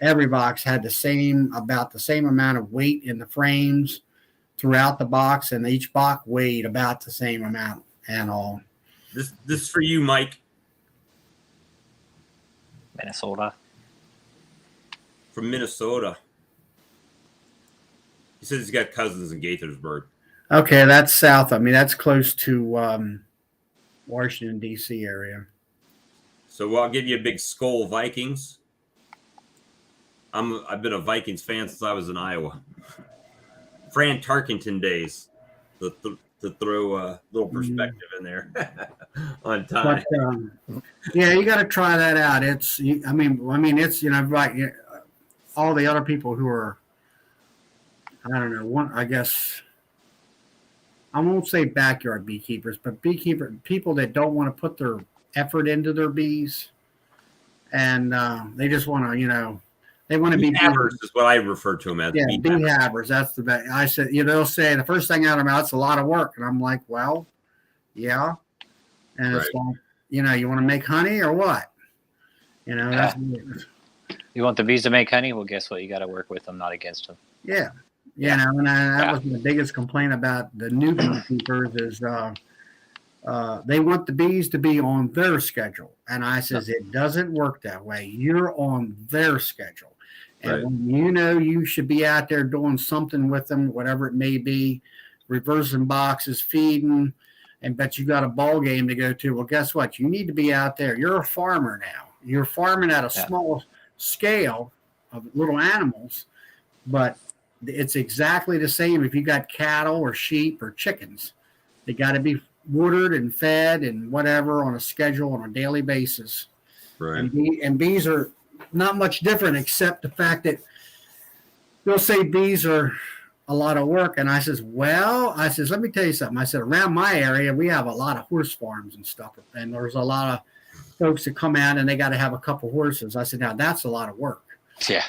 Every box had about the same amount of weight in the frames throughout the box, and each box weighed about the same amount and all. This is for you, Mike. Minnesota. From Minnesota. He says he's got cousins in Gaithersburg. Okay, that's south. I mean, that's close to Washington, D.C. area. So I'll give you a big Skull Vikings. I've been a Vikings fan since I was in Iowa. Fran Tarkenton days, to throw a little perspective in there on time. But, yeah, you got to try that out. It's like all the other people who are, I don't know, I guess I won't say backyard beekeepers, but people that don't want to put their effort into their bees, and they just want to, they want to be havers is what I refer to them as. Yeah, bee havers. That's the best. I said, they'll say the first thing out of their mouth, it's a lot of work, and I'm like, well, yeah, and it's like, you want to make honey or what? That's you want the bees to make honey? Well, guess what? You got to work with them, not against them. Yeah. And that was the biggest complaint about the new beekeepers is they want the bees to be on their schedule. And I says, it doesn't work that way. You're on their schedule. And when you should be out there doing something with them, whatever it may be, reversing boxes, feeding, but you got a ball game to go to. Well, guess what? You need to be out there. You're a farmer now. You're farming at a small scale of little animals, but it's exactly the same if you got cattle or sheep or chickens. They got to be watered and fed and whatever on a schedule on a daily basis. Right. And bees are not much different, except the fact that they'll say bees are a lot of work. And I says, let me tell you something. I said, around my area, we have a lot of horse farms and stuff. And there's a lot of folks that come out and they got to have a couple horses. I said, now that's a lot of work. Yeah.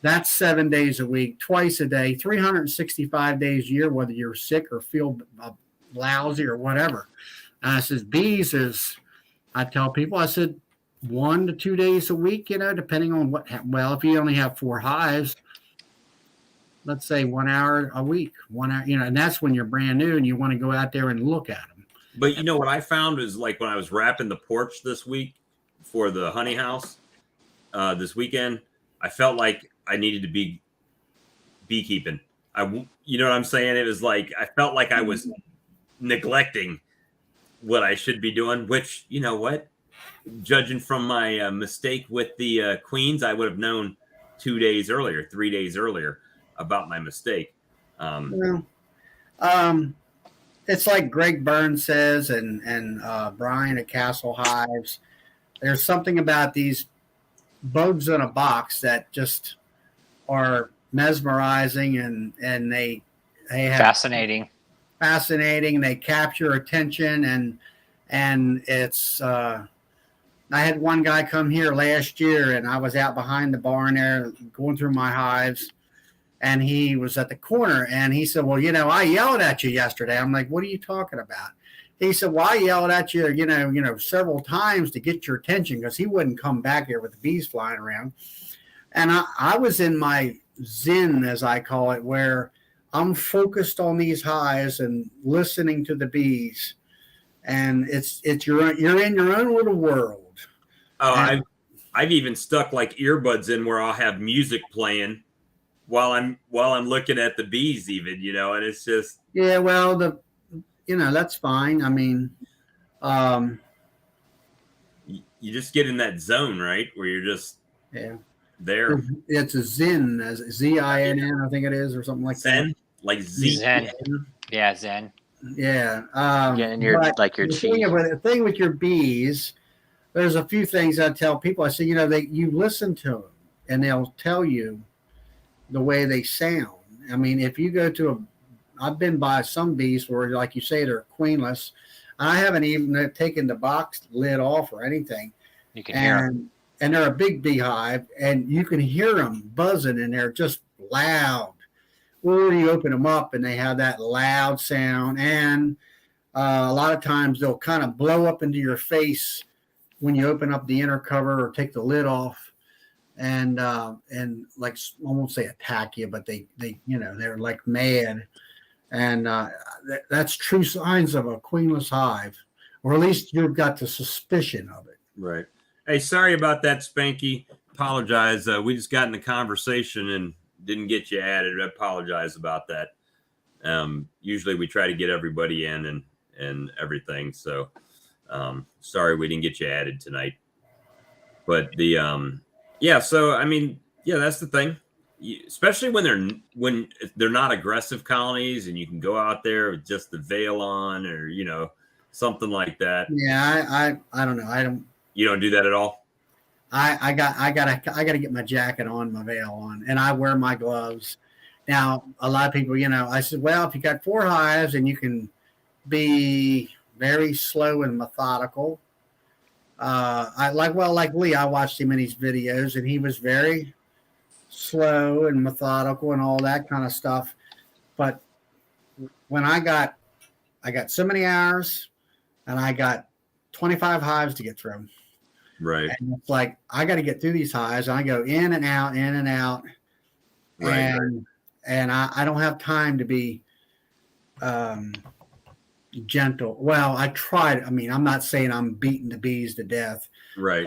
That's 7 days a week, twice a day, 365 days a year, whether you're sick or feel lousy or whatever. And I says, bees I tell people, I said, 1 to 2 days a week, depending on if you only have 4 hives, let's say 1 hour a week, 1 hour, and that's when you're brand new and you want to go out there and look at them. But what I found is like when I was wrapping the porch this week for the honey house this weekend, I felt like I needed to be beekeeping. You know what I'm saying? It was like, I felt like I was neglecting what I should be doing, which, you know what, judging from my mistake with the queens, I would have known 2 days earlier, 3 days earlier about my mistake. It's like Greg Burns says, and Brian at Castle Hives, there's something about these bugs in a box that just are mesmerizing and they have fascinating. They capture attention and it's I had one guy come here last year and I was out behind the barn there going through my hives and he was at the corner and he said, well, I yelled at you yesterday. I'm like, what are you talking about? He said, well, I yelled at you, several times to get your attention because he wouldn't come back here with the bees flying around. And I was in my zen, as I call it, where I'm focused on these hives and listening to the bees. And you're in your own little world. Oh, I've even stuck like earbuds in where I'll have music playing while I'm looking at the bees even, and it's just. Yeah, well, that's fine. I mean, you just get in that zone, right? Where you're just there. It's a Zen, as Zinn, I think it is, or something like Zen? that. Like Zen. Yeah, Zen. Yeah. Getting your chi. The thing with your bees, there's a few things I tell people. I say, you listen to them, and they'll tell you the way they sound. I mean, if you go to I've been by some bees where, like you say, they're queenless. I haven't even taken the box lid off or anything. You can hear them. And they're a big beehive, and you can hear them buzzing, and they're just loud. or you open them up and they have that loud sound. And a lot of times they'll kind of blow up into your face when you open up the inner cover or take the lid off, and like, I won't say attack you, but they they're like mad, and that's true signs of a queenless hive, or at least you've got the suspicion of it. Right. Hey, sorry about that, Spanky. Apologize. We just got in a conversation and didn't get you added. I apologize about that. Usually we try to get everybody in and everything. So sorry we didn't get you added tonight. But yeah, so I mean, yeah, that's the thing. Especially when they're not aggressive colonies and you can go out there with just the veil on, or something like that. Yeah, I don't know. You don't do that at all? I gotta get my jacket on, my veil on, and I wear my gloves. Now, a lot of people, I said, well, if you got 4 hives and you can be very slow and methodical, like Lee, I watched him in his videos, and he was very slow and methodical and all that kind of stuff. But when I got so many hours, and I got 25 hives to get through. Right. And it's like, I got to get through these hives. And I go in and out, in and out. Right. And I don't have time to be gentle. Well, I tried. I mean, I'm not saying I'm beating the bees to death. Right.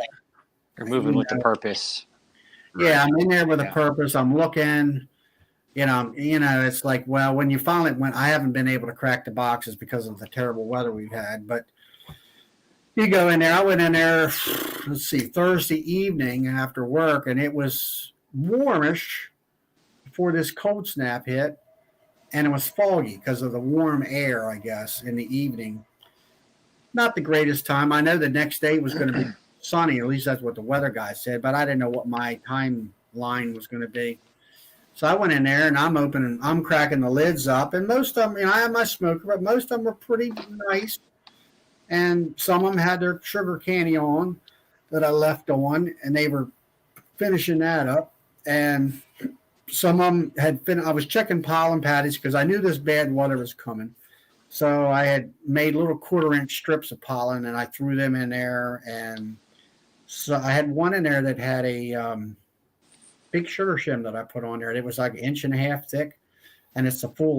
You're moving with the purpose. Yeah, I'm in there with a purpose. I'm looking. It's like, well, when I haven't been able to crack the boxes because of the terrible weather we've had, but you go in there. I went in there, let's see, Thursday evening after work, and it was warmish before this cold snap hit, and it was foggy because of the warm air, I guess, in the evening. Not the greatest time. I know the next day was going to be sunny, at least that's what the weather guy said, but I didn't know what my timeline was going to be. So I went in there, and I'm cracking the lids up, and most of them, I have my smoker, but most of them were pretty nice. And some of them had their sugar candy on that I left on, and they were finishing that up. And some of them I was checking pollen patties because I knew this bad weather was coming. So I had made little 1/4-inch strips of pollen, and I threw them in there. And so I had one in there that had a big sugar shim that I put on there. It was like 1.5 inches thick, and it's the full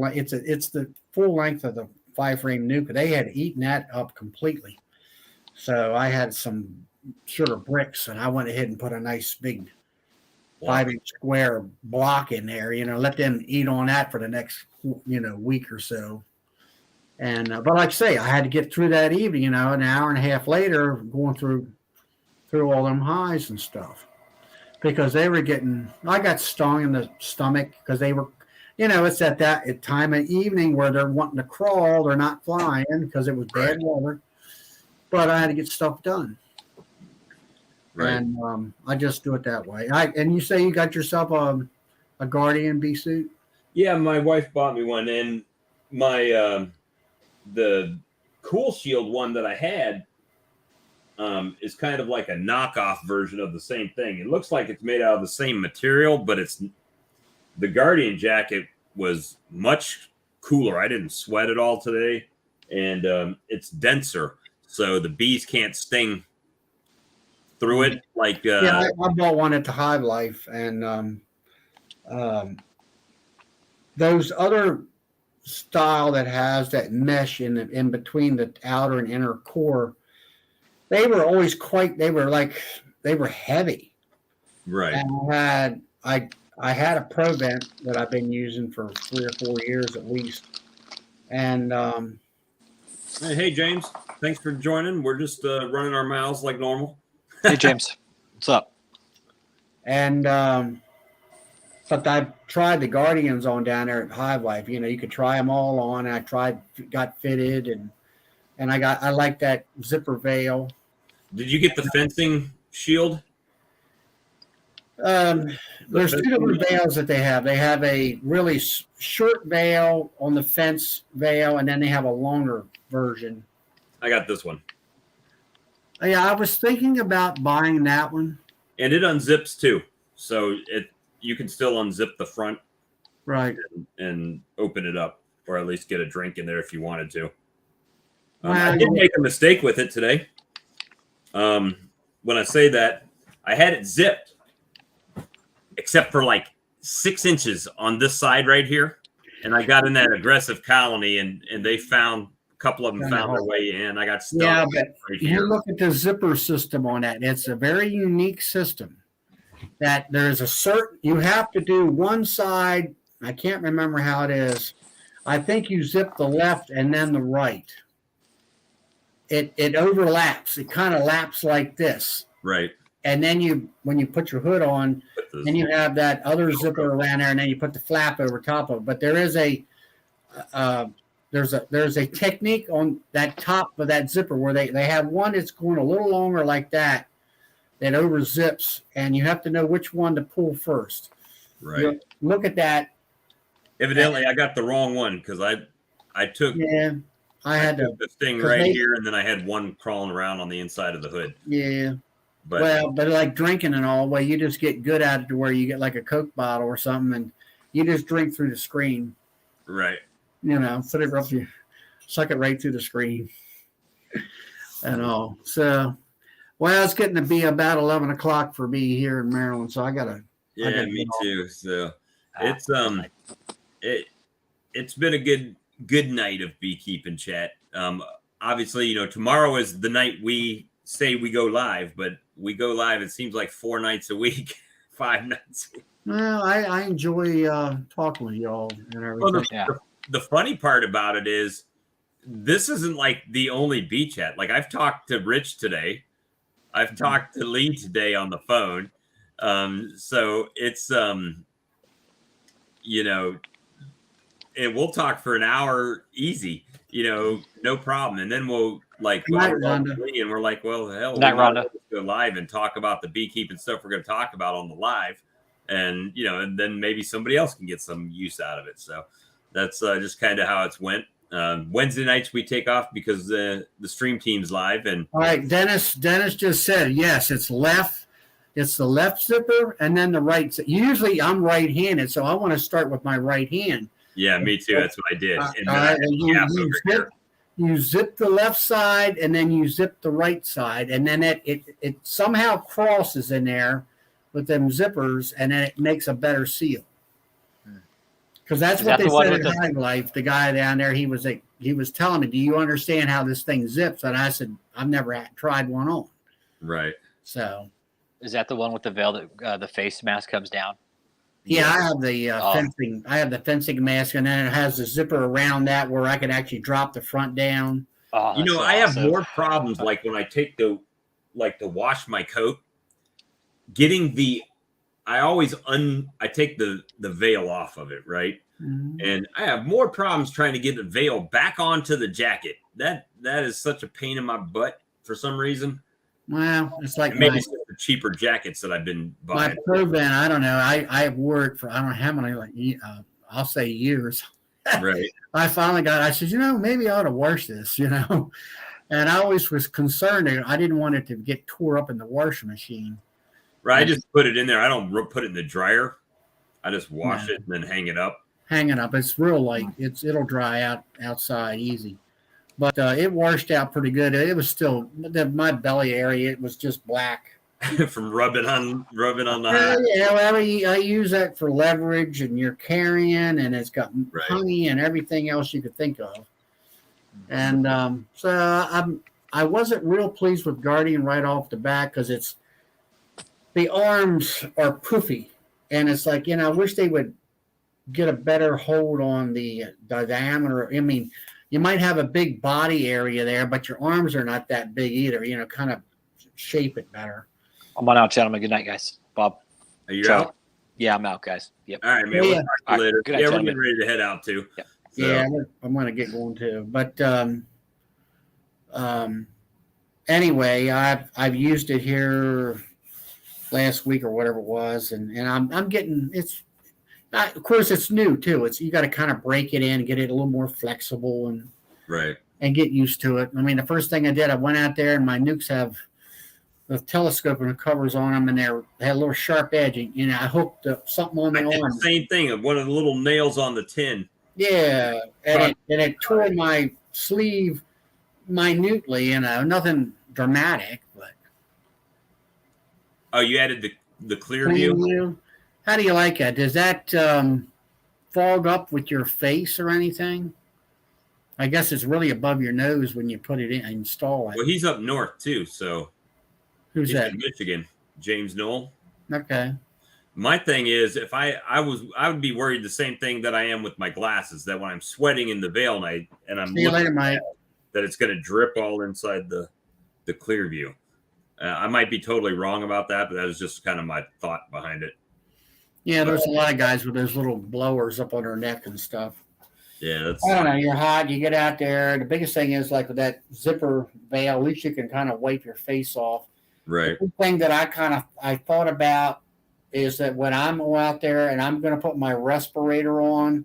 length of the 5-frame nuke. They had eaten that up completely. So I had some sugar bricks, and I went ahead and put a nice big 5-inch square block in there, let them eat on that for the next, week or so. And, but like I say, I had to get through that evening, an hour and a half later, going through all them hives and stuff, because I got stung in the stomach because they were, it's at that time of evening where they're wanting to crawl. They're not flying because it was bad weather. But I had to get stuff done. Right. And I just do it that way. And you say you got yourself a Guardian bee suit? Yeah, my wife bought me one. And my the Cool Shield one that I had is kind of like a knockoff version of the same thing. It looks like it's made out of the same material, but the Guardian jacket was much cooler. I didn't sweat at all today, and it's denser, so the bees can't sting through it. Like I bought one at the Hive Life, and those other style that has that mesh in between the outer and inner core, they were always they were heavy. Right. And I had a Provent that I've been using for 3 or 4 years at least. And hey James, thanks for joining. We're just running our mouths like normal. Hey James, what's up? And but I tried the Guardians on down there at Hive Life. You could try them all on. And I got fitted, and I like that zipper veil. Did you get the fencing shield? There's 2 different veils that they have. They have a really short veil on the fence veil, and then they have a longer version. I got this one. Yeah, I was thinking about buying that one. And it unzips too. So you can still unzip the front. Right. and open it up, or at least get a drink in there if you wanted to. Well, I did make a mistake with it today. When I say that, I had it zipped, except for like 6 inches on this side right here. And I got in that aggressive colony, and they found a couple of them found their way in. I got stuck Yeah, but right you here. look at the zipper system on that. It's a very unique system. That there's a certain, you have to do one side. I can't remember how it is. I think you zip the left and then the right. It overlaps. It kind of laps like this. Right. And then when you put your hood on, then you have that other zipper around there, and then you put the flap over top of it. But there is there's a technique on that top of that zipper where they have one that's going a little longer like that over zips, and you have to know which one to pull first. Right. You look at that. Evidently, I got the wrong one because I took I had the thing right here, and then I had one crawling around on the inside of the hood. Yeah. But like drinking and all, you just get good at it to where you get like a Coke bottle or something, and you just drink through the screen. Right. Put it roughly, suck it right through the screen and all. So, it's getting to be about 11 o'clock for me here in Maryland, so I gotta. Yeah, me too. So it's it's been a good night of beekeeping chat. Obviously, tomorrow is the night we say we go live, but we go live, it seems like 4 nights a week, 5 nights a week. Well, I enjoy talking with y'all and everything. Well, the funny part about it is this isn't like the only bee chat. Like, I've talked to Rich today. I've talked to Lee today on the phone. So it's, and we'll talk for an hour easy, no problem. And then we'll and we're like, well, hell, Rhonda. Go live and talk about the beekeeping stuff we're going to talk about on the live. And, and then maybe somebody else can get some use out of it. So that's just kind of how it's went. Wednesday nights we take off because the stream team's live. And all right, Dennis just said, yes, it's left. It's the left zipper and then the right. Usually I'm right-handed, so I want to start with my right hand. Yeah, me too. That's what I did. You zip the left side and then you zip the right side, and then it somehow crosses in there with them zippers, and then it makes a better seal. Because that's what they said at Hive Life. The guy down there, he was telling me, do you understand how this thing zips? And I said, I've never tried one on. Right. So. Is that the one with the veil that the face mask comes down? Yeah, I have the fencing. I have the fencing mask, and then it has the zipper around that where I can actually drop the front down. Oh, I have more problems like when I take to wash my coat, getting I take the veil off of it, right? Mm-hmm. And I have more problems trying to get the veil back onto the jacket. That is such a pain in my butt for some reason. Well, it's like maybe some of the cheaper jackets that I've been buying. My Pro-Van, I don't know. I've worked for I don't know how many, I'll say years. Right. I said, maybe I ought to wash this, And I always was concerned that I didn't want it to get tore up in the washing machine. Right. I just put it in there. I don't put it in the dryer. I just wash it and then hang it up. It's real light. It'll dry out outside easy. But it washed out pretty good. It was still my belly area. It was just black from rubbing on the. I use that for leverage, and you're carrying, and it's got honey and everything else you could think of. And so I wasn't real pleased with Guardian right off the bat because the arms are poofy, and it's like I wish they would get a better hold on the diameter. I mean. You might have a big body area there, but your arms are not that big either. Kind of shape it better. I'm on out, gentlemen. Good night, guys. Bob. Are you out? Yeah, I'm out, guys. Yep. All right, man. We'll talk to you later. Good night, we're getting ready to head out too. Yep. So. Yeah, I'm going to get going too. But anyway, I've used it here last week or whatever it was, and I'm getting it's. Of course, it's new too. You got to kind of break it in and get it a little more flexible and get used to it. I mean, the first thing I did, I went out there and my nukes have the telescope and the covers on them, and they had a little sharp edging. You know, I hooked something on the I did arm. the same thing of one of the little nails on the tin. Yeah, and it tore my sleeve minutely. You know, nothing dramatic, but. Oh, you added the clear Clean view? view. How do you like that? Does that fog up with your face or anything? I guess it's really above your nose when you put it in, install it. Well, he's up north too, so Who's he's that? in Michigan. James Knoll. Okay. My thing is, if I would be worried the same thing that I am with my glasses, that when I'm sweating in the veil and I'm See you later, looking Mike. that it's going to drip all inside the clear view. I might be totally wrong about that, but that is just kind of my thought behind it. Yeah, there's a lot of guys with those little blowers up on their neck and stuff. Yeah, that's. I don't know. You're hot. You get out there. The biggest thing is like with that zipper veil. At least you can kind of wipe your face off. Right. The thing that I thought about is that when I'm out there and I'm going to put my respirator on,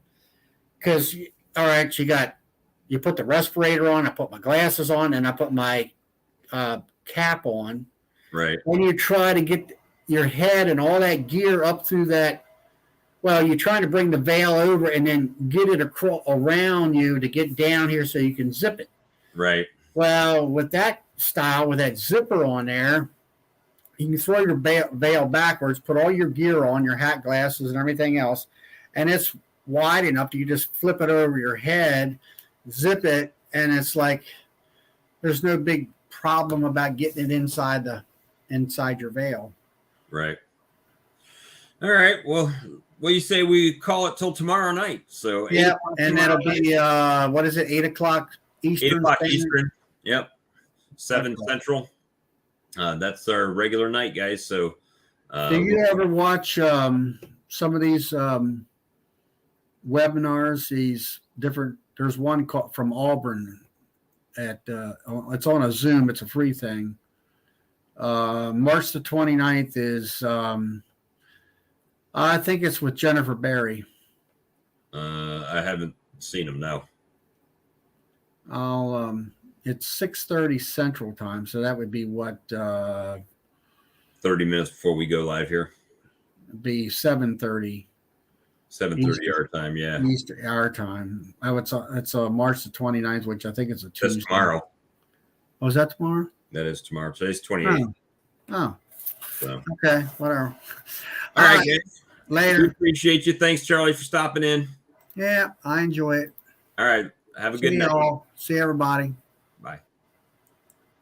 because all right, you put the respirator on. I put my glasses on, and I put my cap on. Right. When you try to get your head and all that gear up through that. Well, you're trying to bring the veil over and then get it around you to get down here so you can zip it. Right. Well, with that style, with that zipper on there, you can throw your veil backwards, put all your gear on, your hat, glasses, and everything else, and it's wide enough that you just flip it over your head, zip it, and it's like there's no big problem about getting it inside your veil. Right. All right. Well, what do you say we call it till tomorrow night? So yeah, and that'll be what is it? 8:00 Eastern. 8:00 Eastern. Yep. 7 Okay. Central. That's our regular night, guys. So, do you ever watch some of these webinars? These different. There's one called from Auburn. It's on a Zoom. It's a free thing. March the 29th is. I think it's with Jennifer Berry. I haven't seen them now. It's 6:30 Central Time, so that would be what 30 minutes before we go live here. Be 7:30. 7:30 our time, yeah. Eastern our time. Oh, it's March the 29th, which I think is a Tuesday. That's tomorrow. Oh, is that tomorrow? That is tomorrow. Today's 28th. Oh. So. Okay, whatever. All right, guys. Later. We appreciate you. Thanks, Charlie, for stopping in. Yeah, I enjoy it. All right. Have a good night. All. See everybody. Bye.